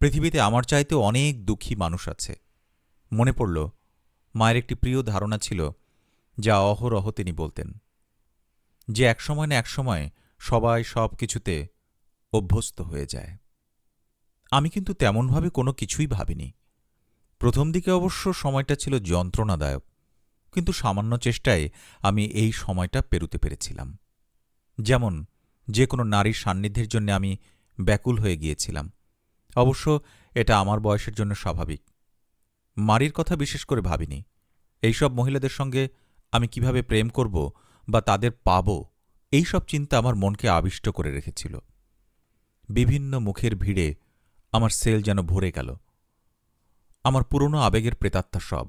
পৃথিবীতে আমার চাইতেও অনেক দুঃখী মানুষ আছে। মনে পড়ল মায়ের একটি প্রিয় ধারণা ছিল, যা অহরহ তিনি বলতেন, যে একসময় না একসময় সবাই সব কিছুতে অভ্যস্ত হয়ে যায়। আমি কিন্তু তেমনভাবে কোনো কিছুই ভাবিনি। প্রথম দিকে অবশ্য সময়টা ছিল যন্ত্রণাদায়ক, কিন্তু সামান্য চেষ্টায় আমি এই সময়টা পেরুতে পেরেছিলাম। যেমন যে কোনো নারীর সান্নিধ্যের জন্য আমি ব্যাকুল হয়ে গিয়েছিলাম। অবশ্য এটা আমার বয়সের জন্য স্বাভাবিক। মারির কথা বিশেষ করে ভাবিনি। এইসব মহিলাদের সঙ্গে আমি কিভাবে প্রেম করব বা তাদের পাব, এইসব চিন্তা আমার মনকে আবিষ্ট করে রেখেছিল। বিভিন্ন মুখের ভিড়ে আমার সেল যেন ভরে গেল। আমার পুরনো আবেগের প্রেতাত্মা সব।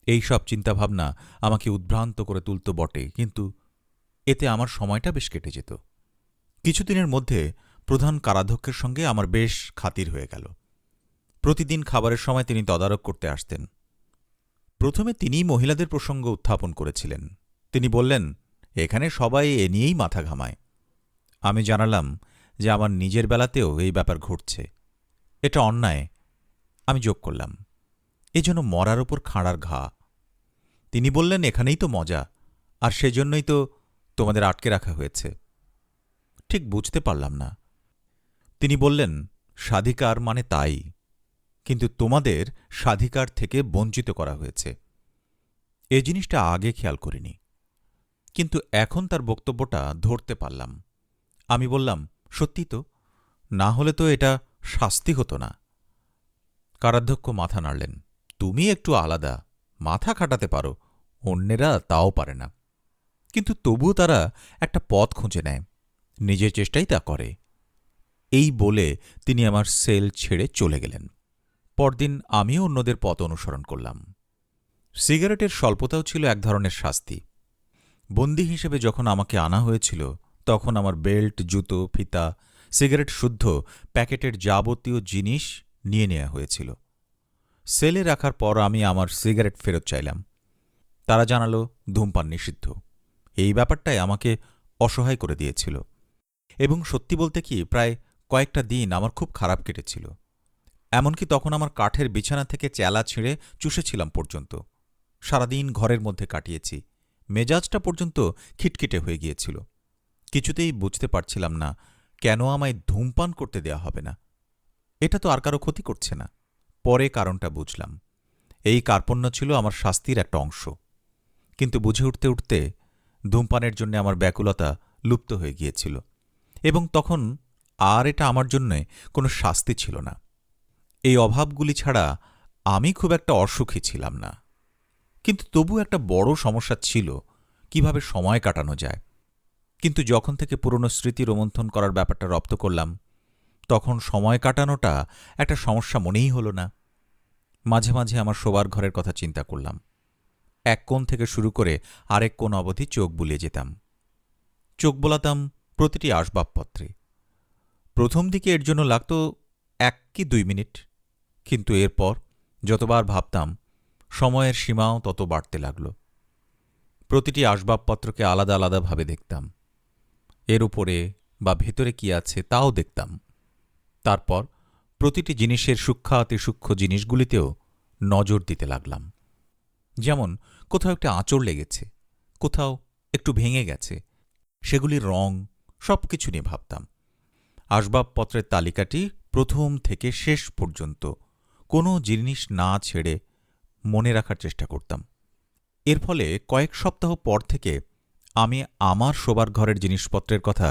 এই সব চিন্তাভাবনা আমাকে উদ্ভ্রান্ত করে তুলত বটে, কিন্তু এতে আমার সময়টা বেশ কেটে যেত। কিছুদিনের মধ্যে প্রধান কারাধ্যক্ষের সঙ্গে আমার বেশ খাতির হয়ে গেল। প্রতিদিন খাবারের সময় তিনি তদারক করতে আসতেন। প্রথমে তিনিই মহিলাদের প্রসঙ্গ উত্থাপন করেছিলেন। তিনি বললেন, এখানে সবাই এ নিয়েই মাথা ঘামায়। আমি জানালাম যে আমার নিজের বেলাতেও এই ব্যাপার ঘটছে। এটা অন্যায়। আমি যোগ করলাম, এ যেন মরার ওপর খাঁড়ার ঘা। তিনি বললেন, এখানেই তো মজা, আর সেজন্যই তো তোমাদের আটকে রাখা হয়েছে। ঠিক বুঝতে পারলাম না। তিনি বললেন, স্বাধিকার মানে তাই, কিন্তু তোমাদের স্বাধিকার থেকে বঞ্চিত করা হয়েছে। এ জিনিসটা আগে খেয়াল করিনি, কিন্তু এখন তার বক্তব্যটা ধরতে পারলাম। আমি বললাম, সত্যি তো, না হলে তো এটা শাস্তি হতো না। কারাধ্যক্ষ মাথা নাড়লেন। তুমি একটু আলাদা, মাথা খাটাতে পারো, অন্যেরা তাও পারে না। কিন্তু তবুও তারা একটা পথ খুঁজে নেয়, নিজের চেষ্টাই তা করে। এই বলে তিনি আমার সেল ছেড়ে চলে গেলেন। পরদিন আমিও অন্যদের পথ অনুসরণ করলাম। সিগারেটের স্বল্পতাও ছিল এক ধরনের শাস্তি। বন্দী হিসেবে যখন আমাকে আনা হয়েছিল, তখন আমার বেল্ট, জুতো, ফিতা, সিগারেট শুদ্ধ প্যাকেটের যাবতীয় জিনিস নিয়ে নেওয়া হয়েছিল। সেলে রাখার পর আমি আমার সিগারেট ফেরত চাইলাম। তারা জানালো ধূমপান নিষিদ্ধ। এই ব্যাপারটাই আমাকে অসহায় করে দিয়েছিল। এবং সত্যি বলতে কি, প্রায় কয়েকটা দিন আমার খুব খারাপ কেটেছিল। এমনকি তখন আমার কাঠের বিছানা থেকে চেলা ছিঁড়ে চুষেছিলাম পর্যন্ত। সারাদিন ঘরের মধ্যে কাটিয়েছি। মেজাজটা পর্যন্ত খিটখিটে হয়ে গিয়েছিল। কিছুতেই বুঝতে পারছিলাম না কেন আমায় ধূমপান করতে দেয়া হবে না। এটা তো আর কারো ক্ষতি করছে না। পরে কারণটা বুঝলাম। এই কার্পণ্য ছিল আমার শাস্তির একটা অংশ। কিন্তু বুঝে উঠতে উঠতে ধূমপানের জন্য আমার ব্যাকুলতা লুপ্ত হয়ে গিয়েছিল, এবং তখন আর এটা আমার জন্য কোনো শাস্তি ছিল না। এই অভাবগুলি ছাড়া আমি খুব একটা অসুখী ছিলাম না। কিন্তু তবু একটা বড় সমস্যা ছিল, কিভাবে সময় কাটানো যায়। কিন্তু যখন থেকে পুরনো স্মৃতি রোমন্থন করার ব্যাপারটা রপ্ত করলাম, তখন সময় কাটানোটা একটা সমস্যা মনেই হল না। মাঝে মাঝে আমার শোবার ঘরের কথা চিন্তা করলাম। এক কোণ থেকে শুরু করে আরেক কোণ অবধি চোখ বুলিয়ে যেতাম। চোখ বোলাতাম প্রতিটি আসবাবপত্রে। প্রথম দিকে এর জন্য লাগত 1 কি 2 মিনিট, কিন্তু এরপর যতবার ভাবতাম সময়ের সীমাও তত বাড়তে লাগল। প্রতিটি আসবাবপত্রকে আলাদা আলাদাভাবে দেখতাম। এর উপরে বা ভেতরে কি আছে তাও দেখতাম। তারপর প্রতিটি জিনিসের সূক্ষ্মাতি সূক্ষ্ম জিনিসগুলিতেও নজর দিতে লাগলাম। যেমন কোথাও একটা আঁচড় লেগেছে, কোথাও একটু ভেঙে গেছে, সেগুলির রং সব কিছু নিয়ে ভাবতাম। আসবাবপত্রের তালিকাটি প্রথম থেকে শেষ পর্যন্ত কোনো জিনিস না ছেড়ে মনে রাখার চেষ্টা করতাম। এর ফলে কয়েক সপ্তাহ পর থেকে আমি আমার শোবার ঘরের জিনিসপত্রের কথা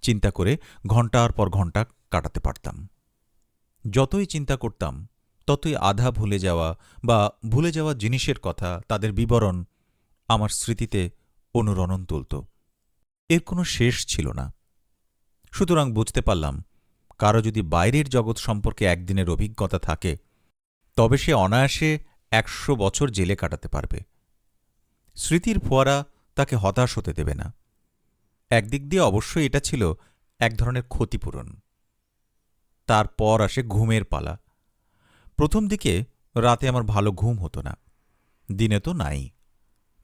চিন্তা করে ঘণ্টার পর ঘণ্টা কাটাতে পারতাম। যতই চিন্তা করতাম ততই আধা ভুলে যাওয়া বা ভুলে যাওয়া জিনিসের কথা, তাদের বিবরণ আমার স্মৃতিতে অনুরণন তুলত। এর কোনো শেষ ছিল না। সুতরাং বুঝতে পারলাম, কারো যদি বাইরের জগৎ সম্পর্কে একদিনের অভিজ্ঞতা থাকে, তবে সে অনায়াসে 100 বছর জেলে কাটাতে পারবে। স্মৃতির ফোয়ারা তাকে হতাশ হতে দেবে না। একদিক দিয়ে অবশ্যই এটা ছিল এক ধরনের ক্ষতিপূরণ। তারপর আসে ঘুমের পালা। প্রথম দিকে রাতে আমার ভালো ঘুম হতো না, দিনে তো নাই,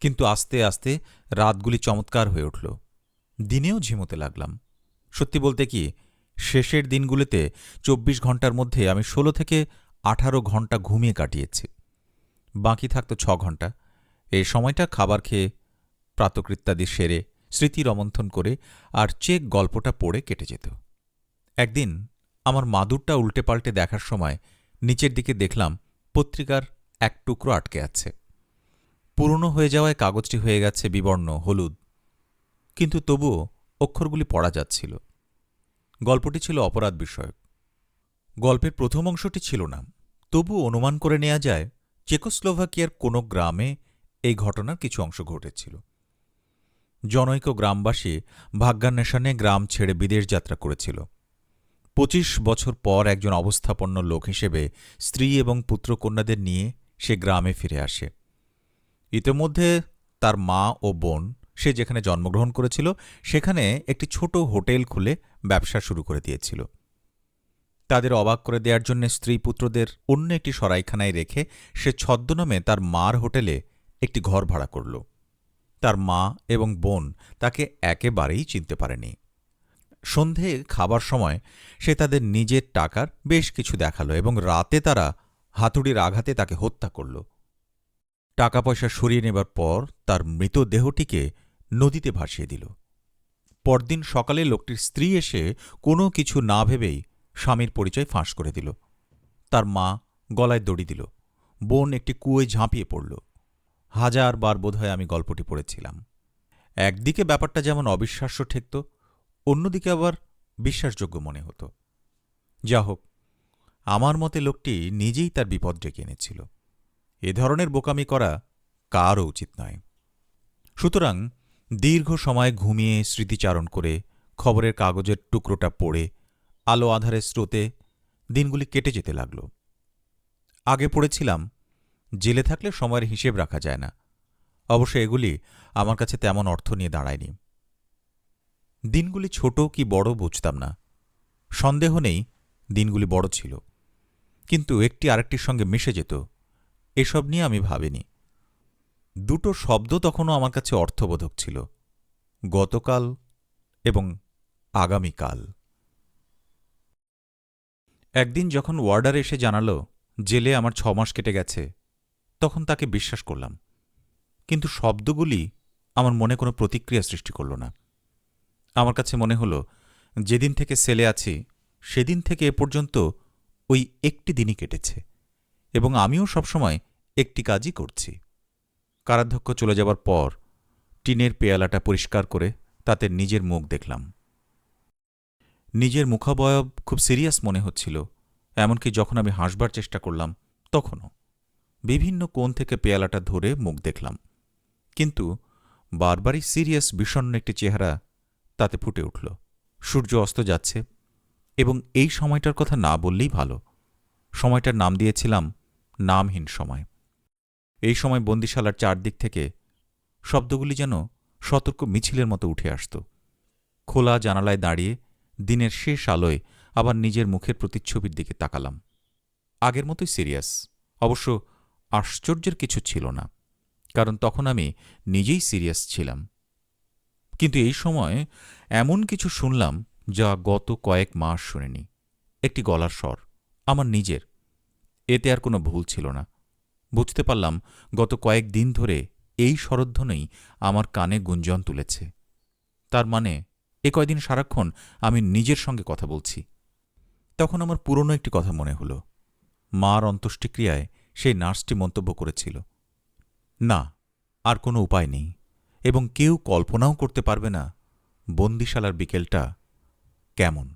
কিন্তু আস্তে আস্তে রাতগুলি চমৎকার হয়ে উঠল। দিনেও ঝিমোতে লাগলাম। সত্যি বলতে কি, শেষের দিনগুলিতে 24 ঘণ্টার মধ্যে আমি 16 থেকে 18 ঘণ্টা ঘুমিয়ে কাটিয়েছি। বাকি থাকত 6 ঘণ্টা। এই সময়টা খাবার খেয়ে, প্রাতকৃত্যাদি সেরে, স্মৃতি রমন্থন করে আর চেক গল্পটা পড়ে কেটে যেত। একদিন আমার মাদুরটা উল্টে পাল্টে দেখার সময় নিচের দিকে দেখলাম পত্রিকার এক টুকরো আটকে আছে। পুরনো হয়ে যাওয়ায় কাগজটি হয়ে গেছে বিবর্ণ হলুদ, কিন্তু তবুও অক্ষরগুলি পড়া যাচ্ছিল। গল্পটি ছিল অপরাধ বিষয়ক। গল্পের প্রথম অংশটি ছিল না, তবু অনুমান করে নেওয়া যায় চেকোস্লোভাকিয়ার কোনো গ্রামে এই ঘটনার কিছু অংশ ঘটেছিল। জনৈক গ্রামবাসী ভাগ্যান্বেষণে গ্রাম ছেড়ে বিদেশ যাত্রা করেছিল। 25 বছর পর একজন অবস্থাপন্ন লোক হিসেবে স্ত্রী এবং পুত্রকন্যাদের নিয়ে সে গ্রামে ফিরে আসে। ইতিমধ্যে তার মা ও বোন সে যেখানে জন্মগ্রহণ করেছিল সেখানে একটি ছোট হোটেল খুলে ব্যবসা শুরু করে দিয়েছিল। তাদের অবাক করে দেওয়ার জন্য স্ত্রী পুত্রদের অন্য একটি সরাইখানায় রেখে সে ছদ্মনামে তার মার হোটেলে একটি ঘর ভাড়া করল। তার মা এবং বোন তাকে একেবারেই চিনতে পারেনি। সন্ধে খাবার সময় সে তাদের নিজের টাকার বেশ কিছু দেখালো এবং রাতে তারা হাতুড়ির আঘাতে তাকে হত্যা করল। টাকা পয়সা সরিয়ে নেবার পর তার মৃতদেহটিকে নদীতে ভাসিয়ে দিল। পরদিন সকালে লোকটির স্ত্রী এসে কোনো কিছু না ভেবেই স্বামীর পরিচয় ফাঁস করে দিল। তার মা গলায় দড়ি দিল, বোন একটি কুয়োয় ঝাঁপিয়ে পড়ল। 1000 বার বোধহয় আমি গল্পটি পড়েছিলাম। একদিকে ব্যাপারটা যেমন অবিশ্বাস্য ঠেকত, অন্যদিকে আবার বিশ্বাসযোগ্য মনে হতো। যা হোক, আমার মতে লোকটি নিজেই তার বিপদ ডেকে এনেছিল। এ ধরনের বোকামি করা কারও উচিত নয়। সুতরাং দীর্ঘ সময় ঘুমিয়ে, স্মৃতিচারণ করে, খবরের কাগজের টুকরোটা পড়ে, আলো আধারের স্রোতে দিনগুলি কেটে যেতে লাগল। আগে পড়েছিলাম, জেলে থাকলে সময়ের হিসেব রাখা যায় না। অবশ্য এগুলি আমার কাছে তেমন অর্থ নিয়ে দাঁড়ায়নি। দিনগুলি ছোট কি বড় বুঝতাম না। সন্দেহ নেই দিনগুলি বড় ছিল, কিন্তু একটি আরেকটির সঙ্গে মিশে যেত, এসব নিয়ে আমি ভাবিনি। দুটো শব্দ তখনও আমার কাছে অর্থবোধক ছিল, গতকাল এবং আগামীকাল। একদিন যখন ওয়ার্ডার এসে জানাল জেলে আমার 6 মাস কেটে গেছে, তখন তাকে বিশ্বাস করলাম, কিন্তু শব্দগুলি আমার মনে কোনো প্রতিক্রিয়া সৃষ্টি করল না। আমার কাছে মনে হল, যেদিন থেকে সেলে আছি সেদিন থেকে এ পর্যন্ত ওই একটি দিনই কেটেছে এবং আমিও সবসময় একটি কাজই করছি। কারাধ্যক্ষ চলে যাবার পর টিনের পেয়ালাটা পরিষ্কার করে তাতে নিজের মুখ দেখলাম। নিজের মুখাবয়ব খুব সিরিয়াস মনে হচ্ছিল, এমনকি যখন আমি হাসবার চেষ্টা করলাম তখনও। বিভিন্ন কোণ থেকে পেয়ালাটা ধরে মুখ দেখলাম, কিন্তু বারবারই সিরিয়াস বিষণ্ণ একটি চেহারা তাতে ফুটে উঠল। সূর্য অস্ত যাচ্ছে, এবং এই সময়টার কথা না বললেই ভালো। সময়টার নাম দিয়েছিলাম নামহীন সময়। এই সময় বন্দিশালার চারদিক থেকে শব্দগুলি যেন সতর্ক মিছিলের মতো উঠে আসত। খোলা জানালায় দাঁড়িয়ে দিনের শেষ আলোয় আবার নিজের মুখের প্রতিচ্ছবির দিকে তাকালাম। আগের মতোই সিরিয়াস। অবশ্য আশ্চর্যের কিছু ছিল না, কারণ তখন আমি নিজেই সিরিয়াস ছিলাম। কিন্তু এই সময় এমন কিছু শুনলাম যা গত কয়েক মাস শুনিনি। একটি গলার স্বর, আমার নিজের। এতে আর কোনো ভুল ছিল না। বুঝতে পারলাম গত কয়েক দিন ধরে এই স্বরধ্বনিই আমার কানে গুঞ্জন তুলেছে। তার মানে এ কয়দিন সারাক্ষণ আমি নিজের সঙ্গে কথা বলছি। তখন আমার পুরনো একটি কথা মনে হল। মার অন্ত্যেষ্টিক্রিয়ায় সেই নার্সটি মন্তব্য করেছিল, না, আর কোনো উপায় নেই, এবং কেউ কল্পনাও করতে পারবে না বন্দিশালার বিকেলটা কেমন।